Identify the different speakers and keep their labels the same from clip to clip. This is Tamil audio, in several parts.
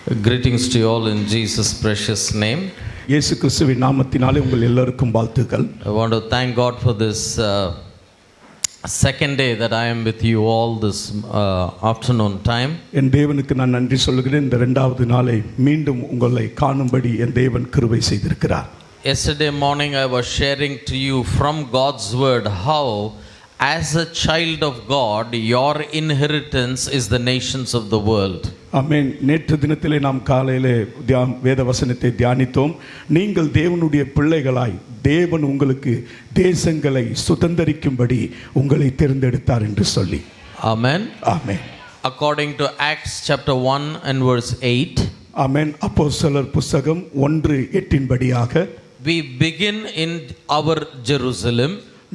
Speaker 1: Greetings to you all in Jesus' precious name.
Speaker 2: இயேசு கிறிஸ்துவின் நாமத்தினாலே உங்கள் எல்லாருக்கும் வாழ்த்துக்கள்.
Speaker 1: I want to thank God for this second day that I am with you all this afternoon time.
Speaker 2: என் தேவனுக்கு நான் நன்றி சொல்கிறேன். இந்த இரண்டாவது நாளை மீண்டும் உங்களை காணும்படி என் தேவன் கிருபை செய்திருக்கிறார்.
Speaker 1: Yesterday morning I was sharing to you from God's word how as a child of God your inheritance is the nations of the world.
Speaker 2: ஆமென். நேற்று தினத்திலே நாம் காலையிலே வேத வசனத்தை தியானித்தோம். நீங்கள் தேவனுடைய பிள்ளைகளாய் தேவன் உங்களுக்கு தேசங்களை சுதந்தரிக்கும்படி உங்களை தேர்ந்தெடுத்தார் என்று சொல்லி.
Speaker 1: Amen.
Speaker 2: Amen.
Speaker 1: According to Acts chapter 1 and verse 8.
Speaker 2: ஆமென். அப்போஸ்தலர் புத்தகம் 1:8 படியாக
Speaker 1: We begin in our Jerusalem.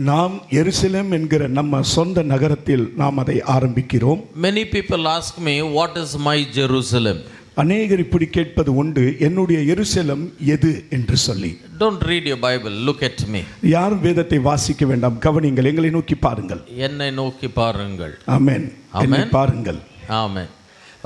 Speaker 2: நாம் எருசலேம் என்கிற நம்ம சொந்த நகரத்தில் நாம் அதை ஆரம்பிக்கிறோம்.
Speaker 1: Many people ask me, what is my Jerusalem?
Speaker 2: அநேகர் இப்படி கேட்பது உண்டு, என்னுடைய எருசலேம் எது என்று சொல்லி.
Speaker 1: Don't read your Bible, look at me.
Speaker 2: யாரும் வேதத்தை வாசிக்க வேண்டாம், கவனிங்கள், எங்களை நோக்கி பாருங்கள்.
Speaker 1: என்னை நோக்கி பாருங்கள்.
Speaker 2: ஆமென். என்னை பாருங்கள்.
Speaker 1: Amen.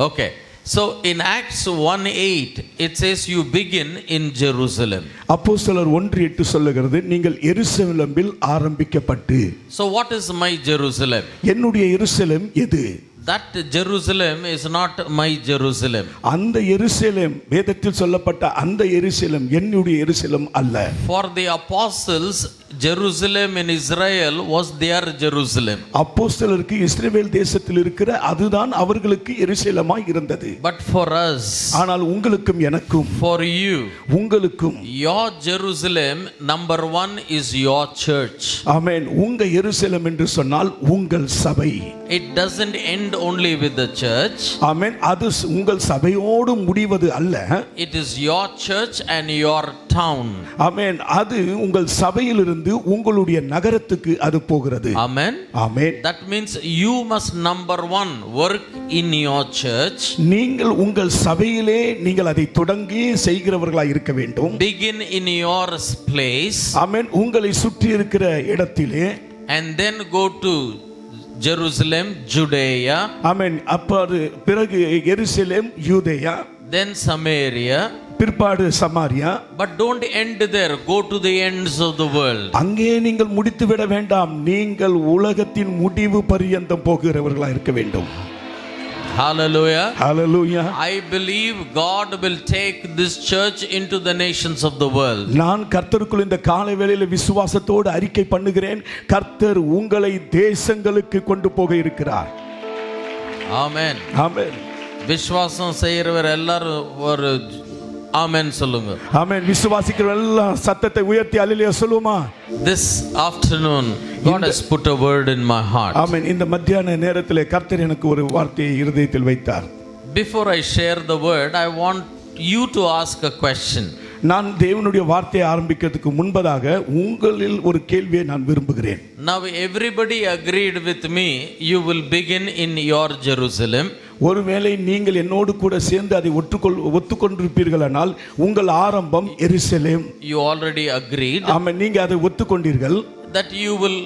Speaker 1: Okay. So in Acts 1:8 it says you begin in Jerusalem.
Speaker 2: அப்போஸ்தலர் 1:8 சொல்லுகிறது நீங்கள் எருசலேமில் ஆரம்பிக்கப்பட்டு.
Speaker 1: So what is my Jerusalem?
Speaker 2: என்னுடைய எருசலேம் எது?
Speaker 1: That Jerusalem is not my Jerusalem.
Speaker 2: அந்த எருசலேம் வேதத்தில் சொல்லப்பட்ட அந்த எருசலேம் என்னுடைய எருசலேம் அல்ல.
Speaker 1: For the apostles Jerusalem in Israel was their Jerusalem.
Speaker 2: அப்போஸ்தலருக்கு இஸ்ரவேல் தேசத்தில் இருக்கிற அதுதான் அவர்களுக்கு எருசலேமாய் இருந்தது.
Speaker 1: But for us,
Speaker 2: ஆனால் உங்களுக்கும் எனக்கும்,
Speaker 1: for you,
Speaker 2: உங்களுக்கும்,
Speaker 1: your Jerusalem number 1 is your church.
Speaker 2: ஆமென். உங்க எருசலேம் என்று சொன்னால் உங்கள் சபை.
Speaker 1: It doesn't end only with the church.
Speaker 2: ஆமென். அது உங்கள் சபையோடு முடிவது அல்ல.
Speaker 1: It is your church and your town.
Speaker 2: ஆமென். அது உங்கள் சபையிலிருந்து உங்களுடைய நகரத்துக்கு அது போகிறது.
Speaker 1: Amen.
Speaker 2: Amen.
Speaker 1: That means you must number 1 work in your church.
Speaker 2: நீங்கள் உங்கள் சபையிலே நீங்கள் அதை தொடங்கி செய்கிறவர்களாய் இருக்க வேண்டும்.
Speaker 1: Begin in your place.
Speaker 2: ஆமென். உங்களை சுற்றி இருக்கிற இடத்திலே
Speaker 1: And then go to Jerusalem, Judea.
Speaker 2: ஆமென். அப்போது பிறகு எருசலேம், யூதேயா,
Speaker 1: Then Samaria.
Speaker 2: பிற்பாடு Samariya.
Speaker 1: But don't end there. Go to the ends of the world.
Speaker 2: அங்கே நீங்கள் முடித்து விட வேண்டாம். நீங்கள் உலகத்தின் முடிவு பரியந்தம் போகிறவர்களாய் இருக்க வேண்டும்.
Speaker 1: Hallelujah.
Speaker 2: Hallelujah.
Speaker 1: I believe God will take this church into the nations of the world.
Speaker 2: நான் கர்த்தருக்குள் இந்த காலை வேளையில விசுவாசத்தோடு அறிக்கை பண்ணுகிறேன், கர்த்தர் உங்களை தேசங்களுக்கு கொண்டு போக இருக்கிறார்.
Speaker 1: Amen.
Speaker 2: ஆமென்.
Speaker 1: விசுவாசம் செய்கிறவர் எல்லாரும் ஒரு ஆமென் சொல்லுங்க.
Speaker 2: ஆமென். விசுவாசிக்கிற எல்லாம் சத்தத்தை உயர்த்தி அல்லேலூயா சொல்லுமா.
Speaker 1: This afternoon God has put a word in my heart.
Speaker 2: ஆமென். இந்த மத்தியான நேரத்திலே கர்த்தர் எனக்கு ஒரு வார்த்தையை இருதயத்தில் வைத்தார்.
Speaker 1: Before I share the word, I want you to ask a question.
Speaker 2: நான் தேவனுடைய வார்த்தையை ஆரம்பிக்கிறதுக்கு முன்பதாக உங்களில் ஒரு கேள்வியை நான் விரும்புகிறேன்.
Speaker 1: Now everybody agreed with me, you will begin in your Jerusalem.
Speaker 2: ஒருவேளை நீங்கள் என்னோடு கூட சேர்ந்து அதை ஒத்துக்கொண்டிருப்பீர்களானால் உங்கள் ஆரம்பம் எருசலேம்.
Speaker 1: You already agreed.
Speaker 2: ஆமென். நீங்க அதை ஒத்துக்கொண்டீர்கள்.
Speaker 1: That you will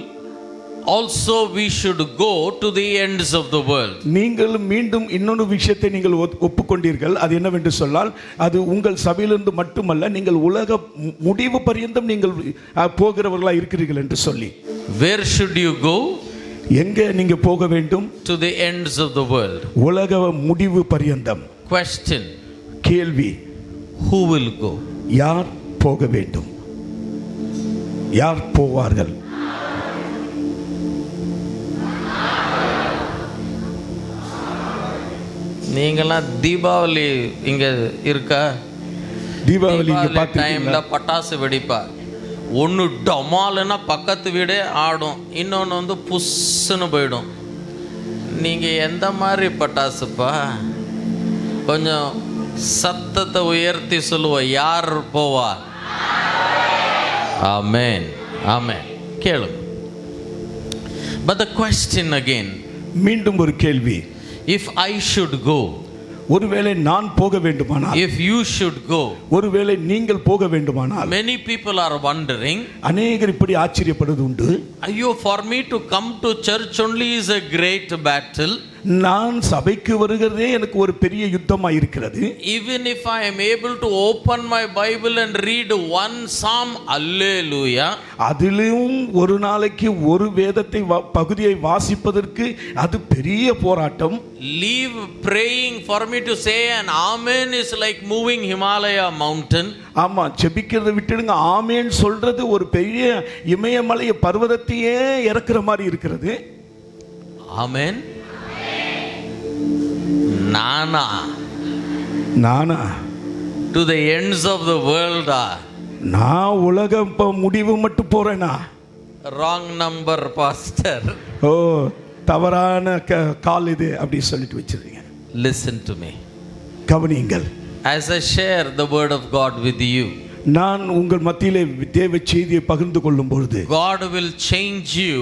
Speaker 1: also we should go to the ends of the world.
Speaker 2: நீங்கள் மீண்டும் இன்னொரு விஷயத்தை நீங்கள் ஒப்புக்கொண்டீர்கள். அது என்னவென்று சொன்னால் அது உங்கள் சபையிலிருந்து மட்டுமல்ல, நீங்கள் உலக முடிவு பரியந்தம் நீங்கள் போகிறவர்களா இருக்கிறீர்கள் என்று சொல்லி.
Speaker 1: Where should you go?
Speaker 2: எங்க நீங்க போக வேண்டும்?
Speaker 1: To the ends of the world.
Speaker 2: உலக முடிவு பரியந்தம்.
Speaker 1: Question.
Speaker 2: கேள்வி.
Speaker 1: Who will go?
Speaker 2: யார் போக வேண்டும்? யார் போவார்கள்?
Speaker 1: நீங்களாம் தீபாவளி இங்க இருக்கா?
Speaker 2: தீபாவளி இங்க
Speaker 1: டைம்ல
Speaker 2: பாத்தீங்களா?
Speaker 1: பட்டாசு வெடிப்பா. ஒன்று டமால்னா பக்கத்து வீடே ஆடும், இன்னொன்று வந்து புஷ்ஷுன்னு போயிடும். நீங்கள் எந்த மாதிரி பட்டாசுப்பா? கொஞ்சம் சத்தத்தை உயர்த்தி சொல்லுவோம். யார் போவா? ஆமென். ஆமென். கேளுங்க. But the question again.
Speaker 2: மீண்டும் ஒரு கேள்வி.
Speaker 1: If I should go,
Speaker 2: ஒருவேளை நான் போக வேண்டுமானால்,
Speaker 1: if you should go,
Speaker 2: ஒருவேளை நீங்கள் போக வேண்டுமானால்,
Speaker 1: many people are wondering,
Speaker 2: அநேகர் இப்படி ஆச்சரியப்படுவது உண்டு.
Speaker 1: ஐயோ, for me to come to church only is a great battle.
Speaker 2: நான் சபைக்கு வருகிறதே எனக்கு ஒரு பெரிய யுத்தமா இருக்கிறது.
Speaker 1: Even if I am able to open my Bible and read one psalm, hallelujah,
Speaker 2: அதிலும் ஒரு நாளைக்கு ஒரு வேதத்தை பகுதியை வாசிப்பதற்கு அது பெரிய போராட்டம்.
Speaker 1: leave praying for me to say an amen is like moving Himalaya mountain.
Speaker 2: ஆமா, ஜெபிக்கிறதை விட்டுடுங்க, ஆமென் சொல்றது ஒரு பெரிய இமயமலை பர்வதத்தையே இறக்குற மாதிரி இருக்கிறது.
Speaker 1: Amen. நானா to the ends of the world.
Speaker 2: நான் உலகம் முடிவு மட்டும் போறேனா?
Speaker 1: wrong number pastor.
Speaker 2: ஓ, தவறான கால் இது அப்படி சொல்லிட்டு வச்சிருக்கீங்க.
Speaker 1: Listen to me.
Speaker 2: கவனியுங்கள்.
Speaker 1: As I share the word of God with you,
Speaker 2: நான் உங்கள் மத்தியிலே தேவ செய்தியை பகிர்ந்து கொள்ளும் பொழுது
Speaker 1: God will change you.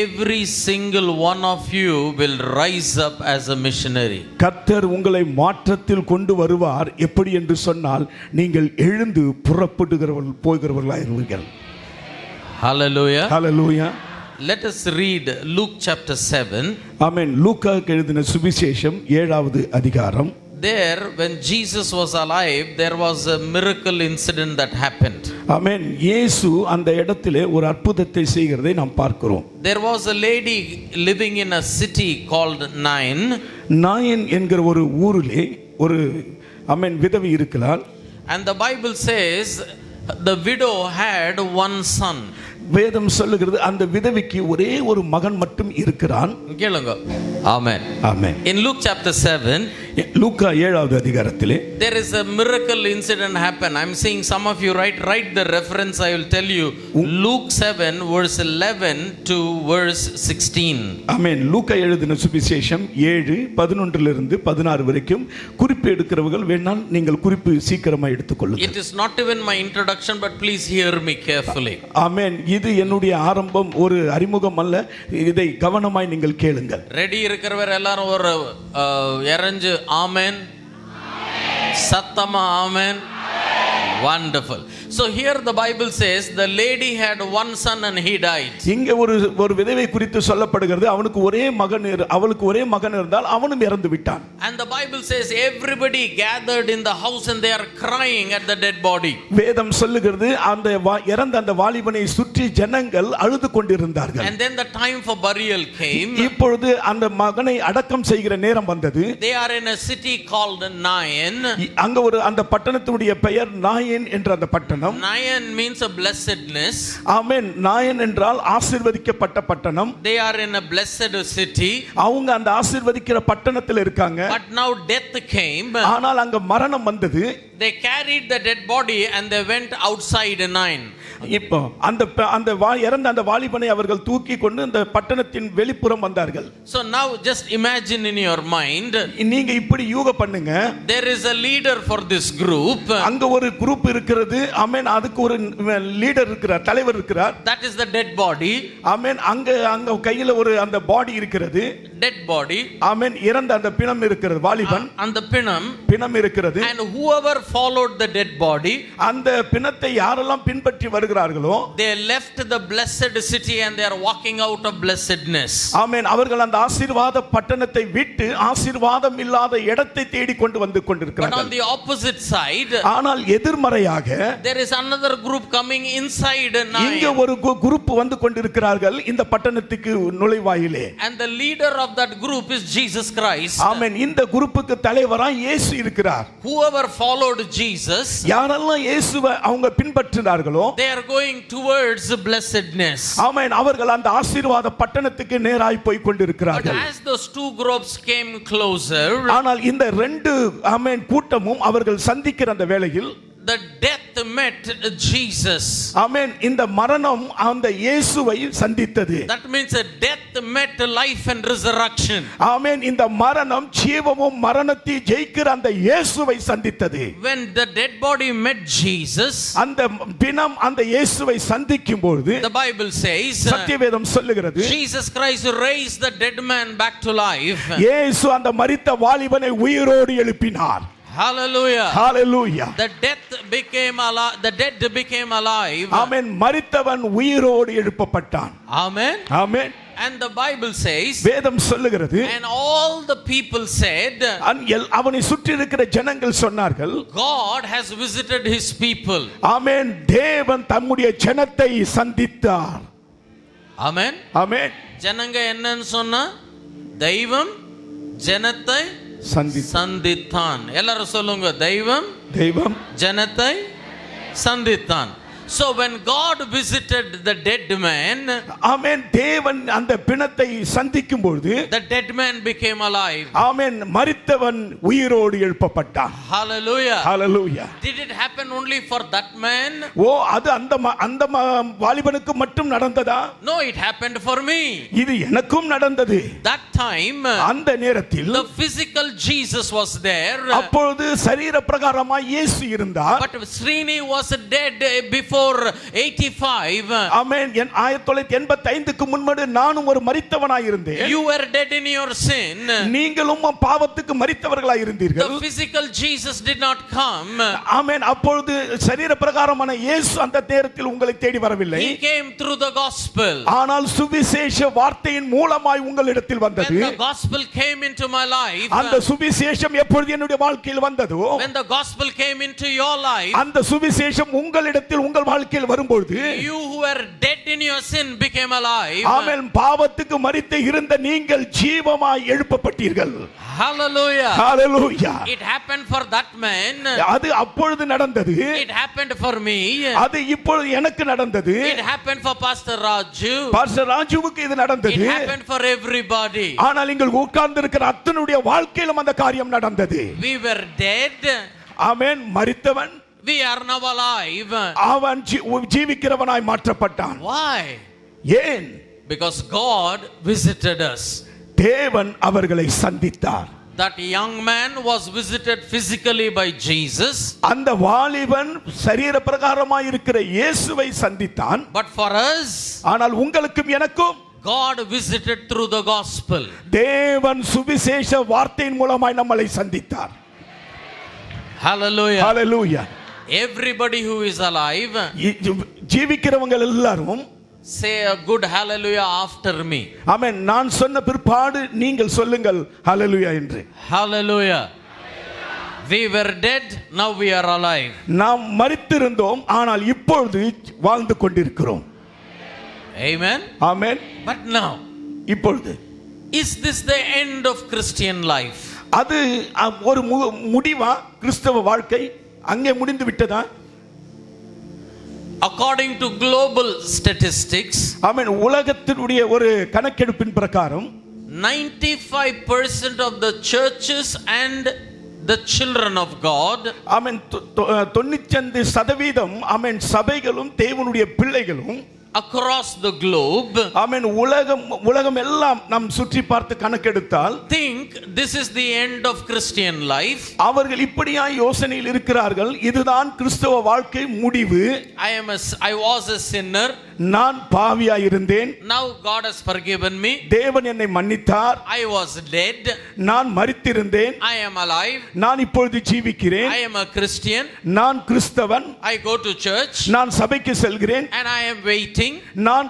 Speaker 1: Every single one of you will rise up as a missionary.
Speaker 2: கர்த்தர் உங்களை மாற்றத்தில் கொண்டு வருவார். எப்படி என்று சொன்னால், நீங்கள் எழுந்து புறப்படுகிறவர்கள் போகிறவர்களாயிருவீர்கள்.
Speaker 1: Hallelujah.
Speaker 2: Hallelujah.
Speaker 1: Let us read Luke chapter 7.
Speaker 2: ஆமென். லூக்காவுக்கு எழுதின சுவிசேஷம் 7வது அதிகாரம்.
Speaker 1: There, when Jesus was alive, there was a miracle incident that happened.
Speaker 2: ஆமென். இயேசு அந்த இடத்திலே ஒரு அற்புதத்தை செய்கிறதை நாம் பார்க்கிறோம்.
Speaker 1: There was a lady living in a city called Nain.
Speaker 2: நாயின் என்கிற ஒரு ஊரிலே ஒரு ஆமென் விதவை இருக்கிறாள்.
Speaker 1: And the Bible says the widow had one son.
Speaker 2: வேதம் சொல்லுகிறது அந்த விதவைக்கு ஒரே ஒரு மகன் மட்டும் இருக்கிறான்.
Speaker 1: கேளுங்க. Amen.
Speaker 2: Amen.
Speaker 1: In Luke chapter 7,
Speaker 2: லூக்கா 7வது அதிகாரத்திலே
Speaker 1: there is a miracle incident happen. I'm seeing some of you write the reference. I will tell you. Luke 7 verse 11 to verse 16.
Speaker 2: ஆமென். லூக்கா எழுதின சுவிசேஷம் 7:11 இருந்து 16 வரைக்கும் குறிப்பு எடுக்கிறவர்கள் வேணால் நீங்கள் குறிப்பு சீக்கிரமா எடுத்துக்கொள்ளுங்கள்.
Speaker 1: It is not even my introduction, but please hear me carefully.
Speaker 2: ஆமென். இது என்னுடைய ஆரம்பம், ஒரு அறிமுகம் அல்ல. இதை கவனமாய் நீங்கள் கேளுங்கள்.
Speaker 1: ரெடி இருக்கிறவர் எல்லாரும் ஒரு இறஞ்சு ஆமென், சத்தமா ஆமென். Wonderful. So here the Bible says the lady had one son and he died.
Speaker 2: இங்க ஒரு விதவை குறித்து சொல்லப்படுகிறது. அவளுக்கு ஒரே மகன் இருந்தால் அவனும் இறந்து விட்டான்.
Speaker 1: And the Bible says everybody gathered in the house and they are crying at the dead body.
Speaker 2: வேதம் சொல்லுகிறது அந்த இறந்த அந்த வாலிபனை சுற்றி ஜனங்கள் அழுது கொண்டிருந்தார்கள்.
Speaker 1: And then the time for burial came.
Speaker 2: இப்பொழுது அந்த மகனை அடக்கம் செய்கிற நேரம் வந்தது.
Speaker 1: They are in a city called Nain.
Speaker 2: அங்க அந்த பட்டணத்துடைய பெயர் நாயின் என்ற அந்த பட்டணம்.
Speaker 1: Nain means a blessedness.
Speaker 2: ஆமென். நாயின் என்றால் ஆசீர்வதிக்கப்பட்ட பட்டணம்.
Speaker 1: They are in a blessed city.
Speaker 2: அவங்க அந்த ஆசீர்வதிக்கிற பட்டணத்தில் இருக்காங்க.
Speaker 1: But now death came.
Speaker 2: ஆனால் அங்க மரணம் வந்தது.
Speaker 1: They carried the dead body and they went outside Nain.
Speaker 2: இப்போ அந்த இறந்த அந்த வாலிபனை அவர்கள் தூக்கி கொண்டு அந்த பட்டணத்தின் வெளிப்புறம் வந்தார்கள்.
Speaker 1: So now just imagine in your mind.
Speaker 2: நீங்க இப்படி யூக பண்ணுங்க.
Speaker 1: There is a leader for this group.
Speaker 2: அங்க ஒரு குரூப் இருக்கிறது. ஆமென். அதுக்கு ஒரு லீடர் இருக்கிறார், தலைவர் இருக்கிறார்.
Speaker 1: That is the dead body.
Speaker 2: ஆமென். அங்க கையில ஒரு அந்த பாடி இருக்கிறது.
Speaker 1: Dead body.
Speaker 2: ஆமென். இறந்த அந்த பிணம் இருக்கிறது, வாலிபன்.
Speaker 1: அந்த பிணம்
Speaker 2: இருக்கிறது.
Speaker 1: And whoever followed the dead body,
Speaker 2: அந்த பிணத்தை யாரெல்லாம் பின்பற்றி வருகிறார்களோ,
Speaker 1: they left the blessed city and they are walking out of blessedness.
Speaker 2: ஆமென். அவர்கள் அந்த ஆசீர்வாத பட்டணத்தை விட்டு ஆசீர்வாதம் இல்லாத இடத்தை தேடி கொண்டு வந்து கொண்டிருக்கிறார்கள்.
Speaker 1: But on the opposite side,
Speaker 2: ஆனால் எதிர்மறையாக
Speaker 1: there is another group coming inside Nain.
Speaker 2: இங்க ஒரு குரூப் வந்து கொண்டிருக்கிறார்கள் இந்த பட்டணத்துக்கு நுழைவாயிலே.
Speaker 1: And the leader of that group is Jesus Christ.
Speaker 2: ஆமென். இந்த குரூப்புக்கு தலைவராய் இயேசு இருக்கிறார்.
Speaker 1: Whoever followed Jesus,
Speaker 2: யாரெல்லாம் இயேசுவை அவங்க பின்பற்றினார்களோ,
Speaker 1: they are going towards blessedness.
Speaker 2: ஆமென். அவர்கள் அந்த ஆசீர்வாத பட்டணத்துக்கு நேராய் போய் கொண்டிருக்கிறார்கள்.
Speaker 1: But as those two groups came closer,
Speaker 2: ஆனால் இந்த ரெண்டு ஆமென் கூட்டமும் அவர்கள் சந்திக்கிற அந்த வேளையில்
Speaker 1: the death met Jesus.
Speaker 2: ஆமென். இந்த மரணம் அந்த இயேசுவை சந்தித்தது.
Speaker 1: That means a death met life and resurrection.
Speaker 2: ஆமென். இந்த மரணம் ஜீவமும் மரணத்தை ஜெயிக்கிற அந்த இயேசுவை சந்தித்தது.
Speaker 1: When the dead body met Jesus,
Speaker 2: அந்த பிணம் அந்த இயேசுவை சந்திக்கும் பொழுது
Speaker 1: the Bible says
Speaker 2: சத்தியவேதம் சொல்லுகிறது,
Speaker 1: Jesus Christ raised the dead man back to life.
Speaker 2: இயேசு அந்த மரித்த வாலிபனை உயிரோடு எழுப்பினார்.
Speaker 1: Hallelujah.
Speaker 2: Hallelujah.
Speaker 1: The dead became alive.
Speaker 2: ஆமென். மரித்தவன் உயிரோடு எழுப்பப்பட்டான்.
Speaker 1: Amen.
Speaker 2: Amen.
Speaker 1: And the Bible says,
Speaker 2: வேதம் சொல்லுகிறது,
Speaker 1: and all the people said,
Speaker 2: அவனை சுற்றி இருக்கிற ஜனங்கள் சொன்னார்கள்,
Speaker 1: God has visited his people.
Speaker 2: ஆமென். தேவன் தம்முடைய ஜனத்தை சந்தித்தார்.
Speaker 1: ஆமென்.
Speaker 2: ஆமென்.
Speaker 1: ஜனங்க என்னன்னு சொன்னா, தெய்வம் ஜனத்தை சந்தித்தான். எல்லாரும் சொல்லுங்க, தெய்வம் ஜனத்தை சந்தித்தான். So when God visited the dead man,
Speaker 2: ஆமென், தேவன் அந்த பிணத்தை சந்திக்கும் பொழுது
Speaker 1: the dead man became alive.
Speaker 2: ஆமென், மரித்தவன் உயிரோடு எழுப்பப்பட்டான்.
Speaker 1: Hallelujah.
Speaker 2: Hallelujah.
Speaker 1: Did it happen only for that man?
Speaker 2: ஓ, அது அந்த வாலிபனுக்கு மட்டும் நடந்ததா?
Speaker 1: No, it happened for me.
Speaker 2: இது எனக்கும் நடந்தது.
Speaker 1: That time,
Speaker 2: அந்த நேரத்தில்
Speaker 1: the physical Jesus was there.
Speaker 2: அப்பொழுது சரீர பிரகாரமாய் இயேசு இருந்தார்.
Speaker 1: But Srini was dead before 85.
Speaker 2: ஆமென். 1985க்கு முன்பு நானும் ஒரு மரித்தவனாய் இருந்தேன்.
Speaker 1: You were dead in your sin.
Speaker 2: நீங்களும் பாவத்துக்கு மரித்தவர்களாய் இருந்தீர்கள்.
Speaker 1: The physical Jesus did not come.
Speaker 2: ஆமென். அப்பொழுது சரீர பிரகாரமான இயேசு அந்த நேரத்தில் உங்களை தேடி வரவில்லை.
Speaker 1: He came through the gospel.
Speaker 2: ஆனால் சுவிசேஷ வார்த்தையின் மூலமாய் உங்களிடத்தில் வந்தது.
Speaker 1: When the gospel came into my life,
Speaker 2: அந்த சுவிசேஷம் எப்பொழுது என்னுடைய வாழ்க்கையில் வந்ததோ,
Speaker 1: when the gospel came into your life,
Speaker 2: அந்த சுவிசேஷம் உங்களிடத்தில் உங்கள் வாழ்க்கையில் வரும்போது,
Speaker 1: you who were dead in your sin became alive.
Speaker 2: ஆமென். பாவத்துக்கு மரித்து இருந்த நீங்கள் ஜீவமாய் எழுப்பப்பட்டீர்கள்.
Speaker 1: Hallelujah.
Speaker 2: Hallelujah.
Speaker 1: It happened for that man.
Speaker 2: அது அப்பொழுது நடந்தது.
Speaker 1: It happened for me.
Speaker 2: அது இப்பொழுது எனக்கு நடந்தது.
Speaker 1: It happened for Pastor Raju.
Speaker 2: Pastor ராஜுவுக்கு இது நடந்தது.
Speaker 1: It happened for everybody.
Speaker 2: ஆனால் நீங்கள் உட்கார்ந்து இருக்கிற அத்தனுடைய வாழ்க்கையிலும் அந்த காரியம் நடந்தது.
Speaker 1: We were dead.
Speaker 2: Amen. மரித்தவன்
Speaker 1: We are now alive.
Speaker 2: அவன் ஜீவிக்கிறவனாய் மாற்றப்பட்டான்.
Speaker 1: Why?
Speaker 2: ஏன்?
Speaker 1: Because God visited us.
Speaker 2: தேவன் அவர்களை சந்தித்தார்.
Speaker 1: That young man was visited physically by Jesus.
Speaker 2: அந்த வாலிபன் சரீர பிரகாரமாய் இருக்கிற இயேசுவை சந்தித்தான்.
Speaker 1: But for us,
Speaker 2: ஆனால் உங்களுக்கும் எனக்கும்
Speaker 1: God visited through the gospel.
Speaker 2: தேவன் சுவிசேஷ வார்த்தையின் மூலமாய் நம்மளை சந்தித்தார்.
Speaker 1: Hallelujah.
Speaker 2: Hallelujah.
Speaker 1: Everybody who is alive,
Speaker 2: ஜீவிக்கிறவங்க எல்லாரும்
Speaker 1: say a good hallelujah after me.
Speaker 2: ஆமென். நான் சொன்ன பிற்பாடு நீங்கள் சொல்லுங்கள் ஹalleluya என்று.
Speaker 1: Hallelujah. We were dead, now we are alive.
Speaker 2: நாம் மரித்திருந்தோம், ஆனால் இப்பொழுது வாழ்ந்து கொண்டிருக்கிறோம்.
Speaker 1: Amen.
Speaker 2: ஆமென்.
Speaker 1: But now,
Speaker 2: இப்பொழுது
Speaker 1: is this the end of Christian life?
Speaker 2: அது ஒரு முடிவா? கிறிஸ்தவ வாழ்க்கை அங்கே முடிந்து விட்டதா?
Speaker 1: According to global statistics,
Speaker 2: ஆமென், உலகத்தினுடைய ஒரு கணக்கெடுப்பின் பிரகாரம்
Speaker 1: 95% of the churches and the children of God,
Speaker 2: ஆமென், 95% ஆமென் சபைகளும் தேவனுடைய பிள்ளைகளும்
Speaker 1: across the globe,
Speaker 2: ஆமென், உலகம் எல்லாம் நாம் சுற்றி பார்த்து கணக்கெடுத்தால்
Speaker 1: think this is the end of Christian life.
Speaker 2: அவர்கள் இப்படியாய் யோசனையில் இருக்கிறார்கள், இதுதான் கிறிஸ்தவ வாழ்க்கை முடிவு.
Speaker 1: I was a sinner.
Speaker 2: நான் பாவியாய் இருந்தேன்.
Speaker 1: Now God has forgiven me.
Speaker 2: தேவன் என்னை மன்னித்தார்.
Speaker 1: I was dead.
Speaker 2: நான் மரித்திருந்தேன்.
Speaker 1: I am alive.
Speaker 2: நான் இப்பொழுது ஜீவிக்கிறேன்.
Speaker 1: I am a Christian.
Speaker 2: நான் கிறிஸ்தவன்.
Speaker 1: I go to church.
Speaker 2: நான் சபைக்கு செல்கிறேன்.
Speaker 1: And I am waiting.
Speaker 2: நான்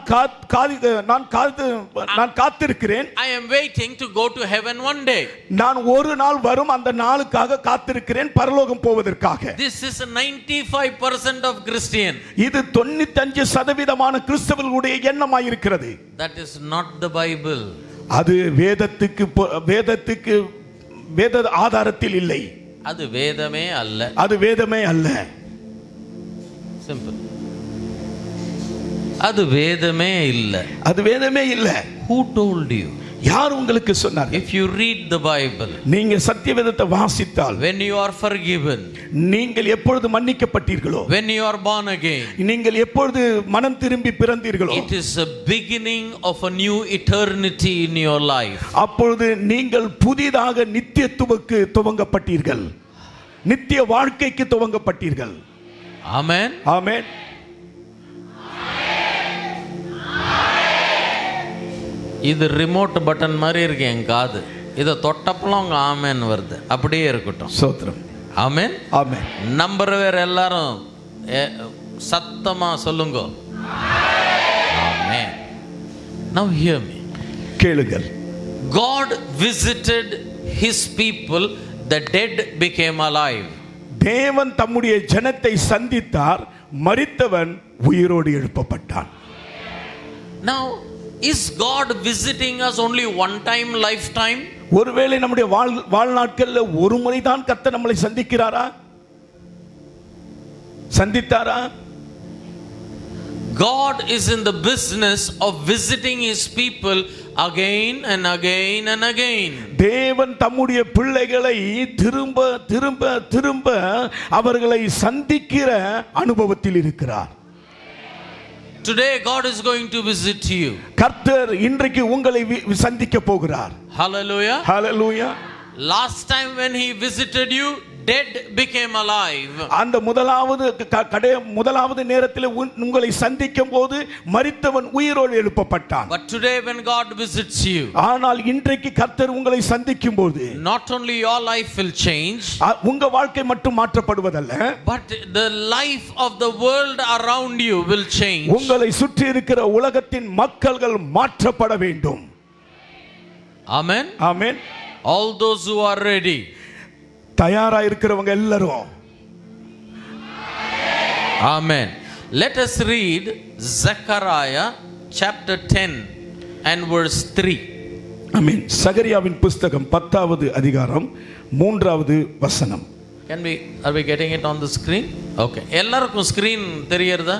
Speaker 2: காத்திருக்கிறேன்.
Speaker 1: I am waiting to go to heaven one day.
Speaker 2: நான் ஒரு நாள் வரும், அந்த நாளுக்காக காத்திருக்கிறேன், பரலோகம் போவதற்காக.
Speaker 1: This is 95% of Christian.
Speaker 2: இது 95% கிறிஸ்தவர்களுடைய எண்ணமாய் இருக்கிறது.
Speaker 1: That is not the Bible.
Speaker 2: அது வேதத்துக்கு வேத ஆதாரத்தில் இல்லை.
Speaker 1: அது வேதமே அல்ல.
Speaker 2: அது வேதமே அல்ல.
Speaker 1: Simple. அது வேதமே இல்ல.
Speaker 2: அது வேதமே இல்ல.
Speaker 1: Who told you?
Speaker 2: யார் உங்களுக்கு சொன்னார்?
Speaker 1: If you read the Bible,
Speaker 2: நீங்க சத்தியவேதத்தை வாசித்தால்,
Speaker 1: when you are forgiven,
Speaker 2: நீங்கள் எப்பொழுது மன்னிக்கப்பட்டீர்களோ,
Speaker 1: when you are born again,
Speaker 2: நீங்கள் எப்பொழுது மனம் திரும்பி பிறந்தீர்களோ,
Speaker 1: it is a beginning of a new eternity in your life.
Speaker 2: அப்பொழுது நீங்கள் புதிதாக நித்தியத்துவக்கு துவங்கப்பட்டீர்கள், நித்திய வாழ்க்கைக்கு துவங்கப்பட்டீர்கள்.
Speaker 1: ஆமென்.
Speaker 2: ஆமென்.
Speaker 1: இது ரிமோட் பட்டன் மாதிரி இருக்கு என் காது. இதை தொட்டப்பலாம் உங்க ஆமென் வருது. அப்படியே இருக்கட்டும்.
Speaker 2: ஸ்தோத்திரம்.
Speaker 1: ஆமென்.
Speaker 2: ஆமென்.
Speaker 1: நம்பர் வேற எல்லாரும் சத்தமா சொல்லுங்க. ஆமென். Now hear me.
Speaker 2: கேளுங்கள்.
Speaker 1: God visited his people, the dead became alive.
Speaker 2: தேவன் தம்முடைய ஜனத்தை சந்தித்தார், மரித்தவன் உயிரோடு எழுப்பப்பட்டான்.
Speaker 1: Now, is God visiting us only one time lifetime?
Speaker 2: ஒருவேளை நம்முடைய வாழ்நாட்கள்ல ஒரு முறை தான் கர்த்தர் நம்மளை சந்திக்கிறாரா, சந்தித்தாரா?
Speaker 1: God is in the business of visiting his people again and again and again.
Speaker 2: தேவன் தம்முடைய பிள்ளைகளை திரும்ப திரும்ப திரும்ப அவர்களை சந்திக்கிற அனுபவத்தில் இருக்கிறார்.
Speaker 1: Today God is going to visit you.
Speaker 2: கர்த்தர் இன்றைக்கு உங்களை சந்திக்க போகிறார்.
Speaker 1: Hallelujah.
Speaker 2: Hallelujah.
Speaker 1: Last time when he visited you, dead became alive.
Speaker 2: அந்த முதலாவது நேரத்தில் உங்களை சந்திக்கும் போது மரித்தவன் உயிரோடு எழுப்பப்பட்டான்.
Speaker 1: But today when God visits you,
Speaker 2: ஆனால் இன்றைக்கு கர்த்தர் உங்களை சந்திக்கும் போது
Speaker 1: not only your life will change,
Speaker 2: உங்க வாழ்க்கை மட்டும் மாற்றப்படுவதல்ல,
Speaker 1: but the life of the world around you will change.
Speaker 2: உங்களை சுற்றி இருக்கிற உலகத்தின் மக்கள்கள் மாற்றப்பட வேண்டும்.
Speaker 1: Amen.
Speaker 2: Amen.
Speaker 1: All those who are ready,
Speaker 2: தயாரா இருக்கிறவங்க எல்லாரும்.
Speaker 1: Amen. Let us read Zechariah chapter 10 and verse 3.
Speaker 2: Amen. சகரியாவின் புத்தகம் 10வது அதிகாரம் 3வது வசனம்.
Speaker 1: Are we getting it on the screen? Okay. எல்லாருக்கும் ஸ்கிரீன் தெரியறதா?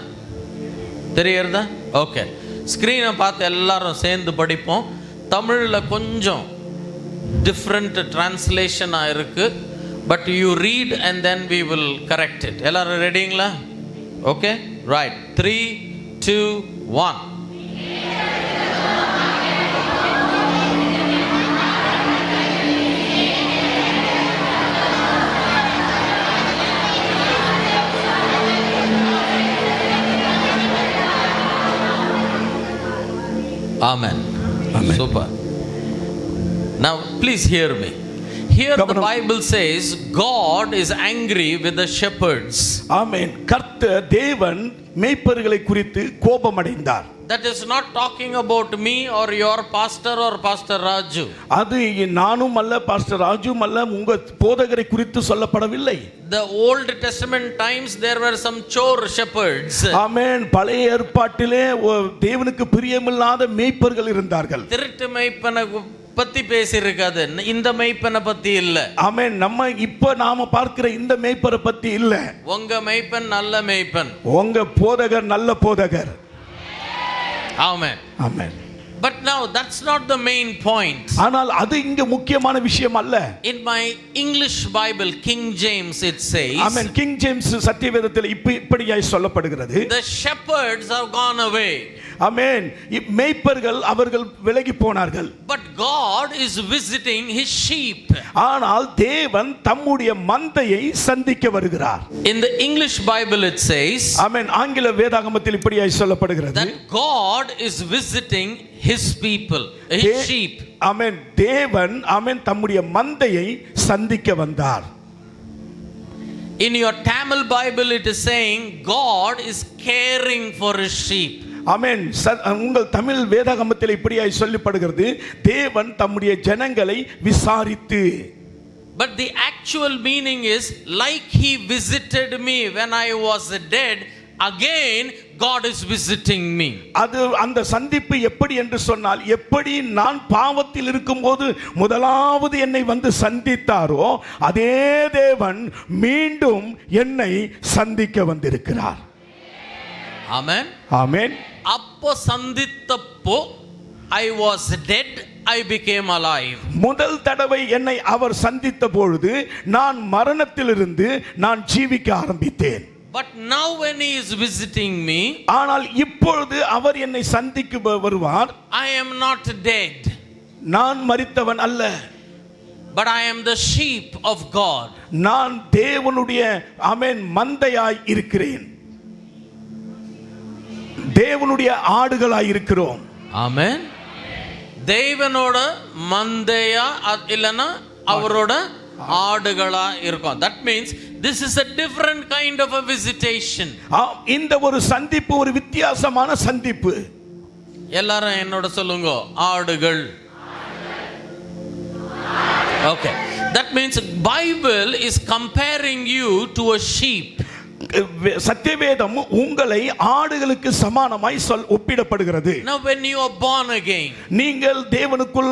Speaker 1: Okay. ஸ்கிரீனை பார்த்து எல்லாரும் சேர்ந்து படிப்போம். தமிழ்ல கொஞ்சம் different translation இருக்கு. But you read and then we will correct it. எல்லாரும் ரெடிங்களா? Okay? Right. 3, 2, 1. Amen.
Speaker 2: Amen.
Speaker 1: Super. Now please hear me. Here the Bible says God is angry with the shepherds.
Speaker 2: Amen. கர்த்தர் தேவன் மேய்ப்பர்களை குறித்து கோபமடைந்தார்.
Speaker 1: That is not talking about me or your pastor or Pastor Raju.
Speaker 2: அது நானும் அல்ல, பாஸ்டர் ராஜுவும் அல்ல, உங்க போதகரை குறித்து சொல்லப்படவில்லை.
Speaker 1: The Old Testament times there were some chore shepherds.
Speaker 2: ஆமென். பழைய ஏற்பாட்டிலே தேவனுக்கு பிரியமில்லாத மேய்ப்பர்கள் இருந்தார்கள்.
Speaker 1: திருட்டு மேய்ப்பனை பத்தி பேசி இருக்காது, இந்த மேய்ப்பனை பத்தி இல்ல.
Speaker 2: ஆமென். நாம பார்க்கிற இந்த மேய்ப்பரை பத்தி இல்ல.
Speaker 1: உங்க மேய்ப்பன் நல்ல மேய்ப்பன்,
Speaker 2: உங்க போதகர் நல்ல போதகர்.
Speaker 1: ஆமென்.
Speaker 2: ஆமென்.
Speaker 1: But now that's not the main point.
Speaker 2: ஆனால் அது இங்க முக்கியமான விஷயம் அல்ல.
Speaker 1: In my English Bible, King James, it says,
Speaker 2: ஆமென், கிங் ஜேம்ஸ் சத்தியவேதத்தில் இப்படியாய் சொல்லப்படுகிறது.
Speaker 1: The shepherds have gone away.
Speaker 2: ஆமென். மேய்ப்பர்கள் அவர்கள் விலகி போனார்கள்.
Speaker 1: But God is visiting his sheep.
Speaker 2: ஆனால் தேவன் தம்முடைய மந்தையை சந்திக்க வருகிறார்.
Speaker 1: In the English Bible it says,
Speaker 2: ஆமென், ஆங்கில வேதாகமத்தில் இப்படியாய் சொல்லப்படுகிறது,
Speaker 1: that God is visiting his people, his sheep.
Speaker 2: ஆமென். தேவன் ஆமென் தம்முடைய மந்தையை சந்திக்க வந்தார்.
Speaker 1: In your Tamil Bible it is saying God is caring for his sheep.
Speaker 2: ஆமென். உங்கள் தமிழ் வேதாகமத்தில் இப்படியாய் சொல்லப்படுகிறது, தேவன் தம்முடைய ஜனங்களை விசாரித்து.
Speaker 1: But the actual meaning is, like he visited me when I was dead, again God is visiting me.
Speaker 2: அது அந்த சந்திப்பு எப்படி என்று சொன்னால், எப்படி நான் பாவத்தில் இருக்கும்போது முதலாவது என்னை வந்து சந்தித்தாரோ அதே தேவன் மீண்டும் என்னை சந்திக்க வந்திருக்கிறார்.
Speaker 1: Amen.
Speaker 2: ஆமென்.
Speaker 1: அப்போ சந்தித்தப்போ I was dead, I became alive.
Speaker 2: முதல் தடவை என்னை அவர் சந்தித்த பொழுது நான் மரணத்திலிருந்து நான் ஜீவிக்க ஆரம்பித்தேன்.
Speaker 1: But now when he is visiting me,
Speaker 2: ஆனால் இப்பொழுது அவர் என்னை சந்திக்க வருவார்.
Speaker 1: I am not dead,
Speaker 2: நான் மரித்தவன் அல்ல,
Speaker 1: but I am the sheep of God.
Speaker 2: நான் தேவனுடைய ஆமென் மந்தையாய் இருக்கிறேன். தேவனுடைய ஆடுகளாய் இருக்கிறோம்.
Speaker 1: ஆமென். தேவனோட மந்தையா இல்லனா அவரோட ஆடுகளா இருக்கும். That means this is a different kind of a visitation.
Speaker 2: இந்த ஒரு சந்திப்பு ஒரு வித்தியாசமான சந்திப்பு.
Speaker 1: எல்லாரும் என்னோட சொல்லுங்க, ஆடுகள். Okay. That means Bible is comparing you to a sheep.
Speaker 2: சத்தியவேதம் உங்களை ஆடுகளுக்கு சமானமாய் ஒப்பிடப்படுகிறது.
Speaker 1: Now when you are born again,
Speaker 2: நீங்கள் தேவனுக்குள்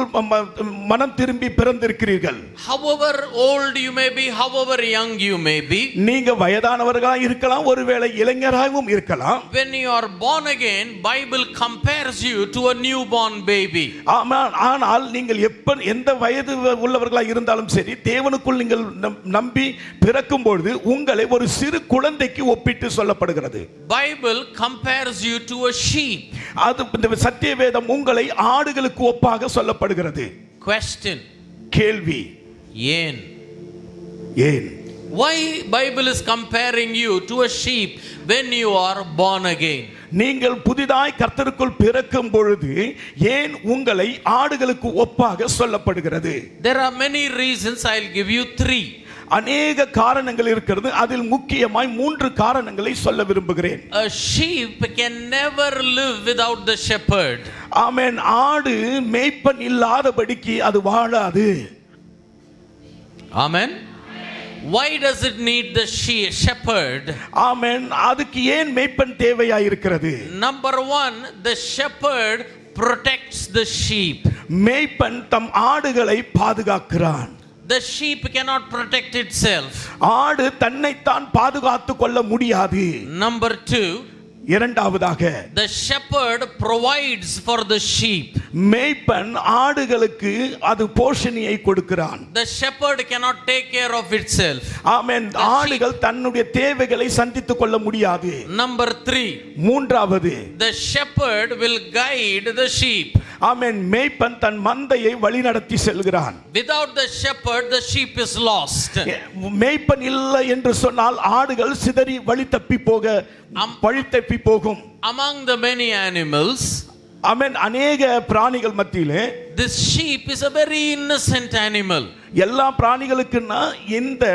Speaker 2: மனம் திரும்பி பிறந்திருக்கிறீர்கள்.
Speaker 1: however old you may be, however young you may be,
Speaker 2: நீங்க வயதானவர்களாக இருக்கலாம், ஒருவேளை இளைஞராகவும் இருக்கலாம்.
Speaker 1: when you are born again, Bible compares you to a newborn baby.
Speaker 2: ஆனால் நீங்கள் எந்த வயது உள்ளவர்களாக இருந்தாலும் சரி, தேவனுக்குள் நீங்கள் நம்பி பிறக்கும் பொழுது உங்களை ஒரு சிறு குழந்தைக்கு ஒப்பிட்டு சொல்லப்படுகிறது.
Speaker 1: Bible compares you to a sheep.
Speaker 2: அது இந்த சத்தியவேதம் உங்களை ஆடுகளுக்கு ஒப்பாக சொல்லப்படுகிறது.
Speaker 1: Question.
Speaker 2: கேள்வி.
Speaker 1: ஏன்?
Speaker 2: ஏன்?
Speaker 1: Why Bible is comparing you to a sheep when you are born again?
Speaker 2: நீங்கள் புதிதாய் கர்த்தருக்குள் பிறக்கும் பொழுது ஏன் உங்களை ஆடுகளுக்கு ஒப்பாக சொல்லப்படுகிறது?
Speaker 1: There are many reasons. I'll give you 3.
Speaker 2: அநேக காரணங்கள் இருக்கிறது. அதில் முக்கியமாய் 3 காரணங்களை சொல்ல விரும்புகிறேன்.
Speaker 1: A sheep can never live without the shepherd.
Speaker 2: ஆமென். ஆடு மேய்ப்பன் இல்லாதபடிக்கு அது வாழாது.
Speaker 1: Amen. Why does it need the shepherd?
Speaker 2: ஆமென். அதுக்கு ஏன் மேய்ப்பன் தேவையாய் இருக்கிறது?
Speaker 1: Number 1, the shepherd protects the sheep.
Speaker 2: மேய்ப்பன் தம் ஆடுகளை பாதுகாக்கிறான்.
Speaker 1: The sheep cannot protect itself.
Speaker 2: ஆடு தன்னைத்தான் பாதுகாத்துக் கொள்ள முடியாது.
Speaker 1: Number 2,
Speaker 2: இரண்டாவதாக
Speaker 1: the shepherd provides for the sheep.
Speaker 2: மேய்ப்பன் ஆடுகளுக்கு அது போஷணையை கொடுக்கிறான்.
Speaker 1: The shepherd cannot take care of itself.
Speaker 2: ஆமென். ஆடுகள் தன்னுடைய தேவைகளை சந்தித்துக் கொள்ள முடியாது.
Speaker 1: Number 3,
Speaker 2: மூன்றாவது
Speaker 1: the shepherd will guide the sheep.
Speaker 2: ஆமென். மேய்ப்பன் தன் மந்தையை வழிநடத்தி செல்கிறான்.
Speaker 1: Without the shepherd, the sheep is lost.
Speaker 2: மேய்ப்பன் இல்லை என்று சொன்னால் ஆடுகள் சிதறி வழி தப்பி போகும்.
Speaker 1: Among the many animals,
Speaker 2: ஆமென், அநேக பிராணிகள் மத்தியிலே
Speaker 1: this sheep is a very innocent animal.
Speaker 2: எல்லா பிராணிகளுக்குன்னா இந்த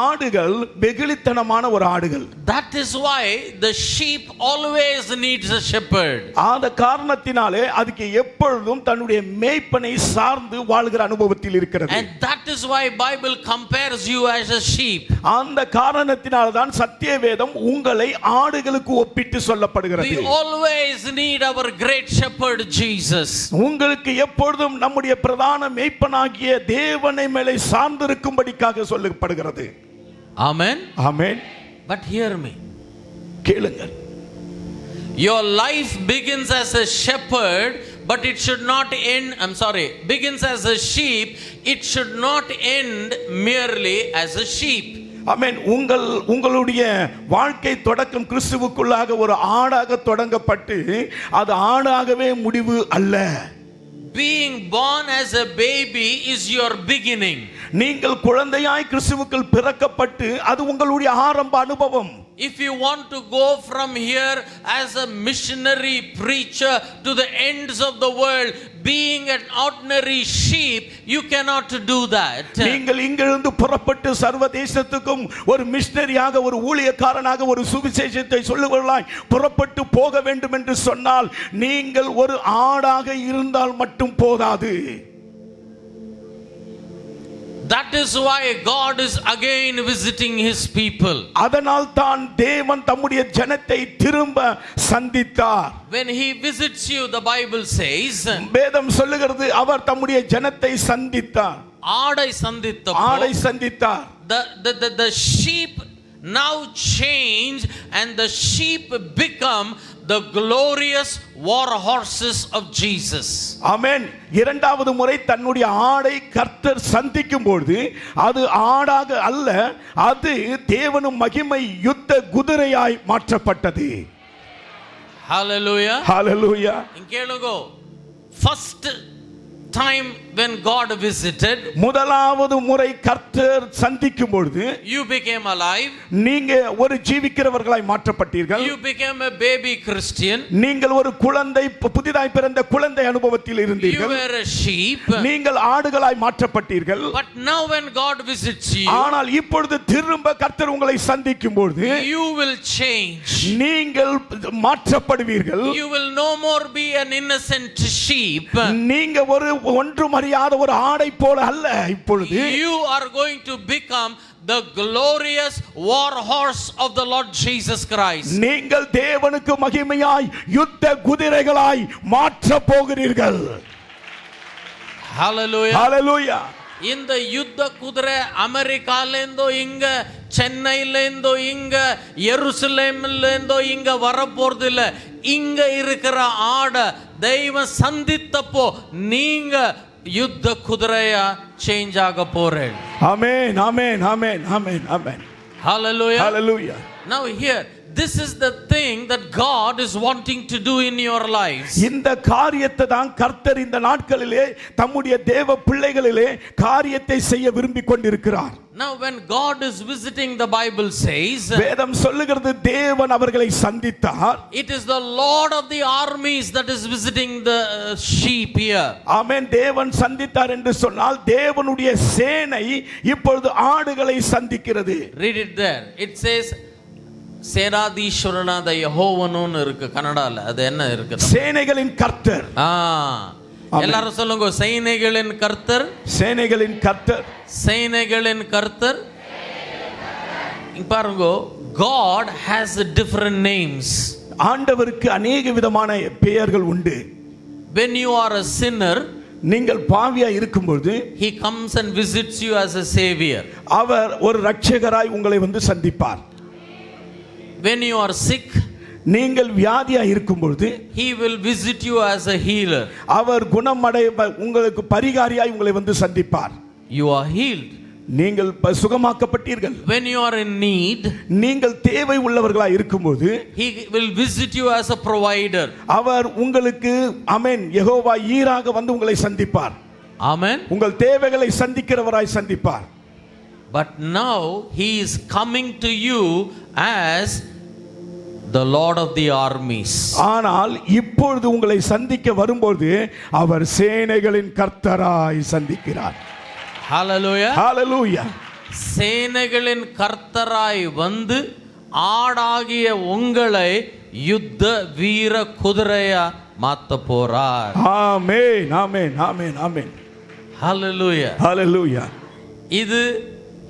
Speaker 2: ஆடுகள் வெகுளித்தனமான ஒரு ஆடுகள்.
Speaker 1: That is why the sheep always needs a shepherd.
Speaker 2: அந்த காரணத்தினாலே அதுக்கு எப்பொழுதும் தன்னுடைய மேய்ப்பனை சார்ந்து வாழ்கிற அனுபவத்தில் இருக்கிறது.
Speaker 1: And that is why Bible compares you as a sheep.
Speaker 2: அந்த காரணத்தினால தான் சத்தியவேதம் உங்களை ஆடுகளுக்கு ஒப்பிட்டு சொல்லப்படுகிறது.
Speaker 1: We always need our great shepherd Jesus.
Speaker 2: உங்களுக்கு எப்பொழுதும் நம்முடைய பிரதான மேய்ப்பனாகிய தேவனை மேலே சார்ந்திருக்கும்படிக்காக சொல்லப்படுகிறது.
Speaker 1: Amen.
Speaker 2: Amen.
Speaker 1: But hear me.
Speaker 2: கேளுங்கள்.
Speaker 1: Your life begins as a shepherd, but it should not end, begins as a sheep, it should not end merely as a sheep.
Speaker 2: ஆமென். உங்களுடைய வாழ்க்கை தொடக்கம் கிறிஸ்துவுக்குள்ளாக ஒரு ஆடாக தொடங்கப்பட்டு அது ஆடாகவே முடிவு அல்ல.
Speaker 1: Being born as a baby is your beginning.
Speaker 2: நீங்கள் குழந்தையாய் கிறிஸ்துவுக்குள் பிறக்கப்பட்டு அது உங்களுடைய ஆரம்ப அனுபவம்.
Speaker 1: If you want to go from here as a missionary preacher to the ends of the world, being an ordinary sheep, you cannot do that.
Speaker 2: நீங்கள் இங்கிருந்து புறப்பட்டு சர்வதேசத்துக்கும் ஒரு மிஷனரியாக, ஒரு ஊழியக்காரனாக, ஒரு சுவிசேஷத்தை சொல்லுவர்களாய் புறப்பட்டு போக வேண்டும் என்று சொன்னால் நீங்கள் ஒரு ஆடாக இருந்தால் மட்டும் போதாது.
Speaker 1: That is why God is again visiting his people.
Speaker 2: அதனால் தான் தேவன் தம்முடைய ஜனத்தை திரும்ப சந்தித்தார்.
Speaker 1: When he visits you, the Bible says,
Speaker 2: வேதம் சொல்லுகிறது அவர் தம்முடைய ஜனத்தை சந்தித்தார்.
Speaker 1: ஆடை
Speaker 2: சந்தித்தார்.
Speaker 1: The sheep now change and the sheep become the glorious war horses of Jesus.
Speaker 2: ஆமென். இரண்டாவது முறை தன்னுடைய ஆடை கர்த்தர் சந்திக்கும் பொழுது அது ஆடாக அல்ல, அது தேவனும் மகிமை யுத்த குதிரையாய் மாற்றப்பட்டது.
Speaker 1: Hallelujah.
Speaker 2: Hallelujah.
Speaker 1: இங்கேளுங்கோ. First time when God visited,
Speaker 2: முதலாவது முறை கர்த்தர் சந்திக்கும் பொழுது
Speaker 1: you became alive.
Speaker 2: நீங்க ஒரு ஜீவிக்கிறவர்களாய் மாற்றப்பட்டீர்கள்.
Speaker 1: You became a baby Christian.
Speaker 2: நீங்கள் ஒரு குழந்தை, புதிதாய் பிறந்த குழந்தை அனுபவத்தில் இருந்தீர்கள்.
Speaker 1: You were a sheep.
Speaker 2: நீங்கள் ஆடுகளாய் மாற்றப்பட்டீர்கள்.
Speaker 1: But now when God visits you,
Speaker 2: ஆனால் இப்பொழுது திரும்ப கர்த்தர் உங்களை சந்திக்கும் பொழுது
Speaker 1: you will change.
Speaker 2: நீங்கள் மாற்றப்படுவீர்கள்.
Speaker 1: You will no more be an innocent sheep.
Speaker 2: நீங்க ஒரு ஒன்றும் அறியாத ஒரு ஆடை போல அல்ல. இப்பொழுது
Speaker 1: you are going to become the glorious war horse of the Lord Jesus Christ.
Speaker 2: நீங்கள் தேவனுக்கு மகிமையாய் யுத்த குதிரைகளாய் மாற்ற போகிறீர்கள்.
Speaker 1: Hallelujah.
Speaker 2: ஹalleluya.
Speaker 1: இந்த யுத்த குதிரை அமெரிக்காலேருந்தோ இங்க, சென்னையிலேருந்தோ இங்க, எருசலேமிலேருந்தோ இங்க வரப்போறது இல்ல. இங்க இருக்கிற ஆட தெய்வம் சந்தித்தப்போ நீங்க யுத்த குதிரையா சேஞ்ச் ஆக போறேன்.
Speaker 2: ஆமென், ஆமென், ஆமென், ஆமென், ஆமென்.
Speaker 1: Hallelujah.
Speaker 2: Hallelujah.
Speaker 1: Now here, this is the thing that God is wanting to do in your lives.
Speaker 2: இந்த காரியத்தை தான் கர்த்தர் இந்த நாட்களிலே தம்முடைய தேவ பிள்ளைகளிலே காரியத்தை செய்ய விரும்பிக் கொண்டிருக்கிறார்.
Speaker 1: Now when God is visiting, the Bible says,
Speaker 2: வேதம் சொல்லுகிறது தேவன் அவர்களை சந்தித்தார்.
Speaker 1: it is the Lord of the armies that is visiting the sheep here.
Speaker 2: ஆமென். தேவன் சந்தித்தார் என்று சொன்னால் தேவனுடைய சேனை இப்பொழுது ஆடுகளை சந்திக்கிறது.
Speaker 1: Read it there. It says சேனாதீஸ்வரனாத யெகோவனுன்னு இருக்கு கன்னடால. அது என்ன இருக்கு?
Speaker 2: சேனைகளின் கர்த்தர்.
Speaker 1: எல்லாரும் சொல்லுங்க, சேனைகளின் கர்த்தர்.
Speaker 2: சேனைகளின் கர்த்தர்.
Speaker 1: சேனைகளின் கர்த்தர். இங்க பாருங்க, God has different names.
Speaker 2: ஆண்டவருக்கு अनेक விதமான பெயர்கள் உண்டு.
Speaker 1: When you are a sinner,
Speaker 2: நீங்கள் பாவியா இருக்கும்போது
Speaker 1: he comes and visits you as a savior.
Speaker 2: அவர் ஒரு இரட்சகராய் உங்களை வந்து சந்திப்பார்.
Speaker 1: When you are sick,
Speaker 2: நீங்கள் வியாதியா இருக்கும்போது
Speaker 1: he will visit you as a healer.
Speaker 2: அவர் குணமடைய உங்களுக்கு பரிகாரியாய் உங்களை வந்து சந்திப்பார்.
Speaker 1: You are healed.
Speaker 2: நீங்கள் சுகமாக்கப்பட்டீர்கள்.
Speaker 1: When you are in need,
Speaker 2: நீங்கள் தேவை உள்ளவர்களாய் இருக்கும்போது
Speaker 1: he will visit you as a provider.
Speaker 2: அவர் உங்களுக்கு ஆமென் யெகோவா ஈராக வந்து உங்களை சந்திப்பார்.
Speaker 1: Amen.
Speaker 2: உங்கள் தேவைகளை சந்திக்கிறவராய் சந்திப்பார்.
Speaker 1: But now he is coming to you as the Lord of the armies.
Speaker 2: ஆனால் இப்பொழுது உங்களை சந்திக்க வரும்போது அவர் சேனைகளின் கர்த்தராய் சந்திக்கிறார்.
Speaker 1: Hallelujah.
Speaker 2: Hallelujah.
Speaker 1: சேனைகளின் கர்த்தராய் வந்து ஆடாகிய உங்களை யுத்த வீர குதிரையா மாத்த போறார்.
Speaker 2: ஆமென், ஆமென், ஆமென், ஆமென்.
Speaker 1: Hallelujah.
Speaker 2: Hallelujah.
Speaker 1: இது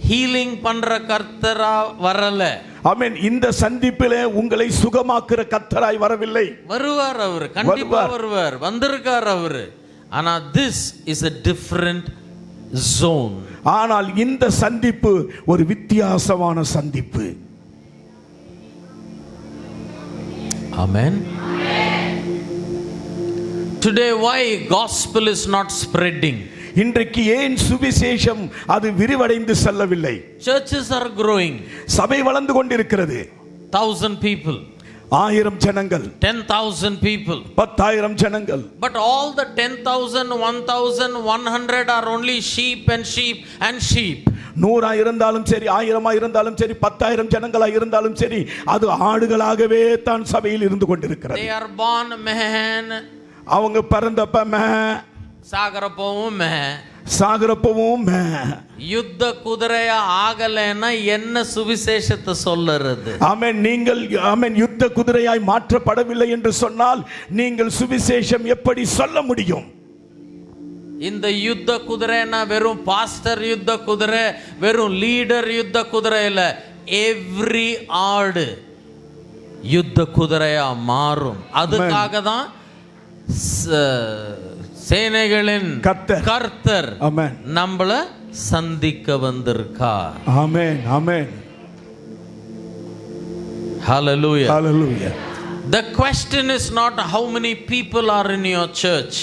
Speaker 1: ஹீலிங் பண்ற கர்த்தரா வரல.
Speaker 2: ஆமென். இந்த சந்திப்பிலே உங்களை சுகமாக்குற கர்த்தராய் வரவில்லை.
Speaker 1: வருவார் அவர், கண்டிப்பா வருவார், வந்திருக்கார் அவர். ஆனா this is a different zone.
Speaker 2: ஆனால் இந்த சந்திப்பு ஒரு வித்தியாசமான சந்திப்பு.
Speaker 1: Amen. Today why gospel is not spreading?
Speaker 2: இன்றைக்கு ஏன் சுவிசேஷம் அது விரிவடைந்து செல்லவில்லை?
Speaker 1: Churches are growing.
Speaker 2: சபை வளர்ந்து கொண்டிருக்கிறது.
Speaker 1: 1,000 people,
Speaker 2: 1000 ஜனங்கள்,
Speaker 1: 10,000 people.
Speaker 2: 10,000 ஜனங்கள்.
Speaker 1: But all the 10,000, 1,100 are only sheep and sheep and sheep.
Speaker 2: 100 இருந்தாலும் சரி, 1000 இருந்தாலும் சரி, 10,000 ஜனங்களா இருந்தாலும் சரி, அது ஆடுகளாகவே தான் சபையில் இருந்து கொண்டிருக்கிறது.
Speaker 1: They are born man.
Speaker 2: அவங்க பிறந்தப்ப
Speaker 1: சாகரப்பவும்
Speaker 2: சாகரப்பவும்
Speaker 1: யுத்த குதிரையா ஆகலைன்னா என்ன சுவிசேஷத்தை சொல்லுறது?
Speaker 2: ஆமென். நீங்கள் ஆமென் யுத்த குதிரையாய் மாற்றப்படவில்லை என்று சொன்னால் நீங்கள் சுவிசேஷம் எப்படி சொல்ல முடியும்?
Speaker 1: இந்த யுத்த குதிரைனா வெறும் பாஸ்டர் யுத்த குதிரை, வெறும் லீடர் யுத்த குதிரை இல்ல. எவ்ரி ஆடு யுத்த குதிரையா மாறும். அதுக்காக தான் சேனைகளின் கர்த்தர் நம்மள சந்திக்க வந்திருக்கார்.
Speaker 2: ஆமென், ஆமென்.
Speaker 1: Hallelujah.
Speaker 2: Hallelujah.
Speaker 1: The question is not how many people are in your church.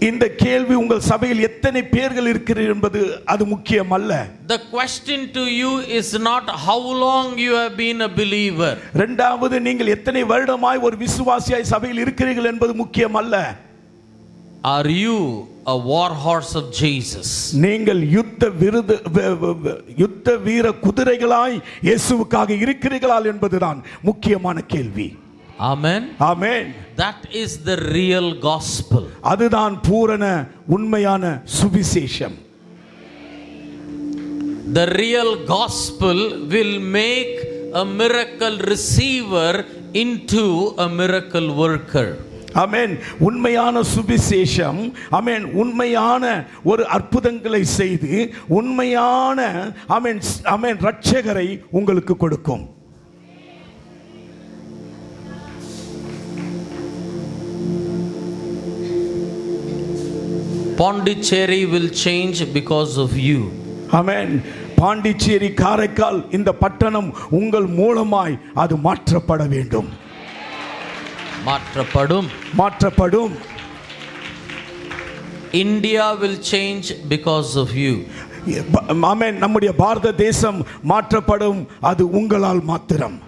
Speaker 2: இந்த கேள்வி உங்கள் சபையில் எத்தனை பேர்கள் இருக்கிறீர்கள் என்பது அது முக்கியம் அல்ல.
Speaker 1: The question to you is not how long you have been a believer.
Speaker 2: இரண்டாவது நீங்கள் எத்தனை வருடமாய் ஒரு விசுவாசியாய் சபையில் இருக்கிறீர்கள் என்பது முக்கியம் அல்ல.
Speaker 1: Are you a war horse of Jesus?
Speaker 2: நீங்கள் யுத்த வீர குதிரைகளாய் இயேசுவுக்காக இருக்கிறீர்களா என்பதுதான் முக்கியமான கேள்வி.
Speaker 1: Amen.
Speaker 2: Amen.
Speaker 1: That is the real gospel.
Speaker 2: அதுதான் பூரண உண்மையான சுவிசேஷம்.
Speaker 1: The real gospel will make a miracle receiver into a miracle worker.
Speaker 2: ஆமென். உண்மையான சுவிசேஷம், ஆமென், உண்மையான ஒரு அற்புதங்களை செய்து உண்மையான ஆமென் ஆமென் இரட்சகரை உங்களுக்கு கொடுக்கும்.
Speaker 1: Pondicherry will change because of you.
Speaker 2: ஆமென். பாண்டிச்சேரி, காரைக்கால், இந்த பட்டணம் உங்கள் மூலமாய் அது மாற்றப்பட வேண்டும். மாற்றப்படும்.
Speaker 1: India will change because of you.
Speaker 2: ஆமென். நம்முடைய பாரத தேசம் மாற்றப்படும், அது உங்களால் மாத்திரம்.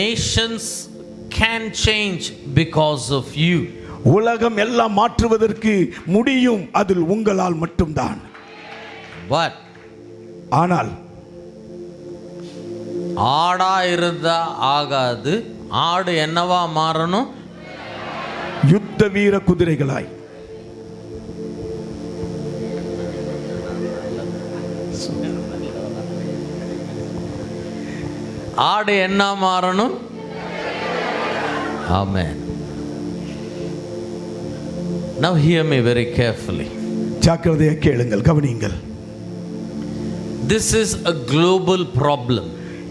Speaker 1: Nations can change because of you.
Speaker 2: உலகம் எல்லாம் மாற்றுவதற்கு முடியும், அதில் உங்களால் மட்டும்தான்.
Speaker 1: What?
Speaker 2: ஆனால்
Speaker 1: ஆடா இருந்தா ஆகாது. ஆடு என்னவா மாறணும்?
Speaker 2: யுத்த வீர குதிரைகளாய்.
Speaker 1: ஆடு என்ன மாறணும்? Amen. Now hear me very carefully.
Speaker 2: ஜாக்கிரதையா கேளுங்கள், கவனியுங்கள்.
Speaker 1: This is a global problem.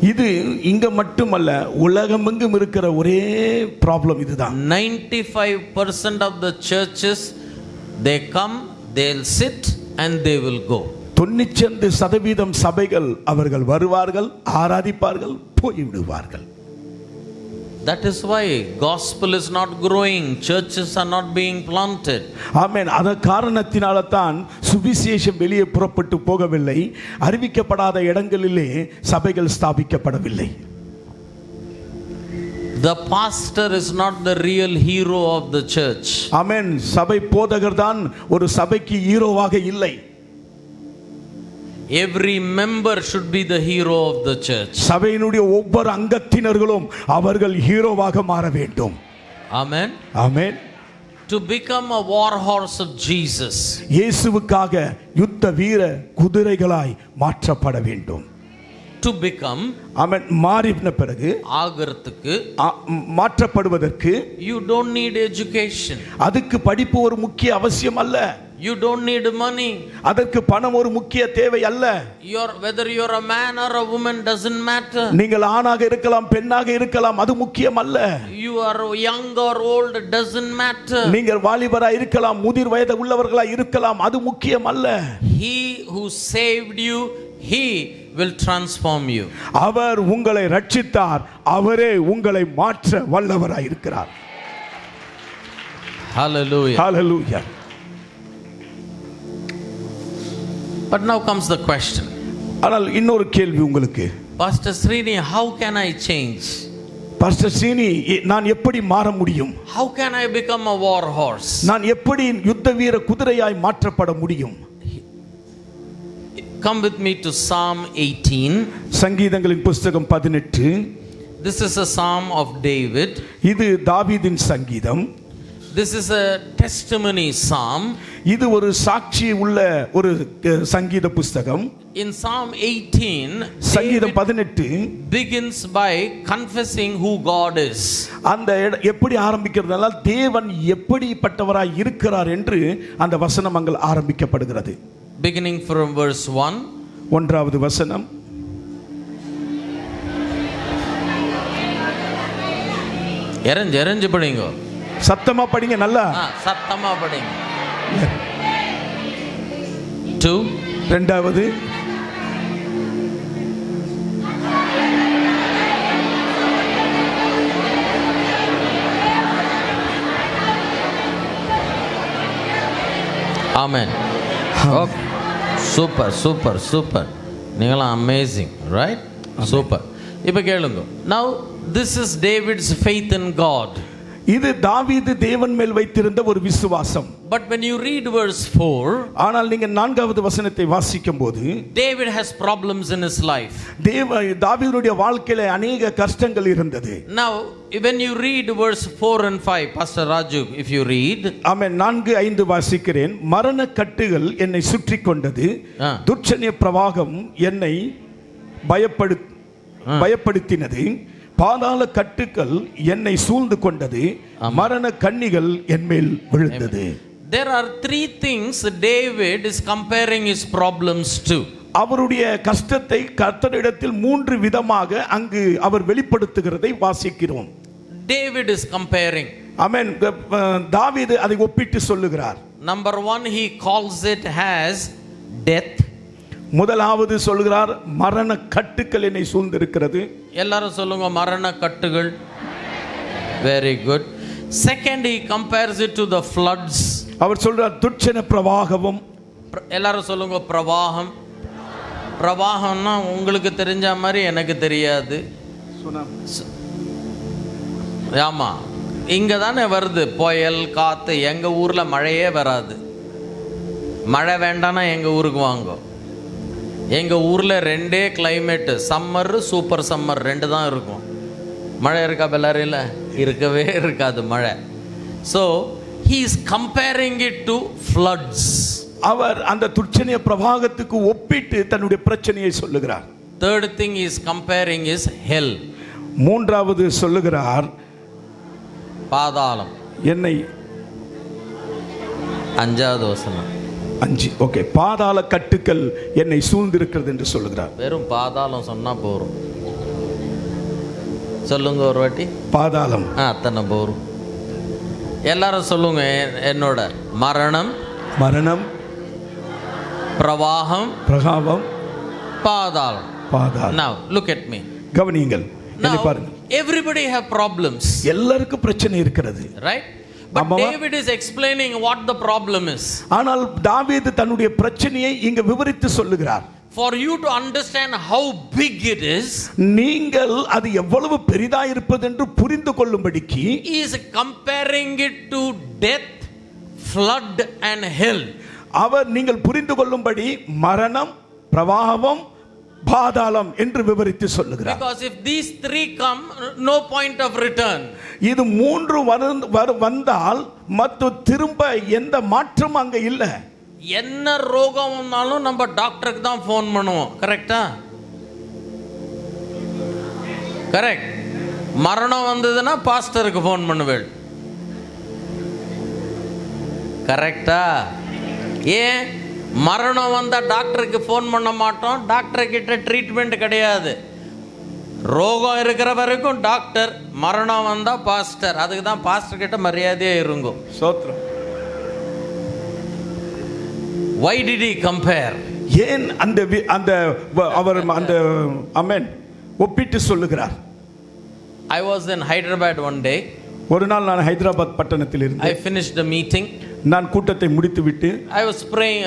Speaker 2: இது இங்க மட்டுமல்ல, உலகமெங்கும் இருக்கிற ஒரே ப்ராப்ளம் இதுதான்.
Speaker 1: 95% of the churches, they come, they'll sit and they will go.
Speaker 2: 95% சபைகள் அவர்கள் வருவார்கள், ஆராதிப்பார்கள், போய்விடுவார்கள்.
Speaker 1: That is why gospel is not growing, churches are not being planted.
Speaker 2: ஆமென். அத காரணத்தினால தான் சுவிசேஷம் வெளியே புறப்பட்டு போகவில்லை, அறிவிக்கப்படாத இடங்களிலே சபைகள் ஸ்தாபிக்கப்படவில்லை.
Speaker 1: The pastor is not the real hero of the church.
Speaker 2: ஆமென். சபை போதகர் தான் ஒரு சபைக்கு ஹீரோவாக இல்லை.
Speaker 1: Every member should be the hero of the church.
Speaker 2: சபையினுடைய ஒவ்வொரு அங்கத்தினர்களும் அவர்கள் ஹீரோவாக மாற வேண்டும்.
Speaker 1: Amen.
Speaker 2: Amen.
Speaker 1: To become a war horse of Jesus.
Speaker 2: இயேசுவுக்காக யுத்த வீர குதிரைகளாய் மாற்றப்பட வேண்டும்.
Speaker 1: To become,
Speaker 2: ஆமென், மாறின பிறகு
Speaker 1: ஆகிறதுக்கு,
Speaker 2: மாற்றப்படுவதற்கு
Speaker 1: you don't need education.
Speaker 2: அதுக்கு படிப்பு ஒரு முக்கிய அவசியம் அல்ல.
Speaker 1: You don't need money.
Speaker 2: அதற்கு பணம் ஒரு முக்கிய தேவை அல்ல.
Speaker 1: Whether you're a man or a woman doesn't matter.
Speaker 2: நீங்கள் ஆணாக இருக்கலாம், பெண்ணாக இருக்கலாம், அது முக்கியம் அல்ல.
Speaker 1: You are young or old, doesn't matter.
Speaker 2: நீங்கள் வாலிபராய் இருக்கலாம், முதிர் வயது உள்ளவர்களாய் இருக்கலாம், அது முக்கியம் அல்ல.
Speaker 1: He who saved you, he will transform you.
Speaker 2: அவர் உங்களை ரட்சித்தார், அவரே உங்களை மாற்ற வல்லவராய் இருக்கிறார்.
Speaker 1: Hallelujah.
Speaker 2: Hallelujah.
Speaker 1: But now comes the question.
Speaker 2: ஆனால் இன்னொரு கேள்வி உங்களுக்கு.
Speaker 1: Pastor Srini, how can I change?
Speaker 2: Pastor சீனி, நான் எப்படி மாற முடியும்?
Speaker 1: How can I become a war horse?
Speaker 2: நான் எப்படி யுத்த வீர குதிரையாய் மாற்றப்பட முடியும்?
Speaker 1: Come with me to Psalm 18.
Speaker 2: சங்கீதங்களின் புஸ்தகம் 18.
Speaker 1: This is a psalm of David.
Speaker 2: இது தாவீதின் சங்கீதம்.
Speaker 1: This is a testimony psalm.
Speaker 2: இது ஒரு சாட்சி உள்ள ஒரு சங்கீத புஸ்தகம்.
Speaker 1: In Psalm 18,
Speaker 2: சங்கீதம் 18
Speaker 1: begins by confessing who God is.
Speaker 2: அந்த எப்படி ஆரம்பிக்கிறதுனால தேவன் எப்படிப்பட்டவராய் இருக்கிறார் என்று அந்த வசனம் அங்கே ஆரம்பிக்கப்படுகிறது.
Speaker 1: Beginning from verse 1.
Speaker 2: ஒன்றாவது வசனம்.
Speaker 1: எரஞ்சு படிங்க.
Speaker 2: சத்தமா படிங்க, நல்லா
Speaker 1: சத்தமா படிங்க. 2.
Speaker 2: இரண்டாவது.
Speaker 1: Amen. Okay. Super. நீங்களாம் amazing, right? Super. இப்போ கேளுங்க. Now this is David's faith in God.
Speaker 2: இது தாவீது தேவன் மேல் வைத்திருந்த ஒரு விசுவாசம்.
Speaker 1: But when you read verse 4,
Speaker 2: ஆனால் நீங்க 4வது வசனத்தை வாசிக்கும்போது
Speaker 1: David has problems in his life.
Speaker 2: தாவீதுடைய வாழ்க்கையில अनेक கஷ்டங்கள் இருந்தது.
Speaker 1: Now when you read verse 4 and 5, Pastor Raju, if you read,
Speaker 2: ஆமென், 4-5 வாசிக்கிறேன். மரண கட்டுகள் என்னை சுற்றி கொண்டது, துர்ச்சனிய பிரவாகம் என்னை பயப்படுத்தினது, பாதாள கட்டுக்கள் என்னை சூழ்ந்து கொண்டது, மரண கண்ணிகள் என்மேல் விழுந்தது.
Speaker 1: There are three things David is comparing his problems to.
Speaker 2: அவருடைய கஷ்டத்தை கர்த்தரிடத்தில் மூன்று விதமாக அங்கு அவர் வெளிப்படுத்துகிறதை வாசிக்கிறோம்.
Speaker 1: David is comparing.
Speaker 2: ஆமென். தாவீது அதை ஒப்பிட்டு சொல்லுகிறார்.
Speaker 1: Number one, he calls it as death.
Speaker 2: முதலாவது சொல்கிறார் மரண கட்டுக்கள் என்னை சூழ்ந்திருக்கிறது.
Speaker 1: எல்லாரும் சொல்லுங்க மரண கட்டுகள். Very good. Second, he compares it to the floods.
Speaker 2: அவர் சொல்றார் துட்சண பிரவாகமும்.
Speaker 1: எல்லாரும் சொல்லுங்க பிரவாகம். பிரவாகம்னா உங்களுக்கு தெரிஞ்ச மாதிரி எனக்கு தெரியாது. ஆமா, இங்க தானே வருது புயல் காத்து. எங்க ஊர்ல மழையே வராது. மழை வேண்டாம்னா எங்க ஊருக்கு வாங்க. எங்க ஊர்ல ரெண்டே கிளைமேட், சம்மர் சூப்பர் சம்மர், ரெண்டு தான் இருக்கும். மழை இருக்கா பெல்லாரியில்? இருக்கவே இருக்காது மழை. So he is comparing it to floods.
Speaker 2: அவர் அந்த துட்சணிய பிரவாகத்துக்கு ஒப்பிட்டு தன்னுடைய பிரச்சனையை சொல்லுகிறார்.
Speaker 1: Third thing he is comparing is hell.
Speaker 2: மூன்றாவது சொல்லுகிறார்
Speaker 1: பாதாளம்.
Speaker 2: என்னை
Speaker 1: அஞ்சாவது வசனம்
Speaker 2: 5. ஓகே, பாதாள கட்டுக்கள் என்னை சூழ்ந்திருக்கிறது என்று சொல்லுகிறார்.
Speaker 1: வெறும் பாதாளம் சொன்னா போறோம். சொல்லுங்க ஒரு வாட்டி.
Speaker 2: பாதாளம்
Speaker 1: அத்தனை போரும். எல்லாரும் சொல்லுங்க என்னோட. மரணம்,
Speaker 2: மரணம்,
Speaker 1: பிரவாகம்,
Speaker 2: பிரகாவம்,
Speaker 1: பாதாளம்.
Speaker 2: பாதாளம்.
Speaker 1: Now look at me.
Speaker 2: கவனியுங்கள், என்னை பாருங்கள்.
Speaker 1: Everybody have problems.
Speaker 2: எல்லாருக்கும் பிரச்சனை இருக்கிறது,
Speaker 1: right? But David is explaining what the problem is.
Speaker 2: ஆனால் தாவீது தன்னுடைய பிரச்சனையை இங்க விவரித்து சொல்லுகிறார்.
Speaker 1: For you to understand how big it is,
Speaker 2: நீங்கள் அது எவ்வளவு பெரிதா இருப்பது என்று புரிந்து கொள்ளும்படிக்கு
Speaker 1: he is comparing it to death, flood and hell.
Speaker 2: அவர் நீங்கள் புரிந்து கொள்ளும்படி மரணம், பிரவாகம், பாதாளம் என்று விவரித்து சொல்லுகிறார்.
Speaker 1: Because if these three come, no point of return.
Speaker 2: இது மூன்று வந்தால் மற்ற திரும்ப எந்த மாற்றம் அங்க இல்ல.
Speaker 1: என்ன ரோகம் வந்தாலும் நம்ம டாக்டருக்கு தான் ஃபோன் பண்ணுவோம். கரெக்டா? கரெக்ட். மரணம் வந்ததுன்னா பாஸ்டருக்கு ஃபோன் பண்ணுவேள். கரெக்டா? ஏன் மரணம் வந்தால் டாக்டருக்கு ஃபோன் பண்ண மாட்டோம்? டாக்டர் கிட்ட ட்ரீட்மெண்ட் கிடையாது. ரோகம் இருக்கிற வரைக்கும் டாக்டர், மரணம் வந்தால் பாஸ்டர். அதுக்கு தான் பாஸ்டர் கிட்ட மரியாதையாக இருங்கோ.
Speaker 2: சோத்ரம்.
Speaker 1: Why did he compare?
Speaker 2: ஏன் அந்த அவர் அந்த ஆமென் ஒப்பிட்டு சொல்லுகிறார்?
Speaker 1: I was in Hyderabad one day.
Speaker 2: ஒரு நாள் நான் ஹைதராபாத் பட்டணத்தில் இருந்தேன்.
Speaker 1: I finished the meeting.
Speaker 2: நான் கூட்டத்தை முடித்துவிட்டு
Speaker 1: I was praying.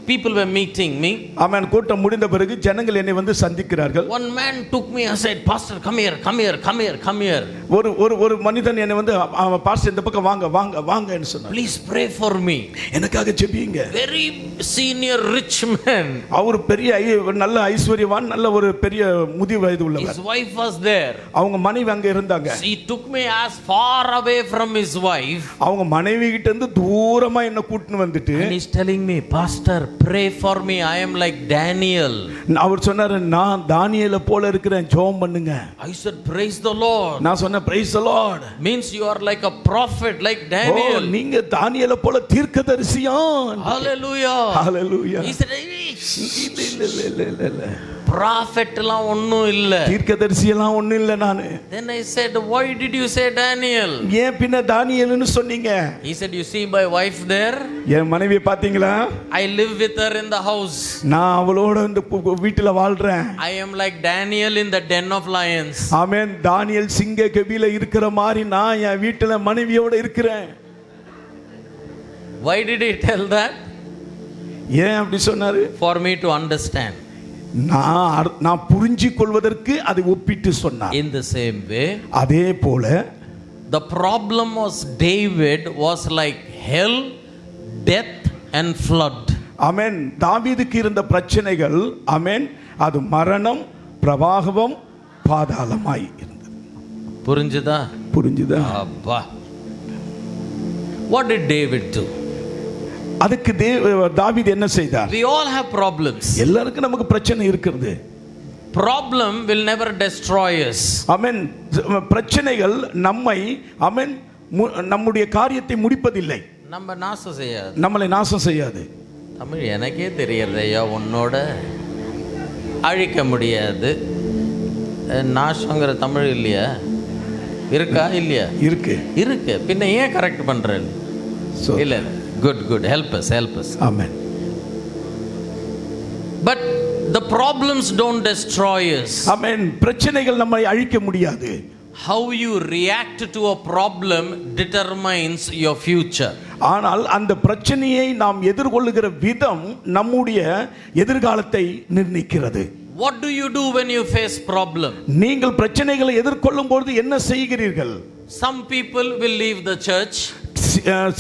Speaker 1: People were meeting me.
Speaker 2: ஆமென். கூட்டம் முடிந்த பிறகு ஜனங்கள் என்னை வந்து சந்திக்கிறார்கள்.
Speaker 1: One man took me and said, "Pastor, come here, come here, come here, come here."
Speaker 2: ஒரு மனிதன் என்னை வந்து பாஸ்டர் இந்த பக்கம் வாங்க வாங்க வாங்கன்னு சொன்னார்.
Speaker 1: Please pray for me.
Speaker 2: எனக்காக ஜெபியுங்க.
Speaker 1: Very senior rich man.
Speaker 2: அவர் பெரிய நல்ல ஐஸ்வர்யவான், நல்ல ஒரு பெரிய முதிய வயது உள்ளவர்.
Speaker 1: His wife was there.
Speaker 2: அவங்க மனைவி அங்க இருந்தாங்க.
Speaker 1: He took me as far away from his wife.
Speaker 2: அவங்க மனைவி கிட்ட இருந்து தூரமா என்ன கூட்டிட்டு வந்துட்டு
Speaker 1: And he's telling me, "Pastor, pray for me. I am like Daniel."
Speaker 2: அவர் சொன்னாரு, நான் தானியேலை போல இருக்கிறேன், ஜெபம் பண்ணுங்க.
Speaker 1: I said, "Praise the Lord."
Speaker 2: நான் சொன்னேன், praise the Lord.
Speaker 1: Means you are like a prophet, like Daniel.
Speaker 2: நீங்க தானியேலை போல தீர்க்கதரிசியா?
Speaker 1: Hallelujah.
Speaker 2: Hallelujah.
Speaker 1: He said,
Speaker 2: இல்ல
Speaker 1: prophet எல்லாம் ஒண்ணும் இல்ல,
Speaker 2: தீர்க்கதரிசி எல்லாம் ஒண்ணும் இல்ல நானு.
Speaker 1: Then I said, "Why did you say Daniel?"
Speaker 2: ஏன் பின்ன தானியேல்னு சொன்னீங்க?
Speaker 1: He said, "You see my wife there?
Speaker 2: என் மனைவியை பாத்தீங்களா?
Speaker 1: I live with her in the house.
Speaker 2: நான் அவளோட இந்த வீட்டுல வாழ்றேன்.
Speaker 1: I am like Daniel in the den of lions."
Speaker 2: ஆமென். தானியேல் சிங்க கெபில இருக்கிற மாதிரி நான் என் வீட்டுல மனைவியோட இருக்கிறேன்.
Speaker 1: Why did he tell that?
Speaker 2: ஏன் அப்படி சொன்னாரு?
Speaker 1: For me to understand.
Speaker 2: நான் புரிஞ்சு கொள்வதற்கு அதை ஒப்பிட்டு சொன்னார்.
Speaker 1: In the same way,
Speaker 2: அதே போல
Speaker 1: the problem was David was like hell, death and flood.
Speaker 2: ஆமென். தாவீதுக்கு இருந்த பிரச்சனைகள் ஆமென் அது மரணம், பிரவாகம், பாதாளமாய் இருந்தது.
Speaker 1: புரிஞ்சுதா?
Speaker 2: புரிஞ்சுதா?
Speaker 1: அப்பா. What did David do?
Speaker 2: அதுக்கு தாவீது என்ன செய்தார்?
Speaker 1: We all have problems.
Speaker 2: எல்லாருக்கும் நமக்கு பிரச்சனை இருக்குது.
Speaker 1: problem will never destroy us.
Speaker 2: ஆமென். பிரச்சனைகள் நம்மை ஆமென் நம்முடைய காரியத்தை முடிப்பதில்லை,
Speaker 1: நம்ம நாசம் செய்யாது,
Speaker 2: நம்மளை நாசம் செய்யாது.
Speaker 1: தமிழ் எனக்கே தெரியறது ஐயா, உன்னோட அழிக்க முடியாது. நாசங்கிற தமிழ் இல்லையா? இருக்கா இல்லையா?
Speaker 2: இருக்கு
Speaker 1: இருக்கு. பின்ன ஏன் கரெக்ட் பண்றேன்? இல்ல good help us.
Speaker 2: Amen.
Speaker 1: But the problems don't destroy us.
Speaker 2: ஆமென். பிரச்சனைகள் நம்மை அழிக்க முடியாது.
Speaker 1: How you react to a problem determines your future.
Speaker 2: ஆனால் அந்த பிரச்சனையை நாம் எதிர்கொள்ளுகிற விதம் நம்முடைய எதிர்காலத்தை நிர்ணயிக்கிறது.
Speaker 1: What do you do when you face problem?
Speaker 2: நீங்கள் பிரச்சனைகளை எதிர்கொள்ளும் பொழுது என்ன செய்கிறீர்கள்?
Speaker 1: Some people will leave the church.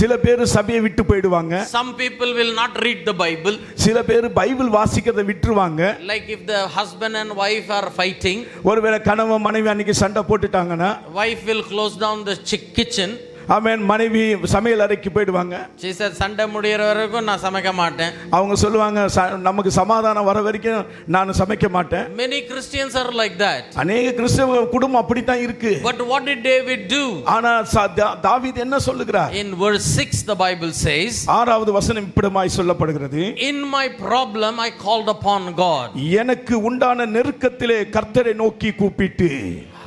Speaker 2: சில பேர் சபையை விட்டு போயிடுவாங்க.
Speaker 1: Some people will not read the Bible.
Speaker 2: சில பேர் பைபிள் வாசிக்கிறதை விட்டுருவாங்க.
Speaker 1: Like if the husband and wife are fighting,
Speaker 2: ஒருவேளை கணவன் மனைவி அன்னைக்கு சண்டை போட்டுட்டாங்கன்னா
Speaker 1: wife will close down the kitchen.
Speaker 2: ஆமென். மனைவி சமையல் அறைக்கு போயிடுவாங்க.
Speaker 1: She said சண்டை முடியற வரைக்கும் நான் சமைக்க மாட்டேன்.
Speaker 2: அவங்க சொல்லுவாங்க நமக்கு சமாதானம் வர வரைக்கும் நான் சமைக்க மாட்டேன்.
Speaker 1: Many Christians are like that.
Speaker 2: அநேக கிறிஸ்தவ குடும்பம் அப்படித்தான் இருக்கு.
Speaker 1: But what did David do?
Speaker 2: ஆனா தாவீது என்ன சொல்லுகிறார்?
Speaker 1: In verse 6 the Bible says,
Speaker 2: 6வது வசனம் இப்படிமாய் சொல்லப்படுகிறது,
Speaker 1: in my problem I called upon God.
Speaker 2: எனக்கு உண்டான நெருக்கத்திலே கர்த்தரை நோக்கி கூப்பிட்டு.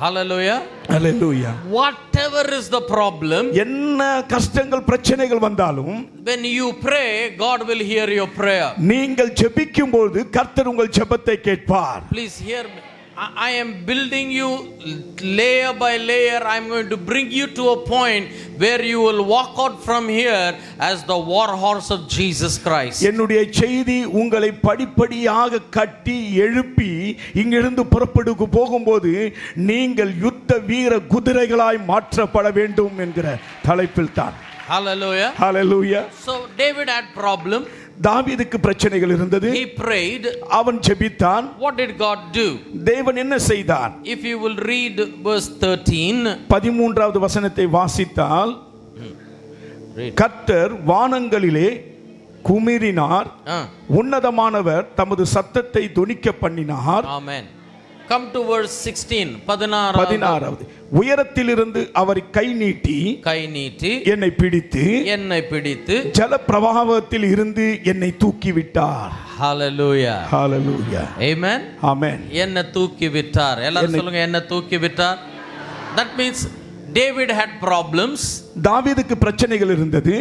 Speaker 1: Hallelujah.
Speaker 2: Hallelujah.
Speaker 1: Whatever is the problem,
Speaker 2: என்ன கஷ்டங்கள் பிரச்சனைகள் வந்தாலும்,
Speaker 1: when you pray God will hear your prayer.
Speaker 2: நீங்கள் ஜெபிக்கும்போது கர்த்தர் உங்கள் ஜெபத்தை கேட்பார்.
Speaker 1: Please hear me. I am building you layer by layer. I am going to bring you to a point where you will walk out from here as the war horse of Jesus Christ.
Speaker 2: என்னுடைய செய்தி உங்களை படிப்படியாக கட்டி எழுப்பி இங்கிருந்து புறப்படுக்கு போகும்போது நீங்கள் யுத்த வீர குதிரைகளாய் மாற்றப்பட வேண்டும் என்கிற தலைப்பில் தான்.
Speaker 1: Hallelujah.
Speaker 2: Hallelujah.
Speaker 1: So David had problem.
Speaker 2: தாவீதுக்கு பிரச்சனைகள் இருந்தது.
Speaker 1: He prayed.
Speaker 2: அவன் ஜெபித்தான்.
Speaker 1: What did God do?
Speaker 2: தேவன் என்ன செய்தார்?
Speaker 1: If you will read verse 13,
Speaker 2: 13வது வசனத்தை வாசித்தால், கர்த்தர் வானங்களிலே குமிரினார், உன்னதமானவர் தமது சத்தத்தை தொனிக்க பண்ணினார்.
Speaker 1: Amen. Come to verse 16. 16.
Speaker 2: உயரத்திலிருந்து அவர் கை நீட்டி என்னை பிடித்து ஜல பிரவாகத்தில் இருந்து என்னை தூக்கி விட்டார்.
Speaker 1: Hallelujah.
Speaker 2: Hallelujah.
Speaker 1: Amen.
Speaker 2: Amen.
Speaker 1: என்னை தூக்கி விட்டார். எல்லாரும் சொல்லுங்க, என்னை தூக்கி விட்டார். That means David had problems.
Speaker 2: தாவீதுக்கு பிரச்சனைகள் இருந்தது.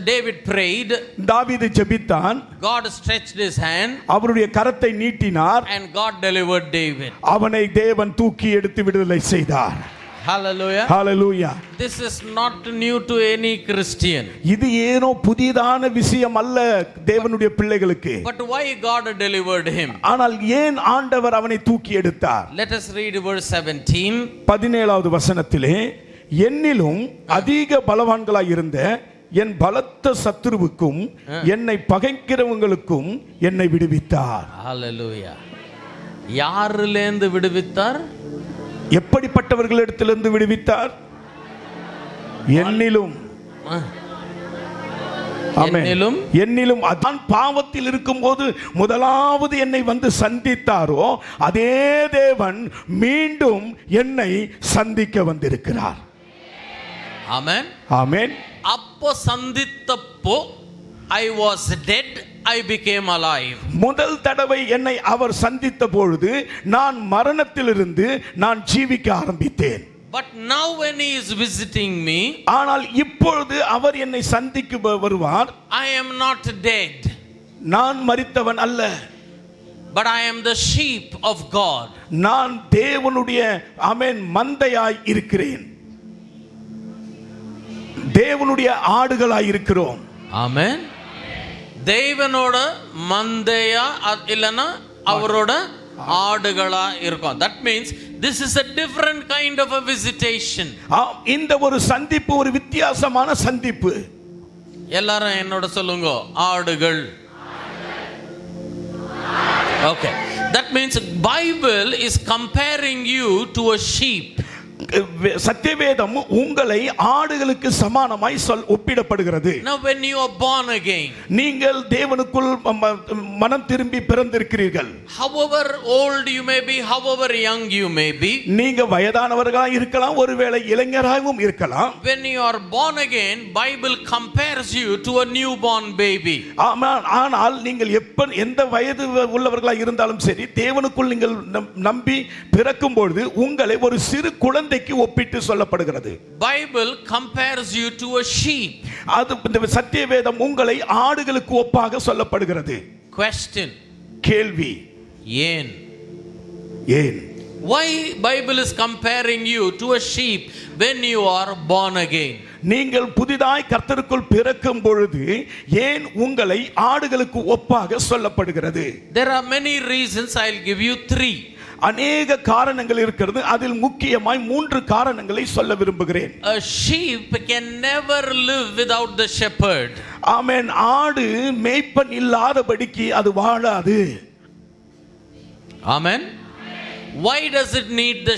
Speaker 1: David prayed.
Speaker 2: தாவீது ஜெபித்தான்.
Speaker 1: God stretched his hand.
Speaker 2: அவருடைய கரத்தை நீட்டினார்.
Speaker 1: And God delivered David.
Speaker 2: அவனை தேவன் தூக்கி எடுத்து விடுதலை செய்தார்.
Speaker 1: Hallelujah.
Speaker 2: Hallelujah.
Speaker 1: This is not new to any Christian.
Speaker 2: இது ஏனோ புதிதான விஷயம் அல்ல தேவனுடைய பிள்ளைகளுக்கு.
Speaker 1: But why God delivered him?
Speaker 2: ஆனால் ஏன் ஆண்டவர் அவனை தூக்கி எடுத்தார்?
Speaker 1: Let us read verse 17.
Speaker 2: 17வது வசனத்திலே, என்னிலும் அதிக பலவான்களாய் இருந்த என் பலத்த சத்துருவுக்கும் என்னை பகைக்கிறவங்களுக்கும் என்னை விடுவித்தார்.
Speaker 1: Hallelujah. யாரிலிருந்து விடுவித்தார்?
Speaker 2: எப்படிப்பட்டவர்களிடத்திலிருந்து விடுவித்தார்? என்னிலும். என்னிலும் அதான் பாவத்தில் இருக்கும்போது முதலாவது என்னை வந்து சந்தித்தாரோ அதே தேவன் மீண்டும் என்னை சந்திக்க வந்திருக்கிறார்.
Speaker 1: ஆமென்.
Speaker 2: ஆமென்.
Speaker 1: அப்போ சந்தித்தப்போ I was dead, I became alive.
Speaker 2: முதல் தடவை என்னை அவர் சந்தித்த பொழுது நான் மரணத்திலிருந்து நான் ஜீவிக்க ஆரம்பித்தேன்.
Speaker 1: But now when he is visiting me,
Speaker 2: ஆனால் இப்பொழுது அவர் என்னை சந்திக்க வருவார்.
Speaker 1: I am not dead.
Speaker 2: நான் மரித்தவன் அல்ல.
Speaker 1: But I am the sheep of God.
Speaker 2: நான் தேவனுடைய ஆமென் மந்தையாய் இருக்கிறேன். தேவனுடைய ஆடுகளாய் இருக்கிறோம்.
Speaker 1: ஆமென். தேவனோட மந்தையா இல்லனா அவரோட ஆடுகளா இருக்கும். That means this is a different kind of a visitation.
Speaker 2: இந்த ஒரு சந்திப்பு ஒரு வித்தியாசமான சந்திப்பு.
Speaker 1: எல்லாரும் என்னோட சொல்லுங்க, ஆடுகள். Okay. That means Bible is comparing you to a sheep.
Speaker 2: சத்தியவேதம் உங்களை ஆடுகளுக்கு சமானமாய் ஒப்பிடப்படுகிறது.
Speaker 1: Now when you are born again,
Speaker 2: நீங்கள் தேவனுக்குள் மனம் திரும்பி பிறந்திருக்கிறீர்கள்.
Speaker 1: however old you may be, however young you may be,
Speaker 2: நீங்க வயதானவர்களாக இருக்கலாம், ஒருவேளை இளைஞராகவும் இருக்கலாம்.
Speaker 1: when you are born again, Bible compares you to a newborn baby.
Speaker 2: ஆனால் நீங்கள் எந்த வயது உள்ளவர்களாக இருந்தாலும் சரி, தேவனுக்குள் நீங்கள் நம்பி பிறக்கும் பொழுது உங்களை ஒரு சிறு குழந்தைக்கு ஒப்பிட்டு சொல்லப்படுகிறது.
Speaker 1: Bible compares you to a sheep.
Speaker 2: அது இந்த சத்தியவேதம் உங்களை ஆடுகளுக்கு ஒப்பாக சொல்லப்படுகிறது.
Speaker 1: Question.
Speaker 2: கேள்வி. ஏன்?
Speaker 1: Why Bible is comparing you to a sheep when you are born again?
Speaker 2: நீங்கள் புதிதாய் கர்த்தருக்குள் பிறக்கும் பொழுது ஏன் உங்களை ஆடுகளுக்கு ஒப்பாக சொல்லப்படுகிறது?
Speaker 1: There are many reasons. I'll give you 3.
Speaker 2: அநேக காரணங்கள் இருக்கிறது. அதில் முக்கியமாய் 3 காரணங்களை சொல்ல விரும்புகிறேன்.
Speaker 1: A sheep can never live without the shepherd.
Speaker 2: ஆமென். ஆடு மேய்ப்பன் இல்லாதபடிக்கு அது வாழாது.
Speaker 1: Amen. Why does it need the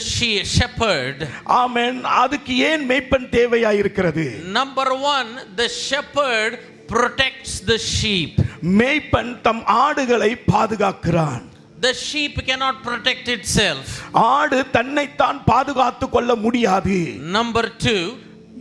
Speaker 1: shepherd?
Speaker 2: ஆமென். அதுக்கு ஏன் மேய்ப்பன் தேவையாய் இருக்கிறது?
Speaker 1: Number 1, the shepherd protects the sheep.
Speaker 2: மேய்ப்பன் தம் ஆடுகளை பாதுகாக்கிறான்.
Speaker 1: The sheep cannot protect itself.
Speaker 2: ஆடு தன்னைத்தான் பாதுகாத்துக் கொள்ள முடியாது.
Speaker 1: Number 2,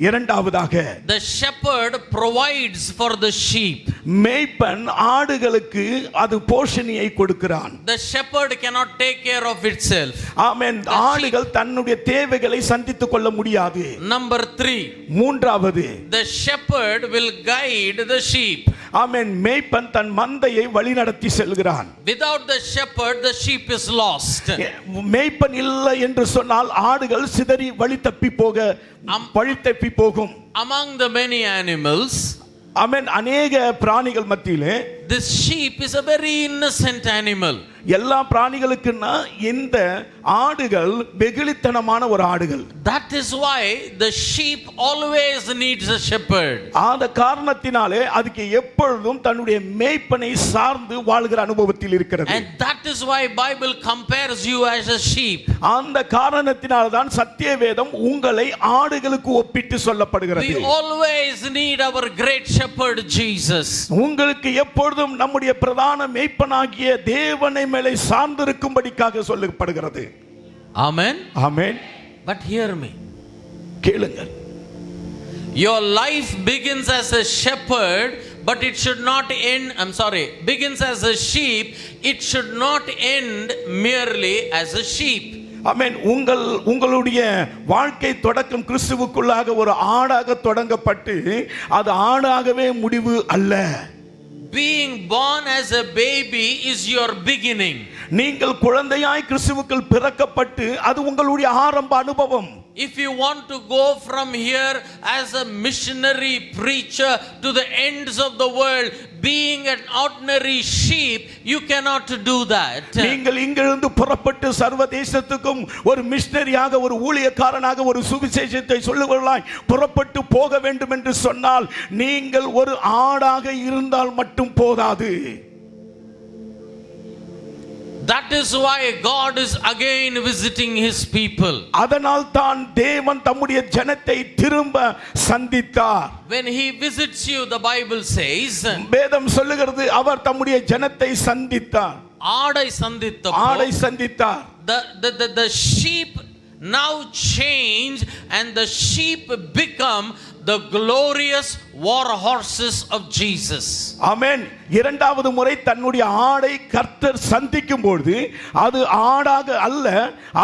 Speaker 2: இரண்டாவதாக
Speaker 1: the shepherd provides for the sheep.
Speaker 2: மேய்ப்பன் ஆடுகளுக்கு அது போஷணையை கொடுக்கிறான்.
Speaker 1: The shepherd cannot take care of itself.
Speaker 2: ஆமென். ஆடுகள் தன்னுடைய தேவைகளை சந்தித்துக் கொள்ள முடியாது.
Speaker 1: Number 3,
Speaker 2: மூன்றாவது,
Speaker 1: the shepherd will guide the sheep.
Speaker 2: ஆமென். மேய்ப்பன் தன் மந்தையை வழிநடத்தி செல்கிறான்.
Speaker 1: Without the shepherd, the sheep is lost.
Speaker 2: மேய்ப்பன் இல்லை என்று சொன்னால் ஆடுகள் சிதறி வழி தப்பி போகும்.
Speaker 1: Among the many animals,
Speaker 2: ஆமென், அநேக பிராணிகள் மத்தியிலே
Speaker 1: this sheep is a very innocent animal.
Speaker 2: எல்லா பிராணிகளுக்குன்னா இந்த ஆடுகள் வெகுளித்தனமான ஒரு ஆடுகள்.
Speaker 1: That is why the sheep always needs a shepherd.
Speaker 2: அந்த காரணத்தினாலே அதுக்கு எப்பொழுதும் தன்னுடைய மேய்ப்பனை சார்ந்து வாழ்கிற அனுபவத்தில் இருக்கிறது.
Speaker 1: And that is why Bible compares you as a sheep.
Speaker 2: அந்த காரணத்தினால தான் சத்தியவேதம் உங்களை ஆடுகளுக்கு ஒப்பிட்டு சொல்லப்படுகிறது.
Speaker 1: We always need our great shepherd Jesus.
Speaker 2: உங்களுக்கு எப்பொழுதும் நம்முடைய பிரதான மேய்ப்பனாகிய தேவனை மேலே சார்ந்திருக்கும்படிக்காக சொல்லப்படுகிறது.
Speaker 1: Amen.
Speaker 2: Amen.
Speaker 1: But hear me.
Speaker 2: கேளுங்கள்.
Speaker 1: Your life begins as a shepherd, but it should not end, begins as a sheep, it should not end merely as a sheep.
Speaker 2: ஆமென். உங்களுடைய வாழ்க்கை தொடக்கம் கிறிஸ்துவுக்குள்ளாக ஒரு ஆடாக தொடங்கப்பட்டு அது ஆடாகவே முடிவு அல்ல.
Speaker 1: Being born as a baby is your beginning.
Speaker 2: நீங்கள் குழந்தையாய் கிறிஸ்துவுக்குள் பிறக்கப்பட்டு அது உங்களுடைய ஆரம்ப அனுபவம்.
Speaker 1: If you want to go from here as a missionary preacher to the ends of the world being an ordinary sheep, you cannot do that.
Speaker 2: நீங்கள் இங்கிருந்து புறப்பட்டு சர்வதேசத்துக்கும் ஒரு மிஷனரியாக, ஒரு ஊழியக்காரனாக, ஒரு சுவிசேஷத்தை சொல்லுவர்களாய் புறப்பட்டு போக வேண்டும் என்று சொன்னால் நீங்கள் ஒரு ஆடாக இருந்தால் மட்டும் போதாது.
Speaker 1: That is why God is again visiting his people.
Speaker 2: அதனால் தான் தேவன் தம்முடைய ஜனத்தை திரும்ப சந்தித்தார்.
Speaker 1: When he visits you, the Bible says,
Speaker 2: வேதம் சொல்லுகிறது அவர் தம்முடைய ஜனத்தை சந்தித்தார்.
Speaker 1: ஆடை
Speaker 2: சந்தித்தார்.
Speaker 1: The sheep now change and the sheep become the glorious war horses of Jesus.
Speaker 2: ஆமென். இரண்டாவது முறை தன்னுடைய ஆடை கர்த்தர் சந்திக்கும் பொழுது அது ஆடாக அல்ல,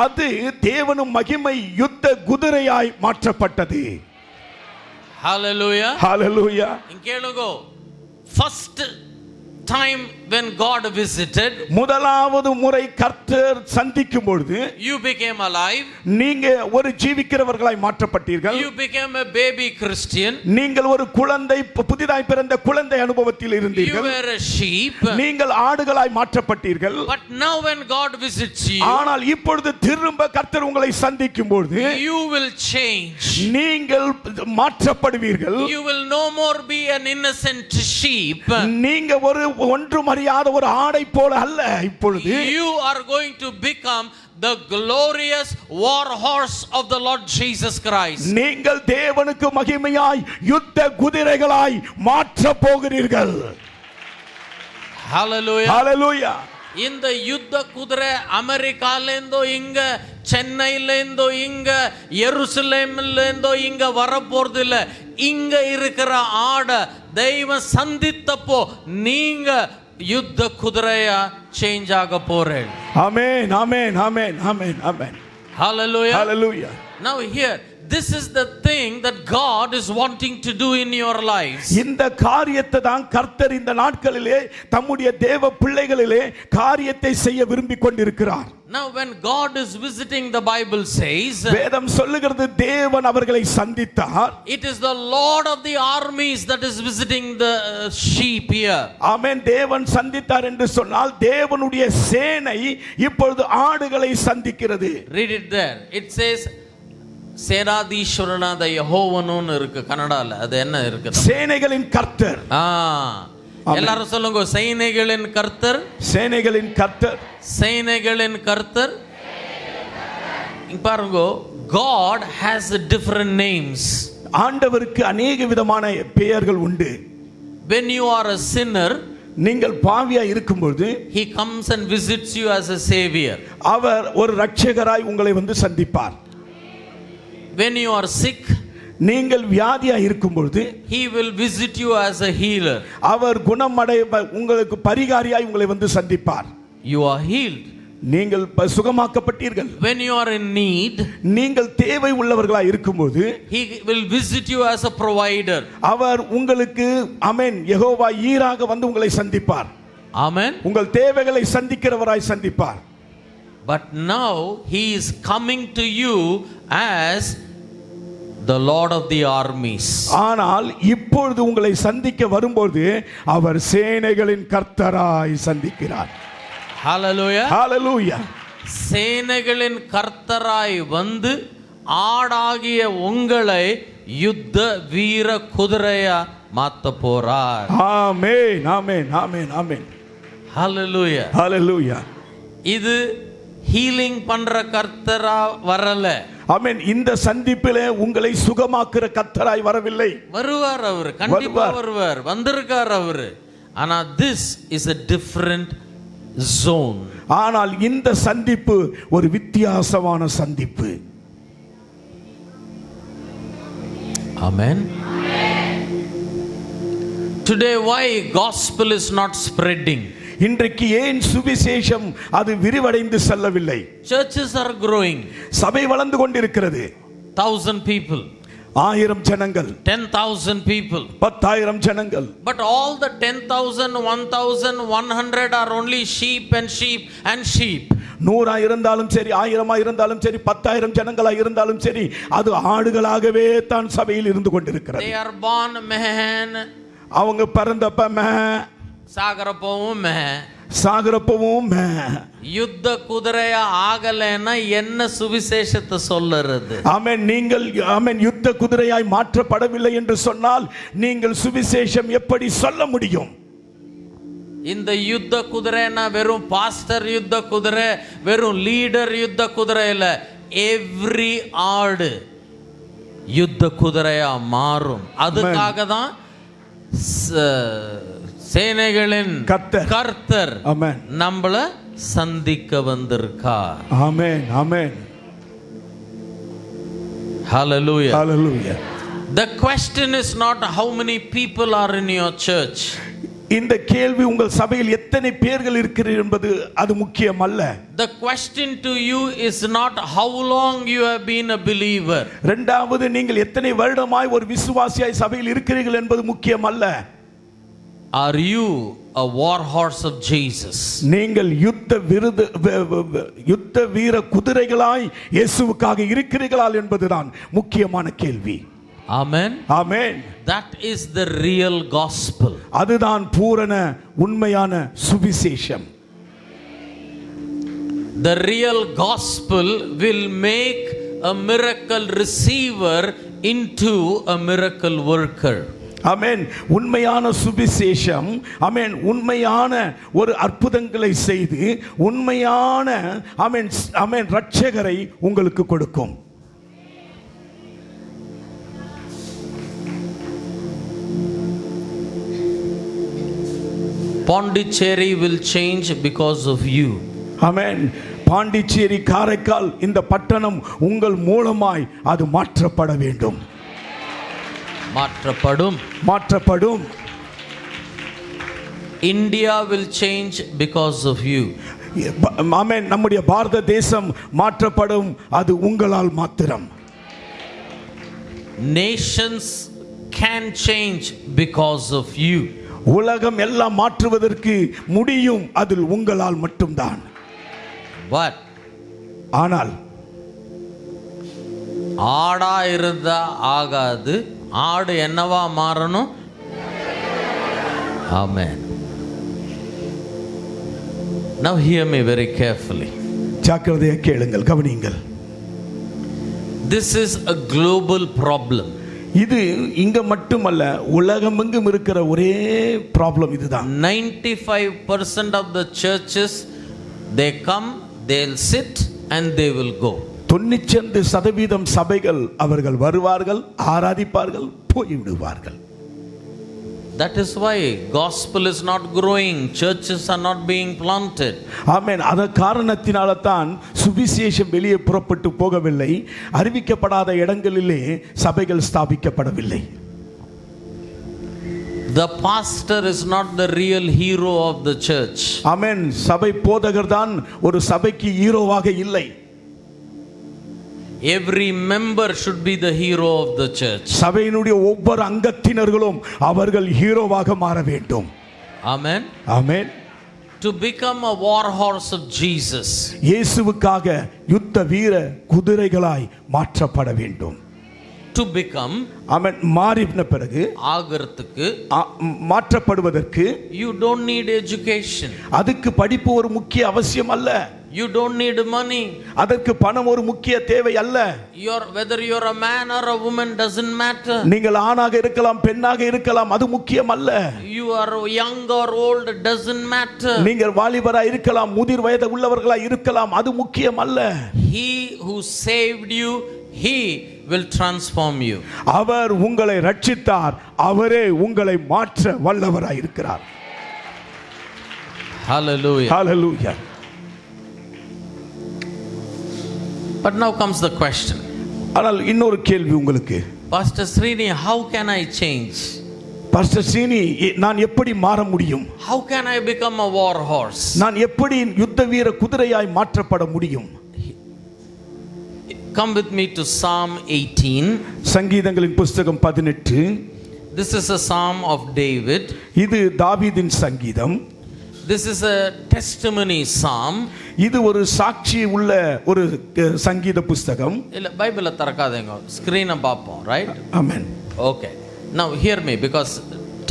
Speaker 2: அது தேவனும் மகிமை யுத்த குதிரையாய் மாற்றப்பட்டது.
Speaker 1: Hallelujah.
Speaker 2: Hallelujah.
Speaker 1: இங்கேளுங்கோ. First time when God visited,
Speaker 2: முதலாவது முறை கர்த்தர் சந்திக்கும் பொழுது
Speaker 1: you became alive.
Speaker 2: நீங்க ஒரு ஜீவிக்கிறவர்களாய் மாற்றப்பட்டீர்கள்.
Speaker 1: You became a baby Christian.
Speaker 2: நீங்கள் ஒரு குழந்தை, புதிதாய் பிறந்த குழந்தை அனுபவத்தில் இருந்தீர்கள்.
Speaker 1: You were a sheep.
Speaker 2: நீங்கள் ஆடுகளாய் மாற்றப்பட்டீர்கள்.
Speaker 1: But now when God visits you,
Speaker 2: ஆனால் இப்பொழுது திரும்ப கர்த்தர் உங்களை சந்திக்கும் பொழுது
Speaker 1: you will change.
Speaker 2: நீங்கள் மாற்றப்படுவீர்கள்.
Speaker 1: You will no more be an innocent sheep.
Speaker 2: நீங்க ஒரு ஒன்றும் அறியாத ஒரு ஆடை போல அல்ல. இப்பொழுது
Speaker 1: you are going to become the glorious war horse of the Lord Jesus Christ.
Speaker 2: நீங்கள் தேவனுக்கு மகிமையாய் யுத்த குதிரைகளாய் மாற்ற போகிறீர்கள்.
Speaker 1: Hallelujah.
Speaker 2: ஹalleluya.
Speaker 1: இந்த யுத்த குதிரை அமெரிக்காலேந்தோ இங்க, சென்னையிலேந்தோ இங்க, எருசலேம்லேந்தோ இங்க வரப்போறது இல்ல. இங்க இருக்கிற ஆட தெய்வம் சந்தித்தப்போ நீங்க யுத்த குதிரையா சேஞ்ச் ஆக போறேன்.
Speaker 2: ஆமென், ஆமென், ஆமென், ஆமென், ஆமென்.
Speaker 1: Hallelujah.
Speaker 2: Hallelujah.
Speaker 1: Now here, this is the thing that God is wanting to do in your lives.
Speaker 2: இந்த காரியத்தை தான் கர்த்தர் இந்த நாட்களிலே தம்முடைய தேவ பிள்ளைகளிலே காரியத்தை செய்ய விரும்பிக் கொண்டிருக்கிறார்.
Speaker 1: Now when God is visiting, the Bible says,
Speaker 2: வேதம் சொல்லுகிறது தேவன் அவர்களை சந்தித்தார்.
Speaker 1: it is the Lord of the armies that is visiting the sheep here.
Speaker 2: ஆமென். தேவன் சந்தித்தார் என்று சொன்னால் தேவனுடைய சேனை இப்பொழுது ஆடுகளை சந்திக்கிறது.
Speaker 1: Read it there. It says சேனாதீஸ்வரனாத யெகோவனுன்னு இருக்கு கன்னடால. அது என்ன இருக்கு?
Speaker 2: சேனைகளின் கர்த்தர்.
Speaker 1: எல்லாரும் சொல்லுங்க, சேனைகளின் கர்த்தர்.
Speaker 2: சேனைகளின் கர்த்தர்.
Speaker 1: சேனைகளின் கர்த்தர். இங்க பாருங்க, God has different names.
Speaker 2: ஆண்டவருக்கு अनेक விதமான பெயர்கள் உண்டு.
Speaker 1: When you are a sinner,
Speaker 2: நீங்கள் பாவியா இருக்கும்போது
Speaker 1: he comes and visits you as a savior.
Speaker 2: அவர் ஒரு இரட்சகராய் உங்களை வந்து சந்திப்பார்.
Speaker 1: When you are sick,
Speaker 2: நீங்கள் வியாதியா இருக்கும்போது
Speaker 1: he will visit you as a healer.
Speaker 2: அவர் குணமடைய உங்களுக்கு பரிகாரியாய் உங்களை வந்து சந்திப்பார்.
Speaker 1: You are healed.
Speaker 2: நீங்கள் சுகமாக்கப்பட்டீர்கள்.
Speaker 1: When you are in need,
Speaker 2: நீங்கள் தேவை உள்ளவர்களாய் இருக்கும்போது
Speaker 1: he will visit you as a provider.
Speaker 2: அவர் உங்களுக்கு ஆமென் யெகோவா ஈராக வந்து உங்களை சந்திப்பார்.
Speaker 1: Amen.
Speaker 2: உங்கள் தேவைகளை சந்திக்கிறவராய் சந்திப்பார்.
Speaker 1: But now he is coming to you as the Lord of the armies.
Speaker 2: ஆனால் இப்பொழுது உங்களை சந்திக்க வரும்போது அவர் சேனைகளின் கர்த்தராய் சந்திக்கிறார்.
Speaker 1: Hallelujah.
Speaker 2: Hallelujah.
Speaker 1: சேனைகளின் கர்த்தராய் வந்து ஆடாகிய உங்களை யுத்த வீர குதிரையா மாத்த போறார்.
Speaker 2: ஆமென், ஆமென், ஆமென், ஆமென்.
Speaker 1: Hallelujah.
Speaker 2: Hallelujah.
Speaker 1: இது ஹீலிங் பண்ற கர்த்தரா வரல.
Speaker 2: ஆமென். இந்த சந்திப்பிலே உங்களை சுகமாக்குற கர்த்தராய் வரவில்லை.
Speaker 1: வருவார் அவர், கண்டிப்பா வருவார், வந்திருக்கார் அவர். ஆனா this is a different zone.
Speaker 2: ஆனால் இந்த சந்திப்பு ஒரு வித்தியாசமான சந்திப்பு.
Speaker 1: Amen. Today why gospel is not spreading?
Speaker 2: இன்றைக்கு ஏன் சுவிசேஷம் அது விரிவடைந்து செல்லவில்லை?
Speaker 1: Churches are growing.
Speaker 2: சபை வளர்ந்து கொண்டிருக்கிறது.
Speaker 1: 1,000 people,
Speaker 2: 1000 ஜனங்கள்,
Speaker 1: 10,000 people.
Speaker 2: 10,000 ஜனங்கள்.
Speaker 1: But all the 10,000, 1,100 are only sheep and sheep and sheep.
Speaker 2: 100 இருந்தாலும் சரி, 1000 இருந்தாலும் சரி, 10,000 ஜனங்களா இருந்தாலும் சரி, அது ஆடுகளாகவே தான் சபையில் இருந்து கொண்டிருக்கிறது.
Speaker 1: They are born man.
Speaker 2: அவங்க பிறந்தப்ப மே,
Speaker 1: சாகரப்பவும் மே,
Speaker 2: சாகரப்பவும் மே.
Speaker 1: யுத்த குதிரையா ஆகலைன்னா என்ன சுவிசேஷத்தை சொல்லுறது?
Speaker 2: ஆமென். நீங்கள் ஆமென் யுத்த குதிரையாய் மாற்றப்படவில்லை என்று சொன்னால் நீங்கள் சுவிசேஷம் எப்படி சொல்ல முடியும்?
Speaker 1: இந்த யுத்த குதிரைனா வெறும் பாஸ்டர் யுத்த குதிரை, வெறும் லீடர் யுத்த குதிரை இல்ல. எவ்ரி ஆடு யுத்த குதிரையா மாறும். அதுக்காக தான் சேனைகளின் கர்த்தர்
Speaker 2: ஆமென்
Speaker 1: நம்மள சந்திக்க வந்திருக்கார்.
Speaker 2: ஆமென், ஆமென்.
Speaker 1: Hallelujah.
Speaker 2: Hallelujah.
Speaker 1: The question is not how many people are in your church.
Speaker 2: இந்த கேள்வி உங்கள் சபையில் எத்தனை பேர்கள் இருக்கிறீர்கள் என்பது அது முக்கியம் அல்ல.
Speaker 1: The question to you is not how long you have been a believer.
Speaker 2: இரண்டாவது, நீங்கள் எத்தனை வருடமாய் ஒரு விசுவாசியாய் சபையில் இருக்கிறீர்கள் என்பது முக்கியம் அல்ல.
Speaker 1: Are you a war horse of Jesus?
Speaker 2: நீங்கள் யுத்த வீர குதிரைகளாய் இயேசுவுக்காக இருக்கிறீர்களா என்பதுதான் முக்கியமான கேள்வி.
Speaker 1: Amen.
Speaker 2: Amen.
Speaker 1: That is the real gospel.
Speaker 2: அதுதான் பூரண உண்மையான சுவிசேஷம்.
Speaker 1: The real gospel will make a miracle receiver into a miracle worker.
Speaker 2: ஆமென். உண்மையான சுவிசேஷம், ஆமென், உண்மையான ஒரு அற்புதங்களை செய்து உண்மையான ஆமென் ஆமென் இரட்சகரை உங்களுக்கு கொடுக்கும்.
Speaker 1: Pondicherry will change because of you.
Speaker 2: ஆமென். பாண்டிச்சேரி, காரைக்கால், இந்த பட்டணம் உங்கள் மூலமாய் அது மாற்றப்பட வேண்டும். மாற்றப்படும்.
Speaker 1: India will change because of you.
Speaker 2: ஆமென். நம்முடைய பாரத தேசம் மாற்றப்படும், அது உங்களால் மாத்திரம்.
Speaker 1: Nations can change because of you.
Speaker 2: உலகம் எல்லாம் மாற்றுவதற்கு முடியும், அதில் உங்களால் மட்டும்தான்.
Speaker 1: But
Speaker 2: ஆனால்
Speaker 1: ஆடா இருந்தா ஆகாது, ஆடு என்னவா மாறணும்? ஆமென். Now hear me very carefully.
Speaker 2: ஜாக்கிரதையாக கேளுங்கள், கவனியுங்கள்.
Speaker 1: This is a global problem.
Speaker 2: இது இங்க மட்டுமல்ல, உலகமெங்கும் இருக்கிற ஒரே ப்ராப்ளம் இதுதான்.
Speaker 1: 95% of the churches, they come, they'll sit and they will go.
Speaker 2: 95% சபைகள் அவர்கள் வருவார்கள், ஆராதிப்பார்கள், போய்விடுவார்கள்.
Speaker 1: That is why gospel is not growing, churches are not being planted.
Speaker 2: ஆமென். அத காரணத்தினால தான் சுவிசேஷம் வெளியே புறப்பட்டு போகவில்லை, அறிவிக்கப்படாத இடங்களிலே சபைகள் ஸ்தாபிக்கப்படவில்லை.
Speaker 1: The pastor is not the real hero of the church.
Speaker 2: ஆமென். சபை போதகர் தான் ஒரு சபைக்கு ஹீரோவாக இல்லை.
Speaker 1: Every member should be the hero of the church.
Speaker 2: சபையினுடைய ஒவ்வொரு அங்கத்தினர்களும் அவர்கள் ஹீரோவாக மாற வேண்டும்.
Speaker 1: Amen.
Speaker 2: Amen.
Speaker 1: To become a war horse of Jesus.
Speaker 2: இயேசுவுக்காக யுத்த வீர குதிரைகளாய் மாற்றப்பட வேண்டும்.
Speaker 1: To become,
Speaker 2: ஆமென், மாறின பிறகு
Speaker 1: ஆகிறதுக்கு,
Speaker 2: மாற்றப்படுவதற்கு
Speaker 1: you don't need education.
Speaker 2: அதுக்கு படிப்பு ஒரு முக்கிய அவசியம் அல்ல.
Speaker 1: You don't need money.
Speaker 2: அதற்கு பணம் ஒரு முக்கிய தேவை அல்ல.
Speaker 1: Whether you're a man or a woman doesn't matter.
Speaker 2: நீங்கள் ஆணாக இருக்கலாம், பெண்ணாக இருக்கலாம், அது முக்கியம் அல்ல.
Speaker 1: You are young or old doesn't matter.
Speaker 2: நீங்கள் வாலிபராய் இருக்கலாம், முதிர் வயது உள்ளவர்களாய் இருக்கலாம், அது முக்கியம் அல்ல.
Speaker 1: He who saved you, he will transform you.
Speaker 2: அவர் உங்களை ரட்சித்தார், அவரே உங்களை மாற்ற வல்லவராய் இருக்கிறார்.
Speaker 1: Hallelujah.
Speaker 2: Hallelujah.
Speaker 1: But now comes the question.
Speaker 2: ஆனால் இன்னொரு கேள்வி உங்களுக்கு.
Speaker 1: Pastor Srini, how can I change?
Speaker 2: Pastor Srini, நான் எப்படி மாற முடியும்?
Speaker 1: How can I become a war horse?
Speaker 2: நான் எப்படி யுத்த வீர குதிரையாய் மாற்றப்பட முடியும்?
Speaker 1: Come with me to Psalm 18.
Speaker 2: சங்கீதங்களின் புஸ்தகம் 18.
Speaker 1: This is a psalm of David.
Speaker 2: இது தாவீதின் சங்கீதம்.
Speaker 1: This is a testimony psalm.
Speaker 2: இது ஒரு சாட்சி உள்ள ஒரு சங்கீத புஸ்தகம்.
Speaker 1: இல்ல பைபிளை திறக்காதீங்க, ஸ்கிரீனை பார்ப்போம், right?
Speaker 2: Amen.
Speaker 1: Okay. Now hear me because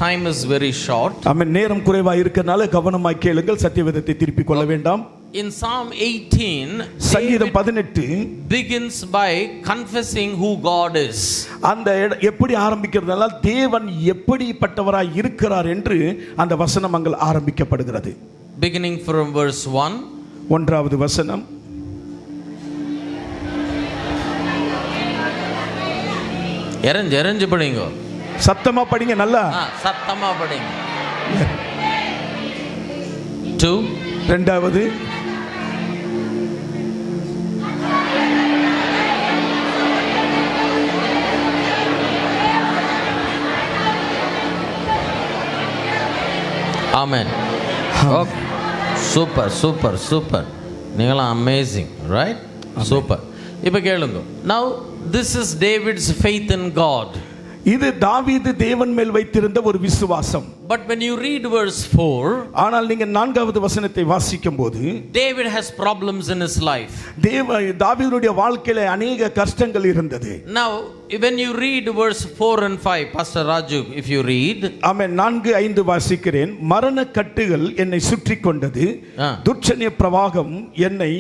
Speaker 1: time is very short.
Speaker 2: ஆமென். நேரம் குறைவா இருக்கனால கவனமாய் கேளுங்கள், சத்தியவேதத்தை திருப்பிக் கொள்ள வேண்டாம்.
Speaker 1: In Psalm 18,
Speaker 2: சங்கீதம் 18
Speaker 1: begins by confessing who God is.
Speaker 2: அந்த எப்படி ஆரம்பிக்கிறதுனால தேவன் எப்படிப்பட்டவராய் இருக்கிறார் என்று அந்த வசனம் அங்கே ஆரம்பிக்கப்படுகிறது.
Speaker 1: Beginning from verse 1.
Speaker 2: ஒன்றாவது வசனம்.
Speaker 1: எரஞ்சு படிங்க.
Speaker 2: சத்தமா படிங்க, நல்லா
Speaker 1: சத்தமா படிங்க. 2.
Speaker 2: இரண்டாவது.
Speaker 1: Amen. Okay. Super. நீங்களாம் amazing, right? Super. இப்போ கேளுங்க. Now this is David's faith in God.
Speaker 2: இது தாவீது தேவன் மேல் வைத்திருந்த ஒரு விசுவாசம்.
Speaker 1: But when you read verse 4,
Speaker 2: ஆனால் நீங்க 4வது வசனத்தை வாசிக்கும்போது
Speaker 1: David has problems in his life.
Speaker 2: தாவீதுடைய வாழ்க்கையில अनेक கஷ்டங்கள் இருந்தது.
Speaker 1: Now when you read verse 4 and 5, Pastor Raju, if you read,
Speaker 2: ஆமென், 4-5 வாசிக்கிறேன். மரண கட்டுகள் என்னை சுற்றி கொண்டது, துர்ச்சனிய பிரவாகம் என்னை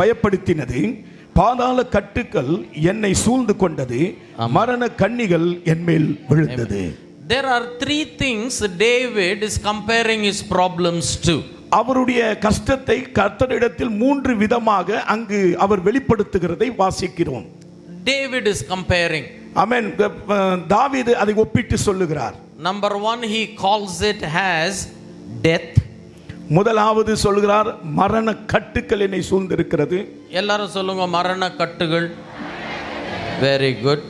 Speaker 2: பயப்படுத்தினது, பாதாள கட்டுக்கள் என்னை சூழ்ந்து கொண்டது, மரண கண்ணிகள் என்மேல் விழுந்தது.
Speaker 1: There are three things David is comparing his problems to.
Speaker 2: அவருடைய கஷ்டத்தை கர்த்தரிடத்தில் மூன்று விதமாக அங்கு அவர் வெளிப்படுத்துகிறதை வாசிக்கிறோம்.
Speaker 1: David is comparing.
Speaker 2: ஆமென். தாவீது அதை ஒப்பிட்டு சொல்லுகிறார்.
Speaker 1: Number one, he calls it as death.
Speaker 2: முதலாவது சொல்கிறார், மரண கட்டுக்கள் என்னை சூழ்ந்திருக்கிறது.
Speaker 1: எல்லாரும் சொல்லுங்க, மரண கட்டுகள். Very good.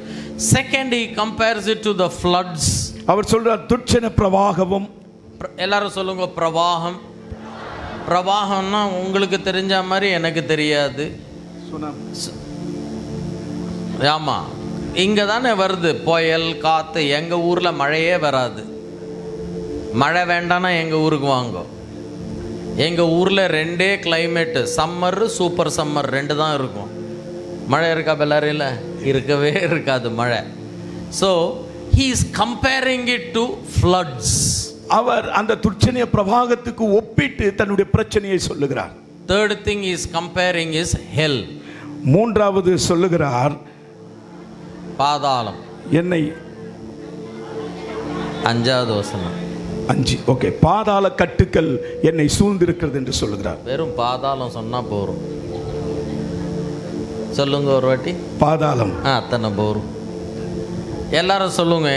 Speaker 1: Second, he compares it to the floods.
Speaker 2: அவர் சொல்றார் துட்சண பிரவாகமும்.
Speaker 1: எல்லாரும் சொல்லுங்க, பிரவாகம். பிரவாகம்னா உங்களுக்கு தெரிஞ்ச மாதிரி எனக்கு தெரியாது. ஆமா, இங்க தானே வருது புயல் காத்து. எங்க ஊர்ல மழையே வராது. மழை வேண்டாம்னா எங்க ஊருக்கு வாங்க. எங்க ஊர்ல ரெண்டே கிளைமேட்டு, சம்மர் சூப்பர் சம்மர், ரெண்டு தான் இருக்கும். மழை இருக்கா பெல்லாரில? இருக்கவே இருக்காது மழை. So he is comparing it to floods.
Speaker 2: அவர் அந்த துட்சணிய பிரவாகத்துக்கு ஒப்பிட்டு தன்னுடைய பிரச்சனையை சொல்லுகிறார்.
Speaker 1: Third thing he is comparing is hell.
Speaker 2: மூன்றாவது சொல்லுகிறார்
Speaker 1: பாதாளம்.
Speaker 2: என்னை
Speaker 1: அஞ்சாவது வசனம்
Speaker 2: 5. ஓகே, பாதாள கட்டுக்கள் என்னை சூழ்ந்திருக்கிறது என்று சொல்லுகிறார்.
Speaker 1: வெறும் பாதாளம் சொன்னா போரும். சொல்லுங்க ஒரு வாட்டி.
Speaker 2: பாதாளம்
Speaker 1: அத்தனை போரும். எல்லாரும் சொல்லுங்க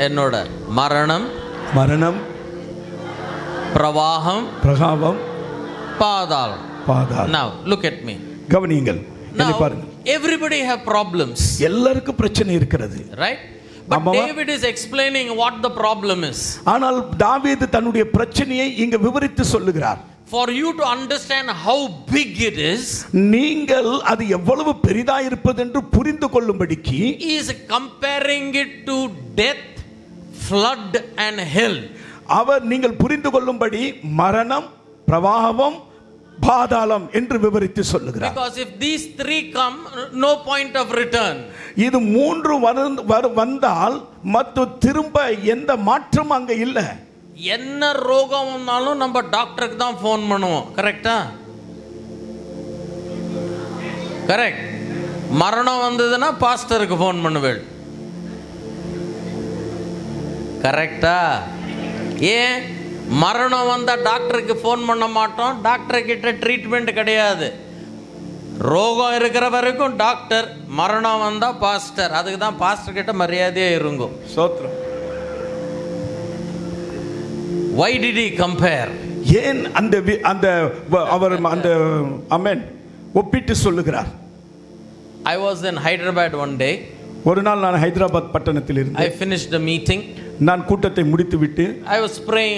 Speaker 1: என்னோட. மரணம்,
Speaker 2: மரணம்,
Speaker 1: பிரவாகம்,
Speaker 2: பிரகாவம்,
Speaker 1: பாதாளம்.
Speaker 2: பாதாளம்.
Speaker 1: Now look at me.
Speaker 2: கவனியுங்கள், என்னை பாருங்கள்.
Speaker 1: Everybody have problems.
Speaker 2: எல்லாருக்கும் பிரச்சனை இருக்கிறது,
Speaker 1: right? But David is explaining what the problem is.
Speaker 2: ஆனால் தாவீது தன்னுடைய பிரச்சனையை இங்க விவரித்து சொல்லுகிறார்.
Speaker 1: For you to understand how big it is,
Speaker 2: நீங்கள் அது எவ்வளவு பெரிதா இருப்பது என்று புரிந்து கொள்ளும்படிக்கு
Speaker 1: he is comparing it to death, flood and hell.
Speaker 2: அவர் நீங்கள் புரிந்து கொள்ளும்படி மரணம், பிரவாகம், பாதாளம் என்று விவரித்து சொல்லுகிறார்.
Speaker 1: Because if these three come, no point of return.
Speaker 2: இது மூன்று வந்தால் மற்ற திரும்ப எந்த மாற்றம் அங்க இல்ல.
Speaker 1: என்ன ரோகம் வந்தாலும் நம்ம டாக்டருக்கு தான் ஃபோன் பண்ணுவோம். கரெக்டா? கரெக்ட். மரணம் வந்ததுன்னா பாஸ்டருக்கு ஃபோன் பண்ணுவேள். கரெக்டா? ஏன் மரணம் வந்தா டாக்டருக்கு ஃபோன் பண்ண மாட்டோம்? டாக்டர் கிட்ட ட்ரீட்மெண்ட் கிடையாது. ரோகம் இருக்கிற வரைக்கும் டாக்டர், மரணம் வந்தா பாஸ்டர். அதுக்கு தான் பாஸ்டர் கிட்ட மரியாதையே இருங்க.
Speaker 2: சோத்ரம்.
Speaker 1: Why did he compare?
Speaker 2: ஏன் அந்த அவர் அந்த ஆமென் ஒப்பிட்டு சொல்லுகிறார்?
Speaker 1: I was in Hyderabad one day.
Speaker 2: ஒரு நாள் நான் ஹைதராபாத் பட்டணத்தில் இருந்தேன்.
Speaker 1: I finished the meeting.
Speaker 2: நான் கூட்டத்தை முடித்துவிட்டு
Speaker 1: I was praying,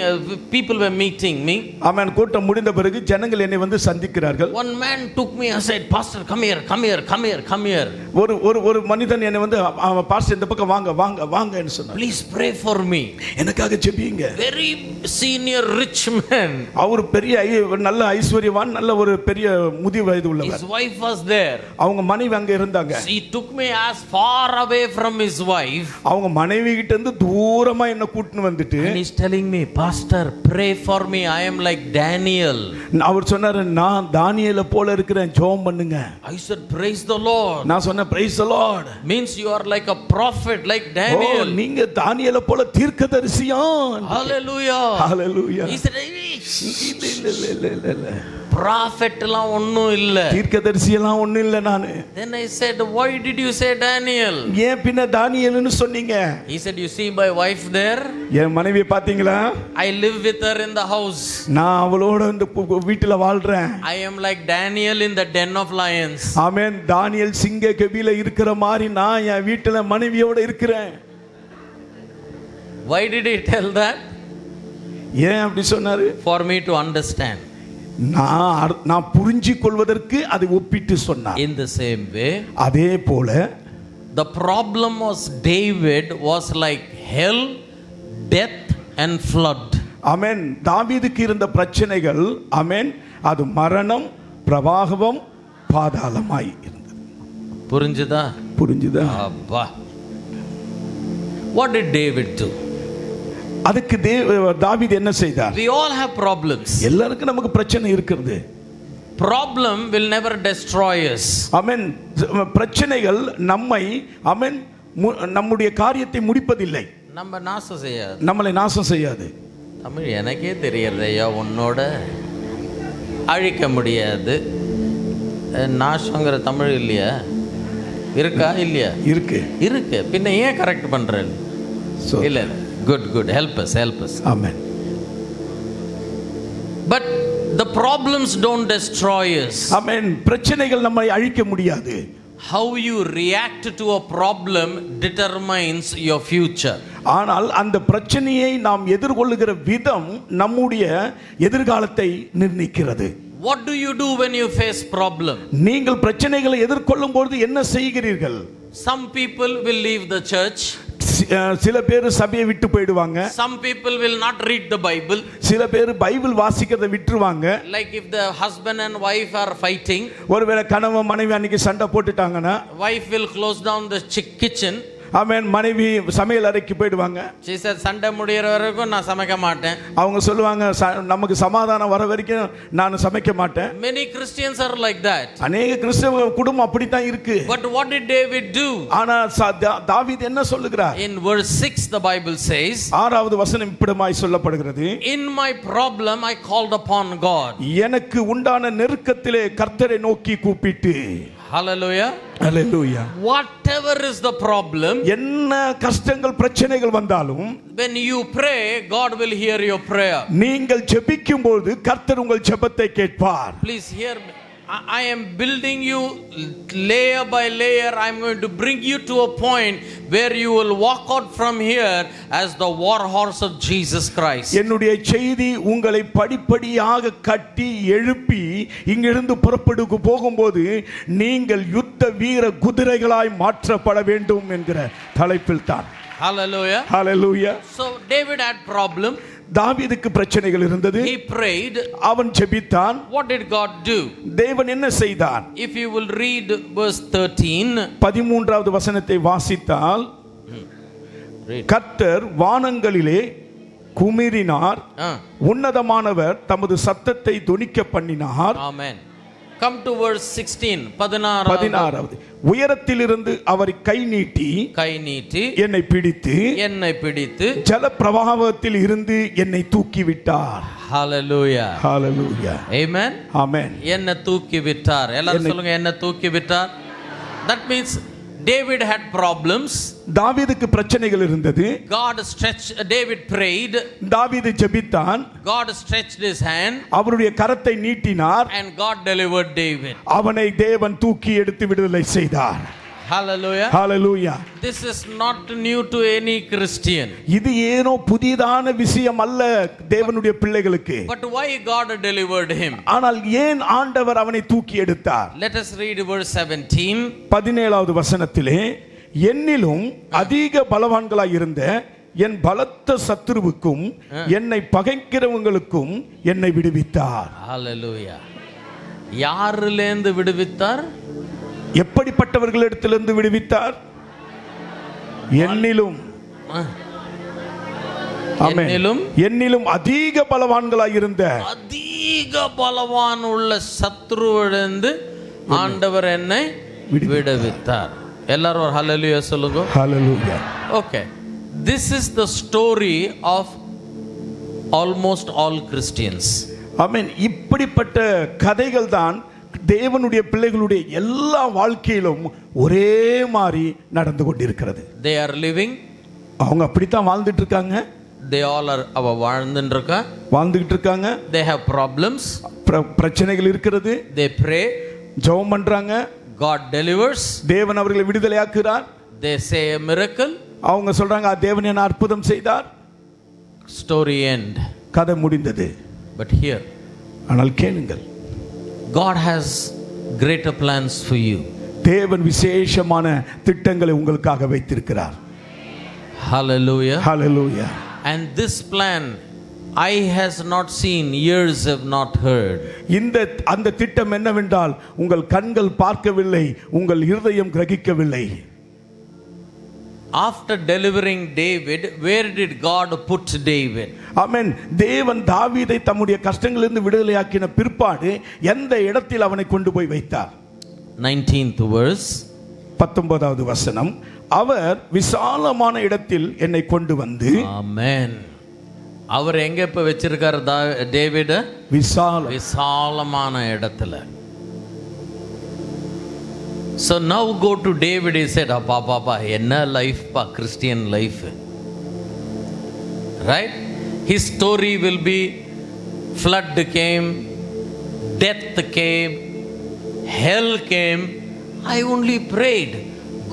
Speaker 1: people were meeting me.
Speaker 2: ஆமென். கூட்டம் முடிந்த பிறகு ஜனங்கள் என்னை வந்து சந்திக்கிறார்கள்.
Speaker 1: One man took me and said, "Pastor, come here, come here, come here, come here."
Speaker 2: ஒரு மனிதன் என்னை வந்து பாஸ்டர் இந்த பக்கம் வாங்க வாங்க வாங்கன்னு சொன்னார்.
Speaker 1: Please pray for me.
Speaker 2: எனக்காக ஜெபிங்க.
Speaker 1: Very senior rich man.
Speaker 2: அவர் பெரிய நல்ல ஐஸ்வர்யவான், நல்ல ஒரு பெரிய முதிய வயது உள்ளவர்.
Speaker 1: His wife was there.
Speaker 2: அவங்க மனைவி அங்க இருந்தாங்க.
Speaker 1: He took me as far away from his wife.
Speaker 2: அவங்க மனைவி கிட்ட இருந்து தூரமா என்ன கூட்டிட்டு வந்துட்டு
Speaker 1: And he's telling me, "Pastor, pray for me. I am like Daniel."
Speaker 2: அவர் சொன்னாரு, நான் தானியேலை போல இருக்கிறேன், ஜெபம் பண்ணுங்க.
Speaker 1: I said, "Praise the Lord."
Speaker 2: நான் சொன்னேன், praise the Lord.
Speaker 1: Means you are like a prophet, like Daniel.
Speaker 2: நீங்க தானியேலை போல தீர்க்கதரிசியா?
Speaker 1: Hallelujah.
Speaker 2: Hallelujah.
Speaker 1: He said,
Speaker 2: இல்ல
Speaker 1: prophet எல்லாம் ஒண்ணும் இல்ல,
Speaker 2: தீர்க்கதரிசி எல்லாம் ஒண்ணும் இல்ல நானு.
Speaker 1: Then I said, "Why did you say Daniel?"
Speaker 2: ஏன் பின்ன தானியேல்னு சொன்னீங்க?
Speaker 1: He said, "You see my wife there?
Speaker 2: என் மனைவியை பாத்தீங்களா?
Speaker 1: I live with her in the house.
Speaker 2: நான் அவளோட இந்த வீட்டுல வாழ்றேன்.
Speaker 1: I am like Daniel in the den of lions."
Speaker 2: ஆமென். தானியேல் சிங்க கெபில இருக்கிற மாதிரி நான் என் வீட்டுல மனைவியோட இருக்கிறேன்.
Speaker 1: Why did he tell that?
Speaker 2: ஏன் அப்படி சொன்னாரு?
Speaker 1: For me to understand.
Speaker 2: நான் புரிஞ்சு கொள்வதற்கு அதை ஒப்பிட்டு சொன்னார்.
Speaker 1: In the same way,
Speaker 2: அதே போல
Speaker 1: the problem was David was like hell, death and flood.
Speaker 2: ஆமென். தாவீதுக்கு இருந்த பிரச்சனைகள் ஆமென் அது மரணம், பிரவாகம், பாதாளமாய் இருந்தது.
Speaker 1: புரிஞ்சுதா?
Speaker 2: புரிஞ்சுதா?
Speaker 1: அப்பா. What did David do?
Speaker 2: அதுக்கு தாவீது என்ன செய்தார்?
Speaker 1: We all have problems.
Speaker 2: எல்லாருக்கும் நமக்கு பிரச்சனை இருக்குது.
Speaker 1: Problem will never destroy us.
Speaker 2: ஆமென். பிரச்சனைகள் நம்மை ஆமென் நம்முடைய காரியத்தை முடிப்பதில்லை.
Speaker 1: நம்ம நாசம் செய்யாது.
Speaker 2: நம்மளை நாசம் செய்யாது.
Speaker 1: தமிழ் எனக்கே தெரியறதையா உன்னோட அழிக்க முடியாது. நாசங்கிற தமிழ் இல்லையா? இருக்கா இல்லையா?
Speaker 2: இருக்கு.
Speaker 1: இருக்கு. பின்ன ஏன் கரெக்ட் பண்றேன்? இல்ல. Good help us.
Speaker 2: Amen.
Speaker 1: But the problems don't destroy us.
Speaker 2: ஆமென். பிரச்சனைகள் நம்மை அழிக்க முடியாது.
Speaker 1: How you react to a problem determines your future.
Speaker 2: ஆனால் அந்த பிரச்சனையை நாம் எதிர்கொள்ளுகிற விதம் நம்முடைய எதிர்காலத்தை நிர்ணயிக்கிறது.
Speaker 1: What do you do when you face problem?
Speaker 2: நீங்கள் பிரச்சனைகளை எதிர்கொள்ளும் பொழுது என்ன செய்கிறீர்கள்?
Speaker 1: Some people will leave the church.
Speaker 2: சில பேர் சபையை விட்டு போயிடுவாங்க.
Speaker 1: Some people will not read the Bible.
Speaker 2: சில பேர் பைபிள் வாசிக்கிறதை விட்டுருவாங்க.
Speaker 1: Like if the husband and wife are fighting,
Speaker 2: ஒருவேளை கணவன் மனைவி அன்னைக்கு சண்டை போட்டுட்டாங்கன்னா
Speaker 1: wife will close down the kitchen.
Speaker 2: ஆமென். மனைவி சமையல் அறைக்கு போயிடுவாங்க.
Speaker 1: She said சண்டை முடியற வரைக்கும் நான் சமைக்க மாட்டேன்.
Speaker 2: அவங்க சொல்லுவாங்க நமக்கு சமாதானம் வர வரைக்கும் நான் சமைக்க மாட்டேன்.
Speaker 1: Many Christians are like that.
Speaker 2: அநேக கிறிஸ்தவ குடும்பம் அப்படி தான் இருக்கு.
Speaker 1: But what did David do?
Speaker 2: ஆனா தாவீது என்ன சொல்லுகிறார்?
Speaker 1: In verse 6 the Bible says,
Speaker 2: 6வது வசனம் இப்படிமாய் சொல்லப்படுகிறது.
Speaker 1: In my problem I called upon God.
Speaker 2: எனக்கு உண்டான நெருக்கத்திலே கர்த்தரை நோக்கி கூப்பிட்டு.
Speaker 1: Hallelujah.
Speaker 2: Hallelujah.
Speaker 1: Whatever is the problem,
Speaker 2: என்ன கஷ்டங்கள் பிரச்சனைகள் வந்தாலும்,
Speaker 1: when you pray God will hear your prayer.
Speaker 2: நீங்கள் ஜெபிக்கும்போது கர்த்தர் உங்கள் ஜெபத்தை கேட்பார்.
Speaker 1: Please hear me. I am building you layer by layer. I am going to bring you to a point where you will walk out from here as the war horse of Jesus Christ.
Speaker 2: என்னுடைய செய்தி உங்களை படிப்படியாக கட்டி எழுப்பி இங்கிருந்து புறப்படுக்கு போகும்போது நீங்கள் யுத்த வீர குதிரைகளாய் மாற்றப்பட வேண்டும் என்கிற தலைப்பில் தான்.
Speaker 1: Hallelujah.
Speaker 2: Hallelujah.
Speaker 1: So David had problem.
Speaker 2: தாவீதுக்கு பிரச்சனைகள் இருந்தது.
Speaker 1: He prayed.
Speaker 2: அவன் ஜெபித்தான்.
Speaker 1: What did God do?
Speaker 2: தேவன் என்ன செய்தார்?
Speaker 1: If you will read verse 13,
Speaker 2: 13வது வசனத்தை வாசித்தால், கர்த்தர் வானங்களிலே குமிரினார், உன்னதமானவர் தமது சத்தத்தை தொனிக்க பண்ணினார்.
Speaker 1: Amen. Come to verse 16. 16வது.
Speaker 2: உயரத்திலிருந்து அவர் கை நீட்டி என்னை பிடித்து ஜல பிரவாகத்தில் இருந்து என்னை தூக்கி விட்டார்.
Speaker 1: Hallelujah.
Speaker 2: Hallelujah.
Speaker 1: Amen.
Speaker 2: Amen.
Speaker 1: என்னை தூக்கி விட்டார். எல்லாரும் சொல்லுங்க, என்னை தூக்கி விட்டார். That means David had problems.
Speaker 2: தாவீதுக்கு பிரச்சனைகள் இருந்தது.
Speaker 1: David prayed.
Speaker 2: தாவீது ஜெபித்தான்.
Speaker 1: God stretched his hand.
Speaker 2: அவருடைய கரத்தை நீட்டினார்.
Speaker 1: And God delivered David.
Speaker 2: அவனை தேவன் தூக்கி எடுத்து விடுதலை செய்தார்.
Speaker 1: Hallelujah.
Speaker 2: Hallelujah.
Speaker 1: This is not new to any Christian.
Speaker 2: இது ஏனோ புதிதான விஷயம் அல்ல தேவனுடைய பிள்ளைகளுக்கு.
Speaker 1: But why God delivered him?
Speaker 2: ஆனால் ஏன் ஆண்டவர் அவனை தூக்கி எடுத்தார்?
Speaker 1: Let us read verse 17.
Speaker 2: 17வது வசனத்திலே, என்னிலும் அதிக பலவான்களாய் இருந்த என் பலத்த சத்துருவுக்கும் என்னை பகைக்கிறவங்களுக்கும் என்னை விடுவித்தார்.
Speaker 1: Hallelujah. யாரிலிருந்து விடுவித்தார்?
Speaker 2: எப்படிப்பட்டவர்களிடத்திலிருந்து விடுவித்தார்? என்னிலும் என்னிலும் அதிக பலவான்களாய் இருந்த
Speaker 1: அதிக பலவான் உள்ள சத்ருவிலிருந்து ஆண்டவர் என்னை விடுவித்தார். எல்லாரும் ஹல்லேலூயா சொல்லுங்க.
Speaker 2: ஹல்லேலூயா.
Speaker 1: Okay. This is the story of almost all Christians.
Speaker 2: ஆமென். இப்படிப்பட்ட கதைகள் தான் தேவனுடைய பிள்ளைகளுடைய எல்லா வாழ்க்கையிலும் ஒரே மாதிரி நடந்து கொண்டிருக்கிறது.
Speaker 1: They are living.
Speaker 2: அவங்க அப்படித்தான் வாழ்ந்துட்டு இருக்காங்க.
Speaker 1: They all are
Speaker 2: வாழ்ந்துட்டு இருக்காங்க.
Speaker 1: They have problems.
Speaker 2: பிரச்சனைகள் இருக்கிறது.
Speaker 1: They pray.
Speaker 2: ஜெபம் பண்றாங்க.
Speaker 1: God delivers.
Speaker 2: தேவன் அவர்களை விடுதலையாக்குறார்.
Speaker 1: They say a miracle.
Speaker 2: அவங்க சொல்றாங்க தேவன் என்ன அற்புதம் செய்தார்.
Speaker 1: Story end.
Speaker 2: கதை முடிந்தது.
Speaker 1: But here,
Speaker 2: ஆனால் கேளுங்கள்,
Speaker 1: God has greater plans for you.
Speaker 2: தேவன் விசேஷமான திட்டங்களை உங்களுக்காக வைத்திருக்கிறார்.
Speaker 1: Hallelujah.
Speaker 2: Hallelujah.
Speaker 1: And this plan eye has not seen, ears have not heard.
Speaker 2: அந்த திட்டம் என்னவென்றால் உங்கள் கண்கள் பார்க்கவில்லை, உங்கள் இருதயம் கிரகிக்கவில்லை.
Speaker 1: After delivering David, where did God put David?
Speaker 2: ஆமென். தேவன் தாவீதை தம்முடைய கஷ்டங்களிலிருந்து விடுதலையாக்கின பிற்பாடு எந்த இடத்தில் அவனை கொண்டு போய் வைத்தார்?
Speaker 1: 19th verse.
Speaker 2: 19வது வசனம். அவர் விசாலமான இடத்தில் என்னை கொண்டு வந்து.
Speaker 1: ஆமென். அவர் எங்க இப்ப வச்சிருக்காரு டேவிட்? விசாலமான இடத்துல. So now go to David. He said, "Papa, enna life pa, Christian life." Right? His story will be flood came, death came, hell came. I only prayed.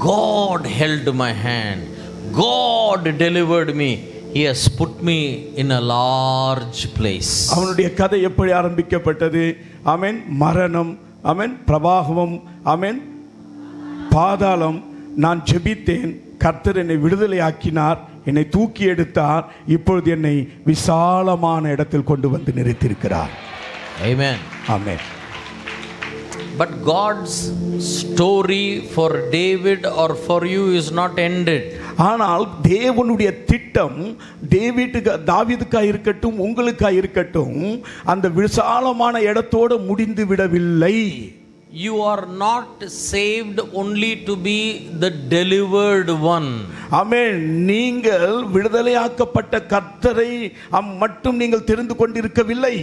Speaker 1: God held my hand. God delivered me. He has put me in a large place.
Speaker 2: அவனுடைய கதை எப்படி ஆரம்பிக்கப்பட்டது? ஆமென். மரணம், ஆமென், பிரவாகம், ஆமென், பாதாளம். நான் ஜெபித்தேன், கர்த்தர் என்னை விடுதலையாக்கினார், என்னை தூக்கி எடுத்தார், இப்பொழுது என்னை விசாலமான இடத்தில் கொண்டு வந்து நிறுத்தியிருக்கிறார்.
Speaker 1: Amen.
Speaker 2: Amen.
Speaker 1: But God's story for David or for you is not ended.
Speaker 2: ஆனால் தேவனுடைய திட்டம் தாவீதுக்காக இருக்கட்டும், உங்களுக்காக இருக்கட்டும், அந்த விசாலமான இடத்தோடு முடிந்து விடவில்லை.
Speaker 1: You are not saved only to be the delivered one.
Speaker 2: ஆமென். நீங்கள் விடுதலையாக்கப்பட்ட கர்த்தரை மட்டும் நீங்கள் தெரிந்து கொண்டிருக்கவில்லை.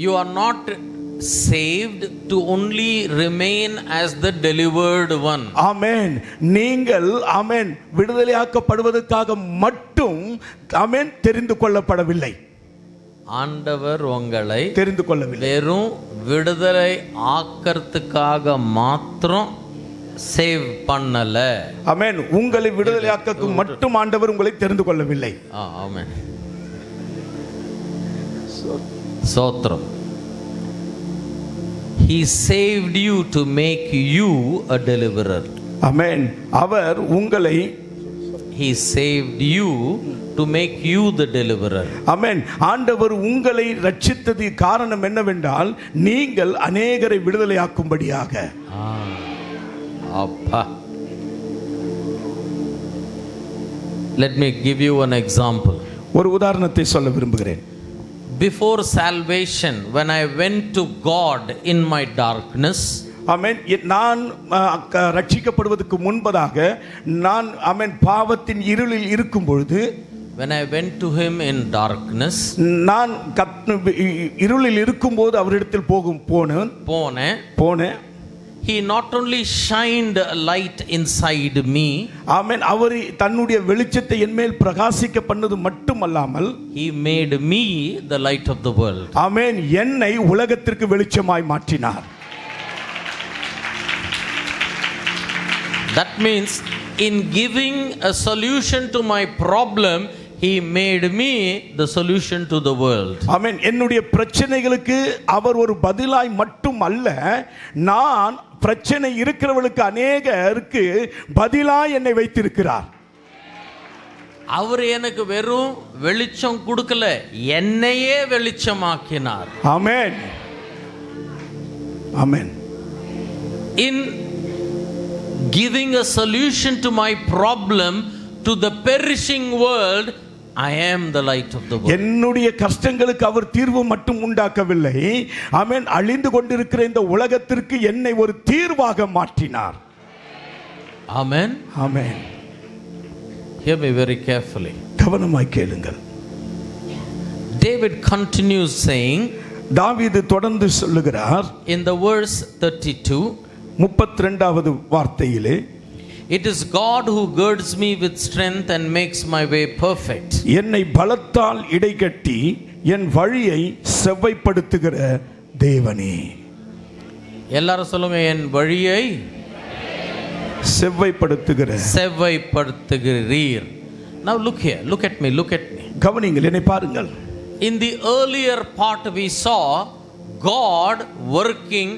Speaker 1: You are not saved to only remain as the delivered one.
Speaker 2: ஆமென். நீங்கள் ஆமென் விடுதலையாக்கப்படுவதற்காக மட்டும் ஆமென் தெரிந்து கொள்ளப்படவில்லை.
Speaker 1: ஆண்டவர் உங்களை
Speaker 2: தெரிந்து கொள்ளவில்லை.
Speaker 1: வெறும் விடுதலை ஆக்கறதுக்காக மாத்திரம் சேவ் பண்ணல.
Speaker 2: ஆமென். உங்களை விடுதலையாக்க மட்டும் ஆண்டவர் உங்களை தெரிந்து கொள்ளவில்லை.
Speaker 1: ஆமென். ஸ்தோத்திரம். He saved you to make you a deliverer.
Speaker 2: ஆமென். அவர் உங்களை
Speaker 1: He saved you to make you the deliverer.
Speaker 2: ஆமென். ஆண்டவர் உங்களை ரட்சித்தது காரணம் என்னவென்றால் நீங்கள் அநேகரை விடுதலையாக்கும்படியாக.
Speaker 1: அப்பா. Let me give you an example.
Speaker 2: ஒரு உதாரணத்தை சொல்ல விரும்புகிறேன்.
Speaker 1: Before salvation, when I went to God in my darkness,
Speaker 2: ஆமென், நான் ரட்சிக்கப்படுவதற்கு முன்பதாக நான் ஆமென் பாவத்தின் இருளில் இருக்கும் பொழுது,
Speaker 1: when I went to him in darkness,
Speaker 2: நான் இருளில் இருக்கும்போது அவரிடத்தில் போனேன்.
Speaker 1: he not only shined a light inside me,
Speaker 2: ஆமென், அவர் தன்னுடைய வெளிச்சத்தை என்மேல் பிரகாசிக்க பண்ணது மட்டுமல்லாமல்
Speaker 1: he made me the light of the world.
Speaker 2: ஆமென், என்னை உலகத்திற்கு வெளிச்சமாய் மாற்றினார்.
Speaker 1: That means in giving a solution to my problem, he made me the solution to the world.
Speaker 2: ஆமென். என்னுடைய பிரச்சனைகளுக்கு அவர் ஒரு பதிலாய் மட்டும் அல்ல, நான் பிரச்சனை இருக்கிறவர்களுக்கு அநேகருக்கு பதிலாய் என்னை வைத்திருக்கிறார்.
Speaker 1: அவர் எனக்கு வெறும் வெளிச்சம் கொடுக்கல, என்னையே வெளிச்சமாக்கினார்.
Speaker 2: ஆமென். ஆமென்.
Speaker 1: In giving a solution to my problem to the perishing world, I am the light of the world.
Speaker 2: என்னுடைய கஷ்டங்களுக்கு அவர் தீர்வு மட்டும் உண்டாக்கவில்லை, ஆமென், அழிந்து கொண்டிருக்கிற இந்த உலகத்திற்கு என்னை ஒரு தீர்வாக மாற்றினார்.
Speaker 1: Amen.
Speaker 2: ஆமென்.
Speaker 1: Hear me very carefully.
Speaker 2: கவனமாய் கேளுங்கள்.
Speaker 1: David continues saying,
Speaker 2: தாவீது தொடர்ந்து சொல்லுகிறார்
Speaker 1: in the verse 32,
Speaker 2: 32வது வார்த்தையிலே,
Speaker 1: it is God who girds me with strength and makes my way perfect.
Speaker 2: என்னை பலத்தால் இடைகட்டி என் வழியை செவ்வைப்படுத்துகிற தேவனே.
Speaker 1: எல்லாரும் சொல்லுங்க, என் வழியை செவ்வைப்படுத்துகிறீர். Now look here, look at me.
Speaker 2: கவனிங்கள், என்னை பாருங்கள்.
Speaker 1: In the earlier part we saw God working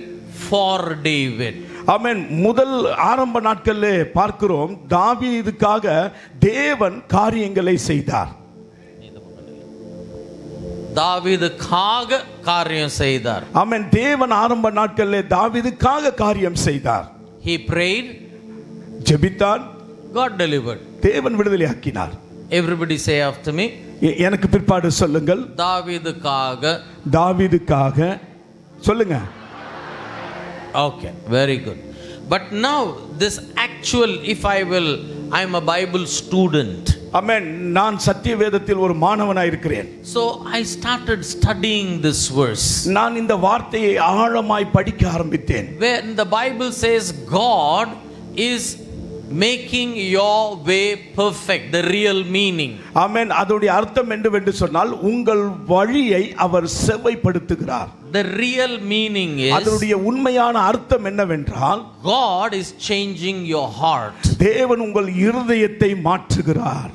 Speaker 1: for David.
Speaker 2: ஆமென். முதல் ஆரம்ப நாட்களிலே பார்க்கிறோம் தாவீதுக்காக தேவன் காரியங்களை செய்தார்.
Speaker 1: தாவீதுக்காக காரியம் செய்தார்.
Speaker 2: ஆமென். தேவன் ஆரம்ப நாட்களிலே தாவீதுக்காக காரியம் செய்தார்.
Speaker 1: He prayed,
Speaker 2: ஜெபித்தார்,
Speaker 1: God delivered.
Speaker 2: தேவன் விடுதலையாக்கினார்.
Speaker 1: Everybody say after me.
Speaker 2: எனக்கு பிற்பாடு சொல்லுங்கள். தாவீதுக்காக சொல்லுங்க.
Speaker 1: Okay, very good. But now this actual, if I am a Bible student.
Speaker 2: Amen. நான் சத்திய வேதத்தில் ஒரு மாணவனாய் இருக்கிறேன்.
Speaker 1: So I started studying this verse.
Speaker 2: நான் இந்த வார்த்தையை ஆழமாய் படிக்க ஆரம்பித்தேன்.
Speaker 1: When the Bible says God is making your way perfect, the real meaning.
Speaker 2: Amen. அதோட அர்த்தம் என்னவென்று சொன்னால் உங்கள் வழியை அவர் செவ்வைப்படுத்துகிறார்.
Speaker 1: The real meaning is,
Speaker 2: அதோட உண்மையான அர்த்தம் என்னவென்றால்
Speaker 1: God is changing your heart.
Speaker 2: தேவன் உங்கள் இருதயத்தை மாற்றுகிறார்.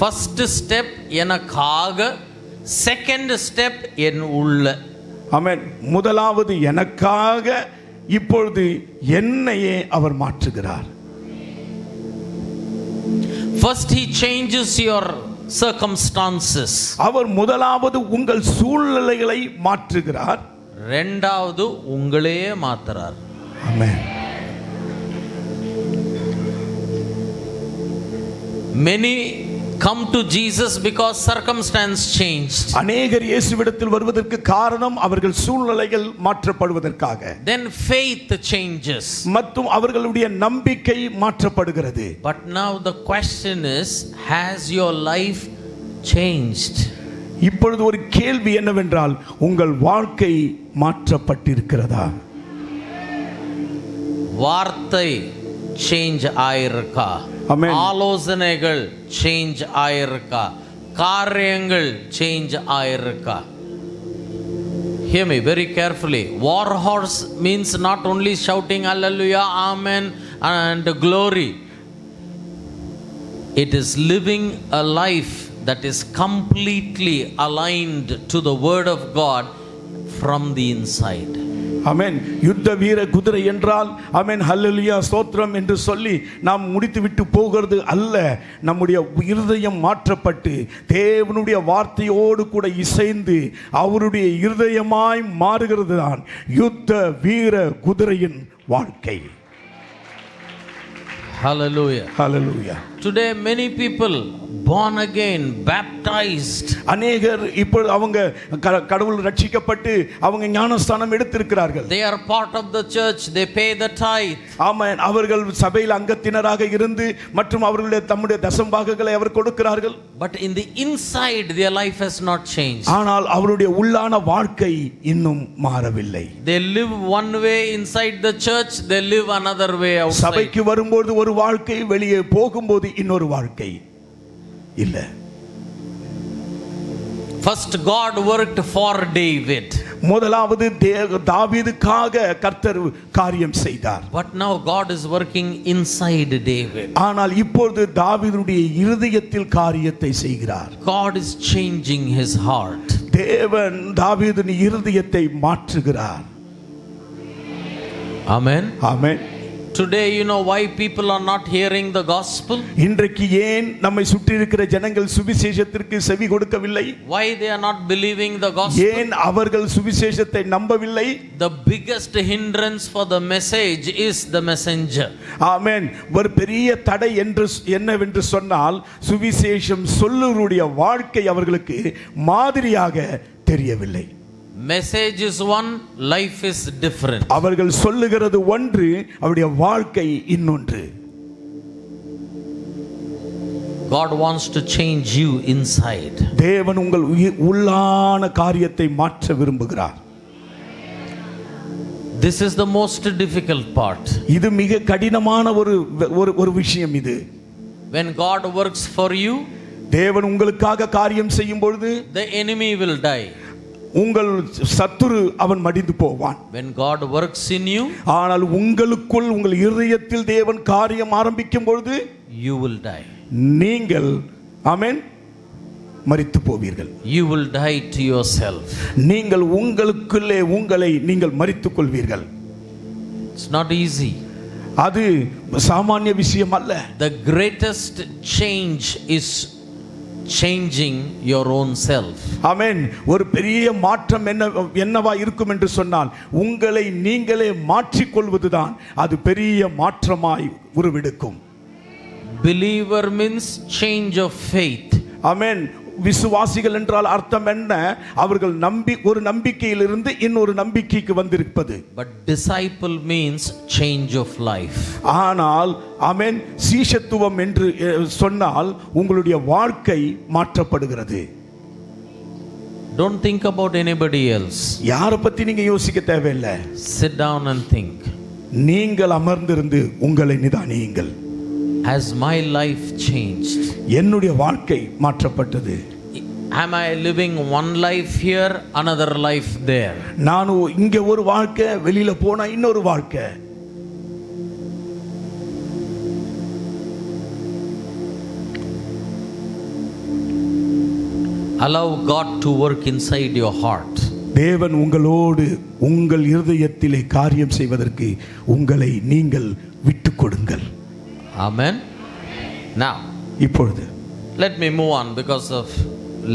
Speaker 1: First step எனக்காக, second step என் உள்ள.
Speaker 2: ஆமென். முதலாவது எனக்காக, இப்பொழுது என்னையே அவர் மாற்றுகிறார்.
Speaker 1: First he changes your circumstances.
Speaker 2: அவர் முதலாவது உங்கள் சூழ்நிலைகளை மாற்றுகிறார்.
Speaker 1: இரண்டாவது உங்களையே மாத்துறார்.
Speaker 2: ஆமென்.
Speaker 1: Many come to Jesus because circumstance changed.
Speaker 2: அநேகர் இயேசுவிடத்தில் வருவதற்கு காரணம் அவர்கள் சூழ்நிலைகள் மாற்றப்படுவதற்காக.
Speaker 1: Then faith changes.
Speaker 2: மற்றும் அவர்களுடைய நம்பிக்கை மாற்றப்படுகிறது.
Speaker 1: But now the question is, has your life changed?
Speaker 2: இப்பொழுது ஒரு கேள்வி என்னவென்றால் உங்கள் வாழ்க்கை மாற்றப்பட்டிருக்கிறதா?
Speaker 1: வார்த்தை சேஞ்ச் ஆயிருக்கா?
Speaker 2: ஆமென்.
Speaker 1: ஆலோசனைகள் சேஞ்ச் ஆயிருக்கா? காரியங்கள் சேஞ்ச் ஆயிருக்கா? Hear me very carefully. War horse means not only shouting hallelujah, amen and glory. It is living a life that is completely aligned to the word of God from the inside.
Speaker 2: ஆமென். யுத்த வீர குதிரை என்றால் ஆமென் ஹல்லேலூயா ஸ்தோத்திரம் என்று சொல்லி நாம் முடித்துவிட்டு போகிறது அல்ல. நம்முடைய இருதயம் மாற்றப்பட்டு தேவனுடைய வார்த்தையோடு கூட இசைந்து அவருடைய இருதயமாய் மாறுகிறது தான் யுத்த வீர குதிரையின் வாழ்க்கை.
Speaker 1: Hallelujah.
Speaker 2: Hallelujah.
Speaker 1: Today many people born again, baptized.
Speaker 2: அநேகர் இப்போ அவங்க கடவுள் ரட்சிக்கப்பட்டு அவங்க ஞானஸ்தானம் எடுத்திருக்கிறார்கள்.
Speaker 1: They are part of the church, they pay the tithe.
Speaker 2: ஆமென். அவர்கள் சபையில் அங்கத்தினராக இருந்து மற்றும் அவர்களுடைய தம்முடைய தசம்பாகங்களை அவர் கொடுக்கிறார்கள்.
Speaker 1: But in the inside their life has not changed.
Speaker 2: ஆனால் அவருடைய உள்ளான வாழ்க்கை இன்னும் மாறவில்லை.
Speaker 1: They live one way inside the church, they live another way outside.
Speaker 2: சபைக்கு வரும்போது ஒரு வாழ்க்கை, வெளியே போகும்போது இன்னொரு வாழ்க்கை இல்ல.
Speaker 1: First God worked for David.
Speaker 2: முதலாவது தாவீதுக்காக கர்த்தர் காரியம் செய்தார்.
Speaker 1: But now God is working inside David.
Speaker 2: ஆனால் இப்பொழுது தாவீதுடைய இருதயத்தில் காரியத்தை செய்கிறார்.
Speaker 1: God is changing his heart.
Speaker 2: தேவன் தாவீதின் இருதயத்தை மாற்றுகிறார்.
Speaker 1: Amen.
Speaker 2: Amen.
Speaker 1: Today you know why people are not hearing the gospel?
Speaker 2: இன்றைக்கு ஏன் நம்மை சுற்றி இருக்கிற ஜனங்கள் சுவிசேஷத்திற்கு செவி கொடுக்கவில்லை?
Speaker 1: Why they are not believing the gospel?
Speaker 2: ஏன் அவர்கள் சுவிசேஷத்தை நம்பவில்லை?
Speaker 1: The biggest hindrance for the message is the messenger.
Speaker 2: ஆமென். ஒரு பெரிய தடை என்னவென்று சொன்னால் சுவிசேஷம் சொல்லுவருடைய வாழ்க்கை அவர்களுக்கு மாதிரியாக தெரியவில்லை.
Speaker 1: Message is one, life is different.
Speaker 2: அவர்கள் சொல்லுகிறது ஒன்று, அவருடைய வாழ்க்கை இன்னொன்று.
Speaker 1: God wants to change you inside.
Speaker 2: தேவன் உங்கள் உள்ளான காரியத்தை மாற்ற விரும்புகிறார்.
Speaker 1: This is the most difficult part.
Speaker 2: இது மிக கடினமான ஒரு விஷயம் இது.
Speaker 1: When God works for you,
Speaker 2: தேவன் உங்களுக்காக காரியம் செய்யும் பொழுது
Speaker 1: the enemy will die.
Speaker 2: உங்கள் சத்துரு அவன் மடிந்து போவான்.
Speaker 1: When God works in you,
Speaker 2: ஆனால் உங்களுக்குள் உங்கள் இதயத்தில் தேவன் காரியம் ஆரம்பிக்கும் பொழுது
Speaker 1: you will die.
Speaker 2: நீங்கள் ஆமென் மரித்து போவீர்கள்.
Speaker 1: You will die to yourself.
Speaker 2: நீங்கள் உங்களுக்குள்ளே உங்களை நீங்கள் மரித்துக் கொள்வீர்கள்.
Speaker 1: It's not easy.
Speaker 2: அது சாமானிய விஷயம் அல்ல.
Speaker 1: The greatest change is changing your own self.
Speaker 2: ஆமென். ஒரு பெரிய மாற்றம் என்னவா இருக்கும் என்று சொன்னால் உங்களை நீங்களே மாற்றிக்கொள்வதுதான் அது பெரிய மாற்றமாய் உருவெடுக்கும்.
Speaker 1: Believer means change of faith.
Speaker 2: ஆமென். விசுவாசிகள் என்றால் அர்த்தம் என்ன? அவர்கள் ஒரு நம்பிக்கையிலிருந்து இன்னொரு நம்பிக்கைக்கு வந்திருப்பது.
Speaker 1: But disciple means change of life.
Speaker 2: ஆனால் ஆமென், சீஷத்துவம் என்று சொன்னால் உங்களுடைய வாழ்க்கை மாற்றப்படுகிறது.
Speaker 1: Don't think about anybody else.
Speaker 2: யாரை பத்தி நீங்க யோசிக்க தேவையில்லை.
Speaker 1: Sit down and think.
Speaker 2: நீங்கள் அமர்ந்திருந்து உங்களை நிதானியுங்கள்.
Speaker 1: Has my life changed?
Speaker 2: என்னுடைய வாழ்க்கை மாற்றப்பட்டது.
Speaker 1: Am I living one life here, another life there?
Speaker 2: நான் இங்க ஒரு வாழ்க்கை, வெளியில போனா இன்னொரு வாழ்க்கை.
Speaker 1: Allow God to work inside your heart.
Speaker 2: தேவன் உங்களோடு உங்கள் இருதயத்திலே காரியம் செய்வதற்கு உங்களை நீங்கள் விட்டுக் கொடுங்கள்.
Speaker 1: Amen. Now,
Speaker 2: இப்பொழுது
Speaker 1: let me move on because of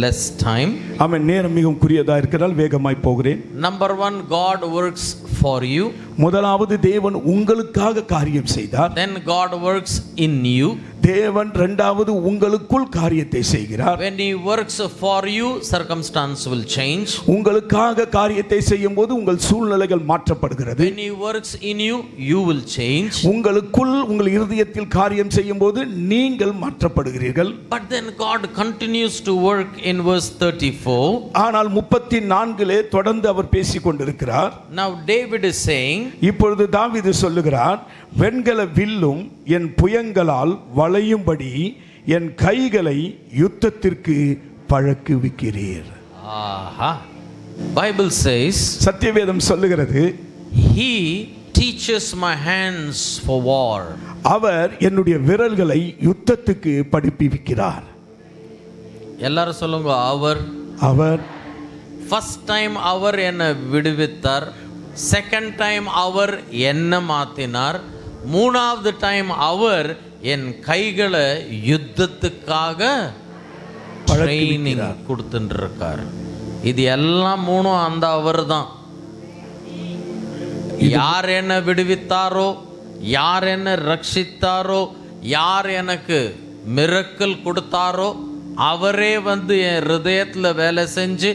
Speaker 1: less time.
Speaker 2: ஆமென். நேரம் மிகவும் குறுகியதா இருக்கிறதால் வேகமாய் போகிறேன்.
Speaker 1: Number 1, God works for you.
Speaker 2: முதலாவது தேவன் உங்களுக்காக காரியம் செய்தார்.
Speaker 1: Then God works in you.
Speaker 2: தேவன் இரண்டாவது உங்களுக்குள் காரியத்தை செய்கிறார்.
Speaker 1: When he works for you, circumstance will change.
Speaker 2: உங்களுக்காக காரியத்தை செய்யும்போது உங்கள் சூழ்நிலைகள் மாற்றப்படுகிறது.
Speaker 1: When he works in you, you will change.
Speaker 2: உங்களுக்குள் உங்கள் இருதயத்தில் காரியம் செய்யும்போது நீங்கள் மாற்றப்படுகிறீர்கள்.
Speaker 1: But then God continues to work in verse 34.
Speaker 2: ஆனால் 34 தொடர்ந்து அவர் பேசிக் கொண்டிருக்கிறார்.
Speaker 1: Now David is saying,
Speaker 2: இப்பொழுது தாவீது சொல்லுகிறார், வெண்கல வில்லும் என் புயங்களால் வளையும்படி என் கைகளை யுத்தத்திற்கு பழக்குவிக்கிறீர்.
Speaker 1: aha. Bible says,
Speaker 2: சத்தியவேதம் சொல்லுகிறது,
Speaker 1: he teaches my hands for war.
Speaker 2: அவர் என்னுடைய விரல்களை யுத்தத்துக்கு படிப்பிக்கிறார்.
Speaker 1: எல்லாரும் சொல்லுங்க, அவர் ஃபர்ஸ்ட் டைம் அவர் என்னை விடுவித்தார், செகண்ட் டைம் அவர் என்ன மாத்தினார், மூணாவது டைம் அவர் என் கைகளை யுத்தத்துக்காக ட்ரைனிங் கொடுத்துட்டு இருக்கார். இது எல்லாம் மூணும் அந்த அவர் தான். யார் என்ன விடுவித்தாரோ, யார் என்ன ரட்சித்தாரோ, யார் எனக்கு மிரக்கல் கொடுத்தாரோ, அவரே வந்து என் ஹிருதயத்தில் வேலை செஞ்சு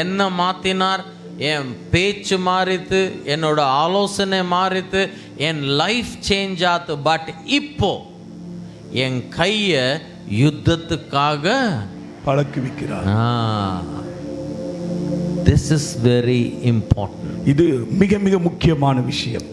Speaker 1: என்ன மாத்தினார். என் பேச்சு மாறித்து, என்னோட ஆலோசனை மாறித்து, என் லைஃப் சேஞ்ச் ஆத்து. பட் இப்போ என் கையை யுத்தத்துக்காக
Speaker 2: பழக்குவிக்கிறார்.
Speaker 1: This is very important.
Speaker 2: இது மிக மிக முக்கியமான விஷயம்.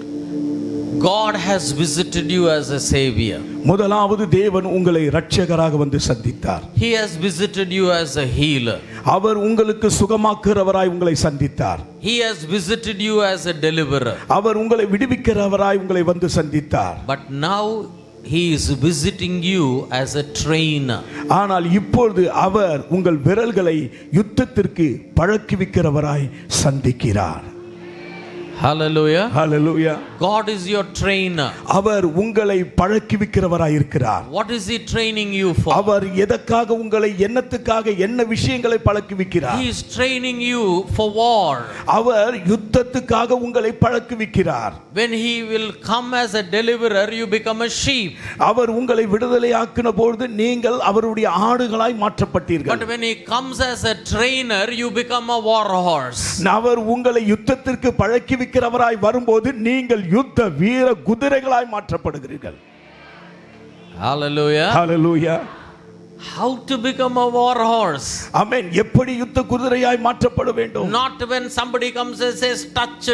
Speaker 1: God has visited you as a savior.
Speaker 2: முதலாவது தேவன் உங்களை இரட்சகராக வந்து சந்தித்தார்.
Speaker 1: He has visited you as a healer.
Speaker 2: அவர் உங்களுக்கு சுகமாக்குறவராய் உங்களை சந்தித்தார்.
Speaker 1: He has visited you as a deliverer.
Speaker 2: அவர் உங்களை விடுவிக்கிறவராய் உங்களை வந்து சந்தித்தார்.
Speaker 1: But now he is visiting you as a trainer.
Speaker 2: ஆனால் இப்பொழுது அவர் உங்கள் விரல்களை யுத்தத்திற்கு பழக்குவிக்கிறவராய் சந்திக்கிறார்.
Speaker 1: Hallelujah.
Speaker 2: Hallelujah.
Speaker 1: God is your trainer.
Speaker 2: அவர் உங்களை பழக்குவிக்கிறவராய் இருக்கிறார்.
Speaker 1: What is he training you for?
Speaker 2: அவர் எதற்காக உங்களை, என்னத்துக்காக, என்ன விஷயங்களை பழக்குவிக்கிறார்?
Speaker 1: He is training you for war.
Speaker 2: அவர் யுத்தத்துக்காக உங்களை பழக்குவிக்கிறார்.
Speaker 1: When he will come as a deliverer, you become a sheep.
Speaker 2: அவர் உங்களை விடுதலையாக்கின பொழுது நீங்கள் அவருடைய ஆடுகளாய் மாற்றப்பட்டீர்கள்.
Speaker 1: But when he comes as a trainer, you become a war horse.
Speaker 2: அவர் உங்களை யுத்தத்திற்கு பழக்குவிக்கிறவராய் வரும்போது நீங்கள் யுத்த வீர குதிரைகளாய் மாற்றப்படுகிறீர்கள்.
Speaker 1: Hallelujah.
Speaker 2: Hallelujah.
Speaker 1: How to become a war horse?
Speaker 2: ஆமென். எப்படி யுத்த குதிரையாய் மாற்றப்பட வேண்டும்?
Speaker 1: Not when somebody comes and says touch.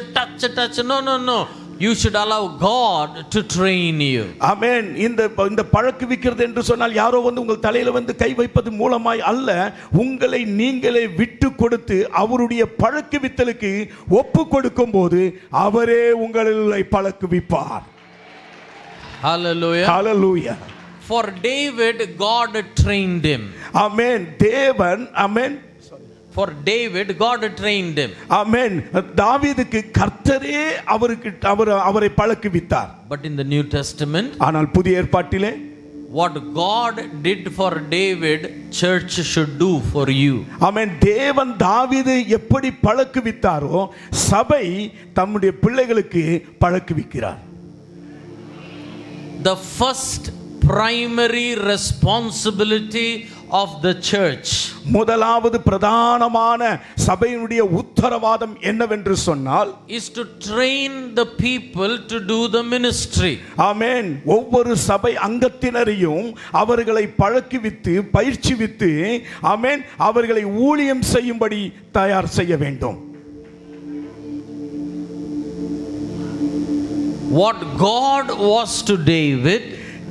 Speaker 1: No. You should allow God to train you.
Speaker 2: ஆமென். இந்த பழக்குவிக்கிறது என்று சொன்னால் யாரோ வந்து உங்கள் தலையில வந்து கை வைப்பது மூலமாய் அல்ல, உங்களை நீங்களே விட்டு கொடுத்து அவருடைய பழக்குவித்தலுக்கு ஒப்பு கொடுக்கும் போது அவரே உங்களை பழக்குவிப்பார்.
Speaker 1: Hallelujah.
Speaker 2: Hallelujah.
Speaker 1: For David, God trained him.
Speaker 2: ஆமென். தேவன், ஆமென்.
Speaker 1: For David, God trained him.
Speaker 2: ஆமென். தாவீதுக்கு கர்த்தரே அவரை பழக்குவித்தார்.
Speaker 1: But in the New Testament,
Speaker 2: ஆனால் புதிய ஏற்பாட்டிலே
Speaker 1: what God did for David, church should do for you.
Speaker 2: ஆமென். தேவன் தாவீது எப்படி பழக்குவித்தாரோ சபை தம்முடைய பிள்ளைகளுக்கு பழக்குவிக்கிறார்.
Speaker 1: The first primary responsibility of the church
Speaker 2: முதலாவது பிரதானமான சபையினுடைய உத்தரவாதம் என்னவென்று சொன்னால்
Speaker 1: is to train the people to do the ministry.
Speaker 2: ஆமென். ஒவ்வொரு சபை அங்கத்தினரையும் அவர்களை பழக்குவித்து பயிற்சிவித்து ஆமென் அவர்களை ஊழியம் செய்யும்படி தயார் செய்ய வேண்டும்.
Speaker 1: What God was to David,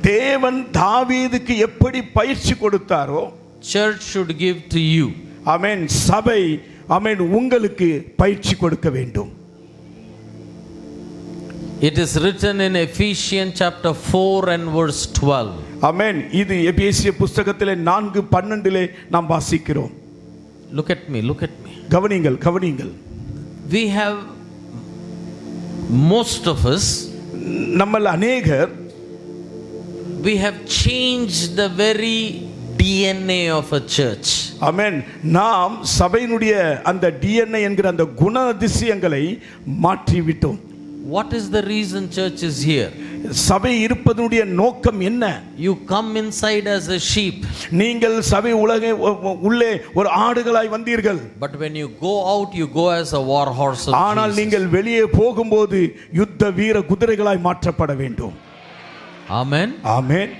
Speaker 2: தேவன் தாவீதுக்கு எப்படி பயிற்சி கொடுத்தாரோ
Speaker 1: church should give to you.
Speaker 2: ஆமென். சபை ஆமென் உங்களுக்கு பயிற்சி கொடுக்க வேண்டும்.
Speaker 1: It is written in Ephesians chapter 4 and verse 12.
Speaker 2: ஆமென். இது எபேசிய புத்தகத்திலே 4:12 நாம் வாசிக்கிறோம்.
Speaker 1: Look at me, look at me.
Speaker 2: கவனிங்கள் கவனிங்கள்.
Speaker 1: We have, most of us,
Speaker 2: நம்மள அநேகர்
Speaker 1: we have changed the very DNA of a church.
Speaker 2: ஆமென். நாம் சபையினுடைய அந்த DNA என்கிற அந்த குணாதிசயங்களை மாற்றி விட்டோம்.
Speaker 1: What is the reason church is here?
Speaker 2: சபை இருப்பதனுடைய நோக்கம் என்ன?
Speaker 1: You come inside as a sheep.
Speaker 2: நீங்கள் சபை உலகே உள்ளே ஒரு ஆடுகளாய் வந்தீர்கள்.
Speaker 1: But when you go out, you go as a war horse of
Speaker 2: ஆனால்
Speaker 1: Jesus.
Speaker 2: நீங்கள் வெளியே போகும்போது யுத்த வீர குதிரைகளாய் மாற்றப்பட வேண்டும்.
Speaker 1: Amen.
Speaker 2: Amen.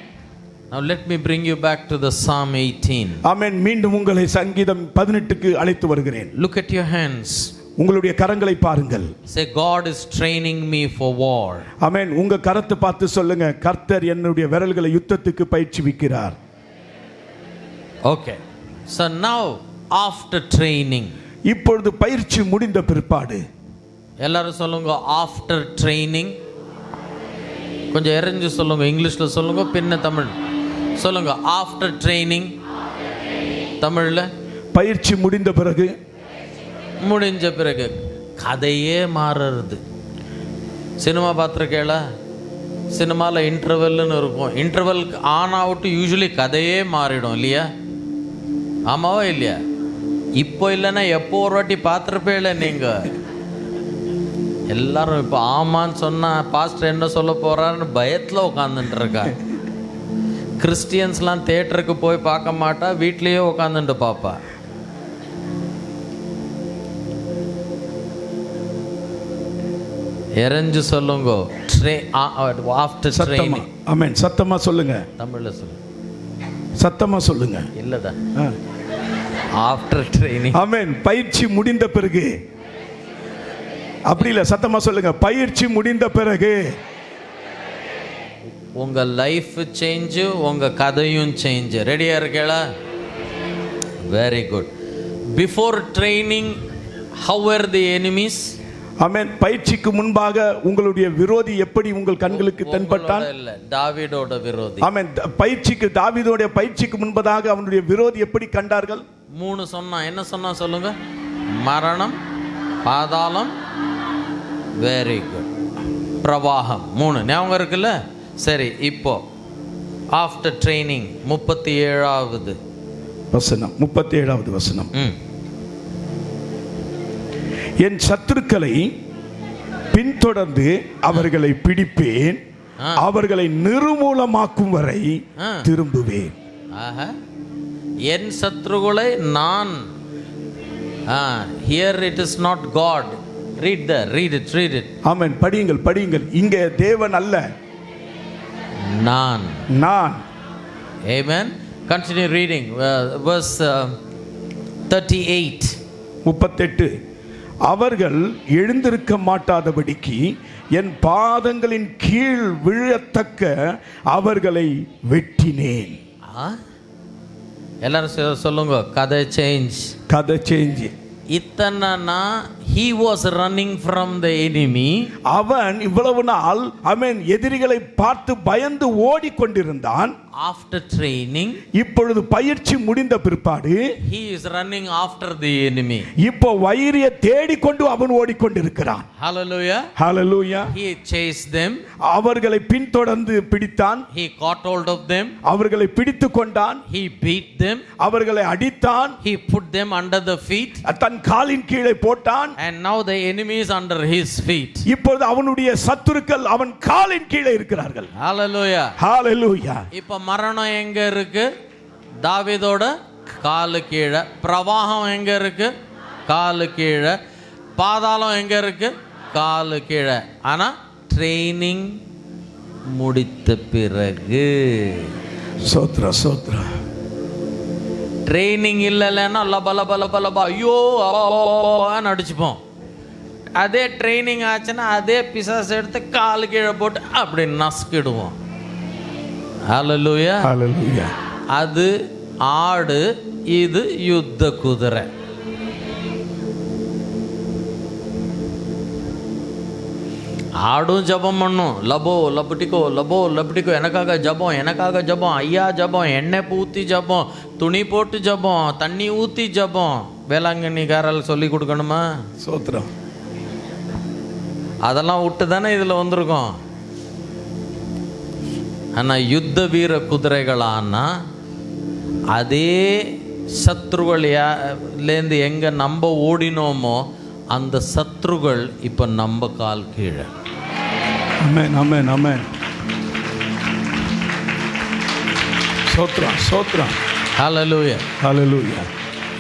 Speaker 1: Now let me bring you back to the Psalm 18.
Speaker 2: ஆமென். மீண்டும் உங்களை சங்கீதம் 18க்கு அழைத்து வருகிறேன்.
Speaker 1: Look at your hands.
Speaker 2: உங்களுடைய கரங்களை பாருங்கள்.
Speaker 1: Say, God is training me for war.
Speaker 2: ஆமென். உங்க கரத்தை பார்த்து சொல்லுங்க, கர்த்தர் என்னுடைய விரல்களை யுத்தத்துக்கு பயிற்சிவிக்கிறார்.
Speaker 1: Okay. So now after training,
Speaker 2: இப்பொழுது பயிற்சி முடிந்த பிற்பாடு
Speaker 1: எல்லாரும் சொல்லுங்க after training. கொஞ்சம் இறங்கி சொல்லுங்க, இங்கிலீஷ்ல சொல்லுங்க, பின்ன தமிழ் சொல்லுங்க. ஆஃப்டர் ட்ரைனிங் தமிழ்ல
Speaker 2: பயிற்சி முடிந்த பிறகு,
Speaker 1: முடிஞ்ச பிறகு கதையே மாறுறது. சினிமா பார்த்துருக்கேளா? சினிமாவில் இன்டர்வெல்னு இருக்கும். இன்டர்வெல் ஆன் அவுட் யூஸ்வலி கதையே மாறிடும் இல்லையா? ஆமாவா இல்லையா? இப்போ இல்லைன்னா எப்போ ஒரு வாட்டி பார்த்துருப்பேல நீங்கள் எல்லாரும். இப்போ ஆமான்னு சொன்னால் பாஸ்டர் என்ன சொல்ல போகிறாருன்னு பயத்தில் உட்காந்துட்டு இருக்கா. கிறிஸ்டியன்ஸ்லாம் தியேட்டருக்கு போய் பார்க்க மாட்டா, வீட்லேயே உட்காந்துட்டு பார்ப்பா. எரஞ்சு சொல்லுங்க. After training.
Speaker 2: ஆமென். சத்தமா சொல்லுங்க.
Speaker 1: தமிழில் சொல்லுங்க.
Speaker 2: சத்தமா சொல்லுங்க.
Speaker 1: இல்லைதான். After training.
Speaker 2: ஆமென். பயிற்சி முடிந்த பிறகு. அப்படி இல்லை, சத்தமா சொல்லுங்க. பயிற்சி முடிந்த பிறகு
Speaker 1: உங்க லைஃப் சேஞ்சு, உங்க கதையும் சேஞ்சு. ரெடியா இருக்கேளா? Very good. Before training, how are the enemies?
Speaker 2: ஆமென். பயிற்சிக்கு முன்பாக உங்களுடைய விரோதி எப்படி உங்கள் கண்களுக்கு தென்பட்டான்?
Speaker 1: இல்ல, தாவீதோட விரோதி.
Speaker 2: ஆமென். தாவீதோட பயிற்சிக்கு முன்பதாக அவனுடைய விரோதி எப்படி கண்டார்கள்?
Speaker 1: 3 சொன்னா. என்ன சொன்னா சொல்லுங்க? மரணம், பாதாளம், வெரி குட், பிரவாகம். 3 ஞாபகம் இருக்குல்ல? சரி, இப்போ ஆஃப்டர் ட்ரைனிங் 37வது
Speaker 2: வசனம். 37வது வசனம். என் சத்துருக்களை பின்தொடர்ந்து அவர்களை பிடிப்பேன், அவர்களை நிர்மூலமாக்கும் வரை திரும்புவேன்.
Speaker 1: என் சத்துருக்களை நான். here it is not God. read it.
Speaker 2: ஆமென். படியுங்கள். இங்கே தேவன் அல்ல,
Speaker 1: நான். Amen. Continue reading. Verse 38.
Speaker 2: 38. அவர்கள் எழுந்திருக்க மாட்டாதபடிக்கு என் பாதங்களின் கீழ் விழத்தக்க அவர்களை வெட்டினேன்.
Speaker 1: எல்லாரும் சொல்லுங்க. கதை சேஞ்ச். இத்தனை he was running from the enemy.
Speaker 2: அவன் இவ்வளவு நாள் அவன் எதிரிகளை பார்த்து பயந்து ஓடிக்கொண்டிருந்தான்.
Speaker 1: After training,
Speaker 2: இப்பொழுது பயிற்சி முடிந்த பிற்பாடு
Speaker 1: he is running after the enemy.
Speaker 2: இப்போ வைரியை தேடிக்கொண்டு அவன் ஓடிக்கொண்டிருக்கிறான்.
Speaker 1: Hallelujah. He chased them.
Speaker 2: அவர்களை பின்தொடர்ந்து பிடித்தான்.
Speaker 1: He caught hold of them.
Speaker 2: அவர்களை பிடித்து கொண்டான்.
Speaker 1: He beat them.
Speaker 2: அவர்களை அடித்தான்.
Speaker 1: He put them under the feet.
Speaker 2: தன் காலின் கீழே போட்டான்.
Speaker 1: And now the enemy is under his feet.
Speaker 2: இப்பொழுது அவனுடைய சத்துருக்கள் அவன் காலின் கீழே இருக்கிறார்கள்.
Speaker 1: Hallelujah.
Speaker 2: Hallelujah.
Speaker 1: இப்ப மரணம் எங்க இருக்கு? தாவீதோட காலு கீழே. பிரவாகம் எங்க இருக்கு? காலு கீழே. பாதாளம் எங்க இருக்கு? காலு கீழே. ஆனா ட்ரெயினிங் முடித்த பிறகு
Speaker 2: சோத்ரா சோத்ரா
Speaker 1: ட்ரைனிங் இல்லைன்னா லபா ஐயோ அடிச்சுப்போம். அதே ட்ரைனிங் ஆச்சுன்னா அதே பிசாசு எடுத்து காலு கீழே போட்டு அப்படி நசுக்கிடுவோம். ஹல்லேலூயா.
Speaker 2: ஹல்லேலூயா.
Speaker 1: அது ஆடு, இது யுத்த குதிரை. ஆடும் ஜபம் பண்ணும், லபோ லபட்டிக்கோ எனக்காக ஜபம் ஐயா ஜபம், எண்ணெய் ஊற்றி ஜபம், துணி போட்டு ஜபம், தண்ணி ஊற்றி ஜபம். வேளாங்கண்ணிக்காரல் சொல்லி கொடுக்கணுமா?
Speaker 2: சோத்ரம்.
Speaker 1: அதெல்லாம் விட்டு தானே இதில் வந்திருக்கோம். ஆனால் யுத்த வீர குதிரைகளானா அதே சத்ருகள்லேருந்து எங்கே நம்ம ஓடினோமோ அந்த சத்ருகள் இப்போ நம்ம கால் கீழே.
Speaker 2: ஆமென் ஆமென் ஆமென். சோத்ரம் சோத்ரம்.
Speaker 1: ஹல்லேலூயா
Speaker 2: ஹல்லேலூயா.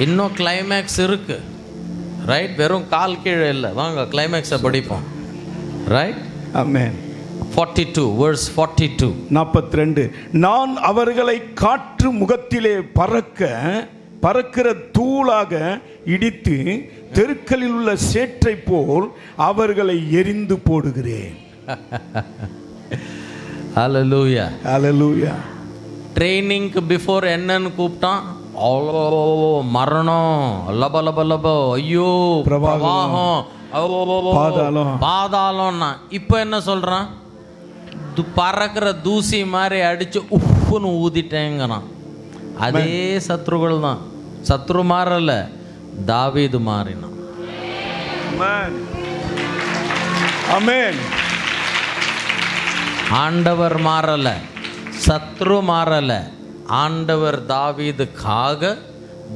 Speaker 1: இன்னும் கிளைமேக்ஸ் இருக்கு. ரைட், வெறும் கால் கீழே இல்லை. வாங்க கிளைமேக்ஸை படிப்போம். ரைட்.
Speaker 2: ஆமென்.
Speaker 1: 42 verse 42.
Speaker 2: 42. நான் அவர்களை காற்று முகத்திலே பறக்கிற தூளாக இடித்து தெருக்களில் உள்ள சேற்றை போல் அவர்களை எரிந்து போடுகிறேன்.
Speaker 1: ஹல்லேலூயா
Speaker 2: ஹல்லேலூயா.
Speaker 1: ட்ரைனிங்க்கு பிஃபோர் என்னன்னு கூப்பிட்டான்? மரணம், லப ஐயோ பிரவாகம், பாதாளம்னா. இப்போ என்ன சொல்றான்? பறக்கிற தூசி மாதிரி அடிச்சு உப்புன்னு ஊதிட்டேங்கிறான். அதே சத்ருகள் தான். சத்ரு மாறல, தாவீது மாறினான்.
Speaker 2: ஆமென்.
Speaker 1: ஆண்டவர் மாறல, சத்ரு மாறல. ஆண்டவர் தாவீதுக்காக,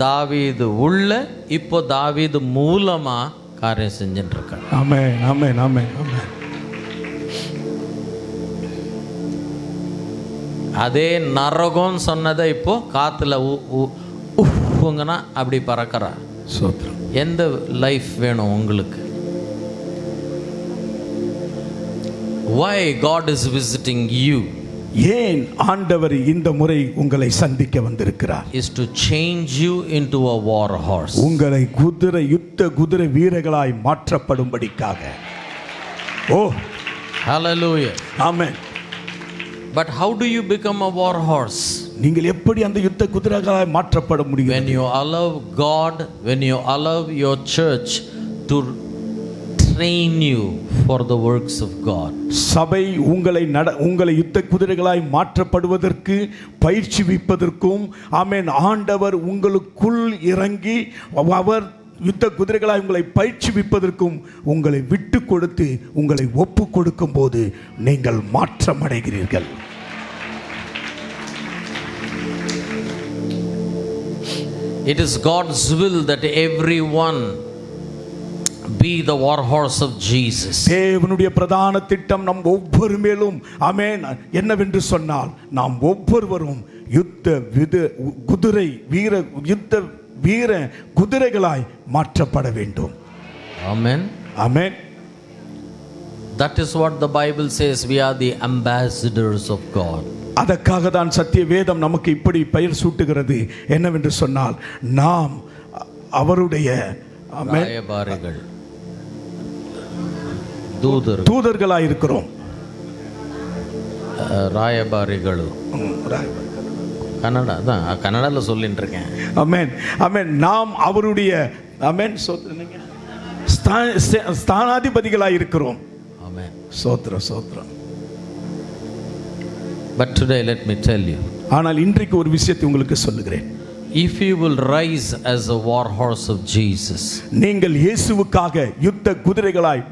Speaker 1: தாவீது உள்ள, இப்போ தாவீது மூலமா காரியம் செஞ்சுட்டு இருக்க.
Speaker 2: ஆமென் ஆமென் ஆமென் ஆமென்.
Speaker 1: அதே நரகம் சொன்னதை இப்போ காத்துல உப்புங்கன்னா அப்படி பறக்கிறா.
Speaker 2: சோத்ரம்.
Speaker 1: எந்த லைஃப் வேணும் உங்களுக்கு? Why God is visiting you?
Speaker 2: ஏன் ஆண்டவர் இந்த முறை உங்களை சந்திக்க வந்திருக்கிறார்?
Speaker 1: Is to change you into a war horse.
Speaker 2: உங்களை யுத்த குதிரை வீரர்களாய் மாற்றப்படும்படிக்காக. ஓ
Speaker 1: Hallelujah.
Speaker 2: Amen.
Speaker 1: But how do you become a war horse?
Speaker 2: நீங்கள் எப்படி அந்த யுத்த குதிரைகளாய் மாற்றப்பட முடியும்?
Speaker 1: When you allow God, when you allow your church to train you for the works of God.
Speaker 2: சபை உங்களை யுத்த குதிரைகளாய் மாற்றப்படுவதற்கு பயிற்சிவிப்பதற்கும், ஆமென், ஆண்டவர் உங்களுக்குள் இறங்கி அவர் யுத்த குதிரைகளாய் உங்களை பயிற்சிவிப்பதற்கும் உங்களை விட்டு கொடுத்து உங்களை ஒப்பு கொடுக்கும் போது நீங்கள் மாற்றம் அடைகிறீர்கள்.
Speaker 1: It is God's will that everyone be the war horse of Jesus.
Speaker 2: தேவனுடைய பிரதான திட்டம் நம் ஒவ்வொரு மேலும், ஆமென், என்னவென்று சொன்னால் நாம் ஒவ்வொருவரும் யுத்த வீர குதிரைகளாய் மாற்றப்பட வேண்டும்.
Speaker 1: Amen.
Speaker 2: Amen.
Speaker 1: That is what the Bible says. We are the ambassadors of God.
Speaker 2: அதற்காக தான் சத்திய வேதம் நமக்கு இப்படி பெயர் சூட்டுகிறது. என்னவென்று சொன்னால் நாம் அவருடைய
Speaker 1: ராயபாரிகள்,
Speaker 2: தூதர்களாய் இருக்கிறோம்.
Speaker 1: ராயபாரிகள் கன்னடா தான், கன்னடாவில் சொல்லிட்டு இருக்கேன்.
Speaker 2: ஆமென் ஆமென். நாம் அவருடைய, ஆமென், ஸ்தானாதிபதிகளாய் இருக்கிறோம்.
Speaker 1: ஆமென்.
Speaker 2: சோத்ரம் சோத்ரம்.
Speaker 1: But today let me tell you.
Speaker 2: ஆனால் இன்றைக்கு ஒரு விஷயத்தை உங்களுக்கு சொல்லுகிறேன்.
Speaker 1: If you will rise as a war horse of Jesus,
Speaker 2: நீங்கள் இயேசுவுக்காக யுத்த குதிரைகளாய்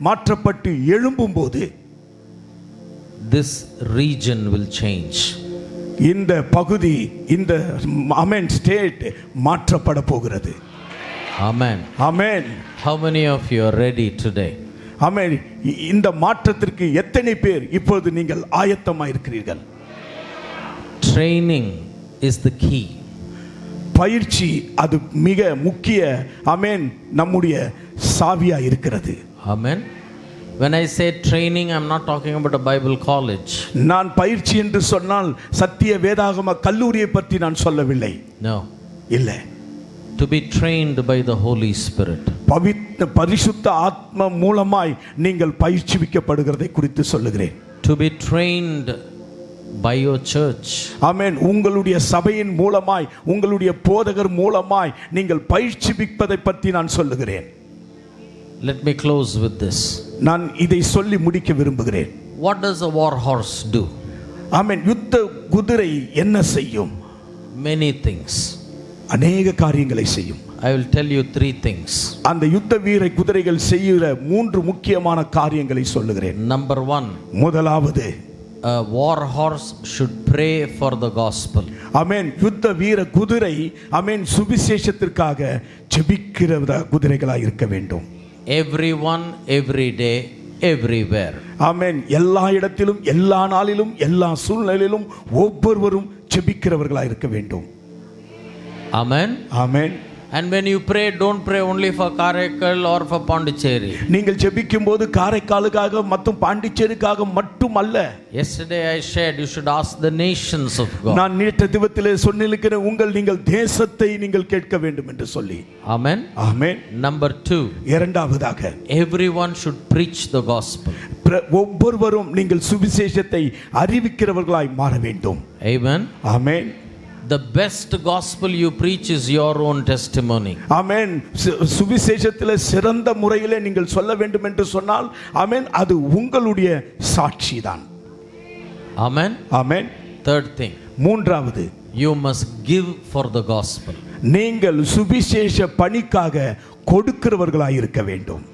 Speaker 2: மாற்றப்பட்டு எழும்பும்போது
Speaker 1: this region will change.
Speaker 2: இந்த பகுதி, இந்த, ஆமென், ஸ்டேட் மாற்றப்பட போகிறது.
Speaker 1: Amen.
Speaker 2: Amen.
Speaker 1: How many of you are ready today?
Speaker 2: ஆமென். இந்த மாற்றத்திற்கு எத்தனை பேர் இப்பொழுது நீங்கள் ஆயத்தமாக இருக்கிறீர்கள்?
Speaker 1: Training is the key.
Speaker 2: பயிற்சி அது மிக முக்கிய ஆமென் நம்முடைய சாவியா இருக்கிறது.
Speaker 1: Amen. When I say training, I'm not talking about a Bible college.
Speaker 2: நான் பயிற்சி என்று சொன்னால் சத்திய வேதாகம கல்லூரியை பற்றி நான் சொல்லவில்லை.
Speaker 1: No.
Speaker 2: இல்லை.
Speaker 1: To be trained by the Holy Spirit.
Speaker 2: பரிசுத்த ஆத்ம மூலமாய் நீங்கள் பயிற்சிவிக்கப்படுகிறதை குறித்து சொல்லுகிறேன்.
Speaker 1: To be trained by your church.
Speaker 2: ஆமென். உங்களுடைய சபையின் மூலமாய் உங்களுடைய போதகர் மூலமாய் நீங்கள் பயிற்சிவிப்பதை பற்றி நான் சொல்லுகிறேன்.
Speaker 1: Let me close with this.
Speaker 2: நான் இதை சொல்லி முடிக்க விரும்புகிறேன்.
Speaker 1: What does a war horse do?
Speaker 2: ஆமென். யுத்த குதிரை என்ன செய்யும்?
Speaker 1: Many things.
Speaker 2: அநேக காரியங்களை செய்யும்.
Speaker 1: I will tell you 3 things.
Speaker 2: அந்த யுத்த வீர குதிரைகள் செய்கிற 3 முக்கியமான காரியங்களை சொல்லுகிறேன்.
Speaker 1: Number 1.
Speaker 2: முதலாவது,
Speaker 1: a war horse should pray for the gospel.
Speaker 2: ஆமென். யுத்த வீர குதிரை ஆமென் சுவிசேஷத்திற்காக ஜெபிக்கிற குதிரைகளாய் இருக்க வேண்டும்.
Speaker 1: Everyone, every day, everywhere.
Speaker 2: ஆமென். எல்லா இடத்திலும் எல்லா நாளிலும் எல்லா சூழ்நிலையிலும் ஒவ்வொருவரும் ஜெபிக்கிறவர்களாய் இருக்க வேண்டும்.
Speaker 1: Amen.
Speaker 2: Amen.
Speaker 1: And when you pray, don't pray only for Karaikal or for Pondicherry.
Speaker 2: நீங்கள் ஜெபிக்கும் போது காரைக்காலுக்காக மற்றும் பாண்டிச்சேரிக்காக மட்டும் அல்ல.
Speaker 1: Yesterday I shared you should ask the nations of God.
Speaker 2: நான் நேற்று தினத்திலே சொன்னிருக்கிறேன் நீங்கள் தேசத்தை நீங்கள் கேட்க வேண்டும் என்று சொல்லி.
Speaker 1: Amen.
Speaker 2: ஆமென்.
Speaker 1: Number 2.
Speaker 2: இரண்டாவதாக,
Speaker 1: everyone should preach the gospel.
Speaker 2: ஒவ்வொருவரும் நீங்கள் சுவிசேஷத்தை அறிவிக்கிறவர்களாய் மாற வேண்டும்.
Speaker 1: Amen.
Speaker 2: Amen.
Speaker 1: The best gospel you preach is your own testimony.
Speaker 2: ஆமென். சுவிசேஷத்திலே சிறந்த முறையிலே நீங்கள் சொல்ல வேண்டும் என்று சொன்னால் ஆமென் அது உங்களுடைய சாட்சி தான்.
Speaker 1: Amen.
Speaker 2: ஆமென்.
Speaker 1: Third thing,
Speaker 2: மூன்றாவது,
Speaker 1: you must give for the gospel.
Speaker 2: நீங்கள் சுவிசேஷ பணிக்காக கொடுக்கிறவர்களாய் இருக்க வேண்டும்.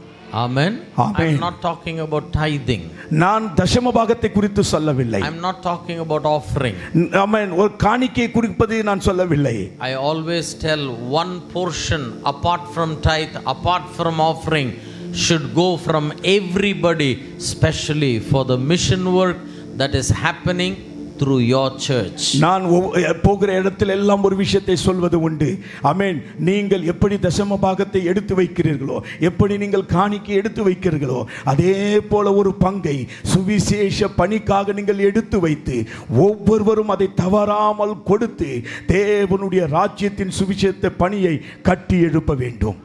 Speaker 1: Amen.
Speaker 2: Amen.
Speaker 1: I'm not talking about tithing.
Speaker 2: நான் தசம பாகத்தை குறித்து சொல்லவில்லை.
Speaker 1: I'm not talking about offering.
Speaker 2: ஆமென். ஒரு காணிக்கை குறிப்பதை நான் சொல்லவில்லை.
Speaker 1: I always tell one portion apart from tithe, apart from offering should go from everybody, especially for the mission work that is happening through your church.
Speaker 2: நான் போகிற இடத்தில் எல்லாம் ஒரு விஷயத்தை சொல்வது உண்டு. ஆமென். நீங்கள் எப்படி தசம பாகத்தை எடுத்து வைக்கிறீர்களோ, எப்படி நீங்கள் காணிக்கை எடுத்து வைக்கிறீர்களோ, அதே போல ஒரு பங்கை சுவிசேஷ பணிக்காக நீங்கள் எடுத்து வைத்து ஒவ்வொருவரும் அதை தவறாமல் கொடுத்து தேவனுடைய ராஜ்யத்தின் சுவிசேஷ பணியை கட்டி எழுப்ப வேண்டும்.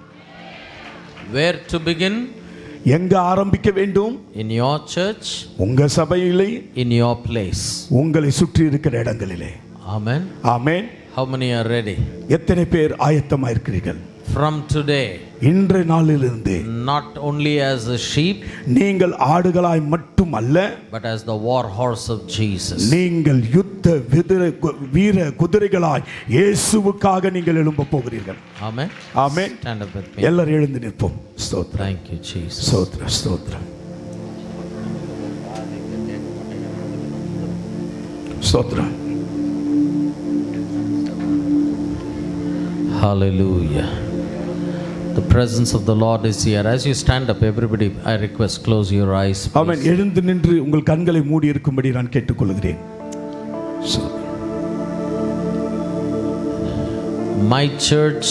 Speaker 1: Where to begin?
Speaker 2: எங்க ஆரம்பிக்க வேண்டும்?
Speaker 1: In your church,
Speaker 2: உங்க சபையிலே,
Speaker 1: in your place.
Speaker 2: உங்களை சுற்றி இருக்கிற இடங்களிலே.
Speaker 1: Amen.
Speaker 2: Amen.
Speaker 1: How many are ready?
Speaker 2: எத்தனை பேர் ஆயத்தமா இருக்கிறீர்கள்?
Speaker 1: From today,
Speaker 2: இன்றைய நாளிலிருந்து
Speaker 1: not only as a sheep,
Speaker 2: நீங்கள் ஆடுகளாய் மட்டும் அல்ல,
Speaker 1: but as the war horse of Jesus.
Speaker 2: நீங்கள் யுத்த வீர குதிரைகளாய் இயேசுவுக்காக நீங்கள் எழும்ப போகிறீர்கள்.
Speaker 1: Amen.
Speaker 2: Amen.
Speaker 1: Stand up with me.
Speaker 2: எல்லாரும் எழுந்து நிற்போம். ஸ்தோத்திரம்.
Speaker 1: Thank you, Jesus.
Speaker 2: ஸ்தோத்திரம். ஸ்தோத்திரம். ஸ்தோத்திரம்.
Speaker 1: Hallelujah. The presence of the Lord is here. As you stand up, everybody, I request, close your eyes.
Speaker 2: ஆமென். எழுந்து நின்று உங்கள் கண்களை மூடி இருக்கும்படி நான் கேட்டுக்கொள்கிறேன்.
Speaker 1: My church,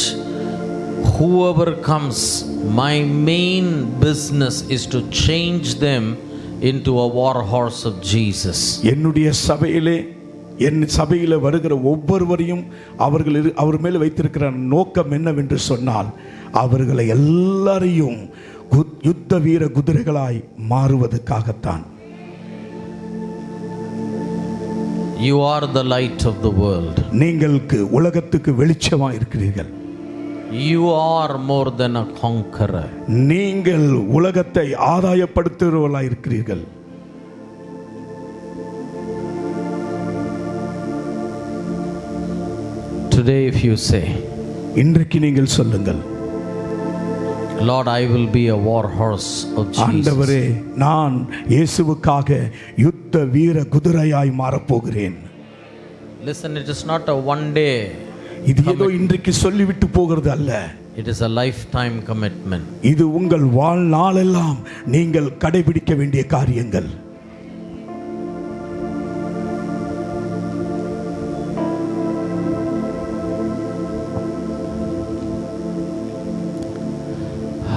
Speaker 1: whoever comes, my main business is to change them into a war horse of Jesus.
Speaker 2: என்னுடைய சபையிலே என் சபையில் வருகிற ஒவ்வொருவரையும் அவர் மேல் வைத்திருக்கிற நோக்கம் என்னவென்று சொன்னால் அவர்களை எல்லாரையும் யுத்த வீர குதிரைகளாய் மாறுவதற்காகத்தான்.
Speaker 1: You are the light of the world.
Speaker 2: நீங்களுக்கு உலகத்துக்கு வெளிச்சமாக இருக்கிறீர்கள்.
Speaker 1: You are more than a conqueror.
Speaker 2: நீங்கள் உலகத்தை ஆதாயப்படுத்துகிறவர்களாய் இருக்கிறீர்கள்.
Speaker 1: Today if you say,
Speaker 2: இன்றைக்கு நீங்கள் சொல்லுங்கள்,
Speaker 1: Lord, I will be a war horse of Jesus.
Speaker 2: ஆண்டவரே, நான் இயேசுவுக்காக யுத்த வீர குதிரையாய் மாறப்போகிறேன்.
Speaker 1: Listen, it is not a one day.
Speaker 2: இது ஏதோ இன்றைக்கு சொல்லிவிட்டு போகிறது அல்ல.
Speaker 1: It is a lifetime commitment.
Speaker 2: இது உங்கள் வாழ்நாளெல்லாம் நீங்கள் கடைபிடிக்க வேண்டிய காரியங்கள்.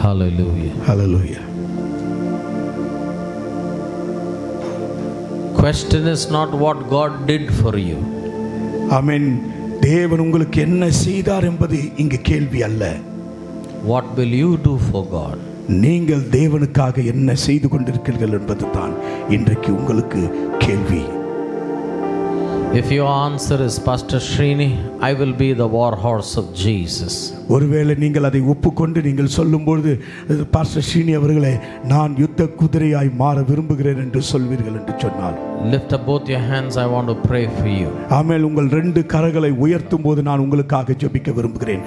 Speaker 1: Hallelujah.
Speaker 2: Hallelujah.
Speaker 1: Question is not what God did for you.
Speaker 2: ஆமென். தேவன் உங்களுக்கு என்ன செய்தார் என்பது இங்கு கேள்வி அல்ல.
Speaker 1: What will you do for God?
Speaker 2: நீங்கள் தேவனுக்காக என்ன செய்து கொண்டிருக்கிறீர்கள் என்பதுதான் இன்றைக்கு உங்களுக்கு கேள்வி.
Speaker 1: If your answer is, Pastor Srini, I will be the war horse of Jesus.
Speaker 2: ஒருவேளை நீங்கள் அதை ஒப்புக்கொண்டு நீங்கள் சொல்லும்போது, பாஸ்டர் ஸ்ரீனி அவர்களே, நான் யுத்த குதிரையாய் மாற விரும்புகிறேன் என்று சொல்வீர்கள் என்று சொன்னால்,
Speaker 1: lift up both your hands. I want to pray for you.
Speaker 2: ஆமென். உங்கள் 2 கரங்களை உயர்த்தும் போது நான் உங்களுக்காக ஜெபிக்க விரும்புகிறேன்.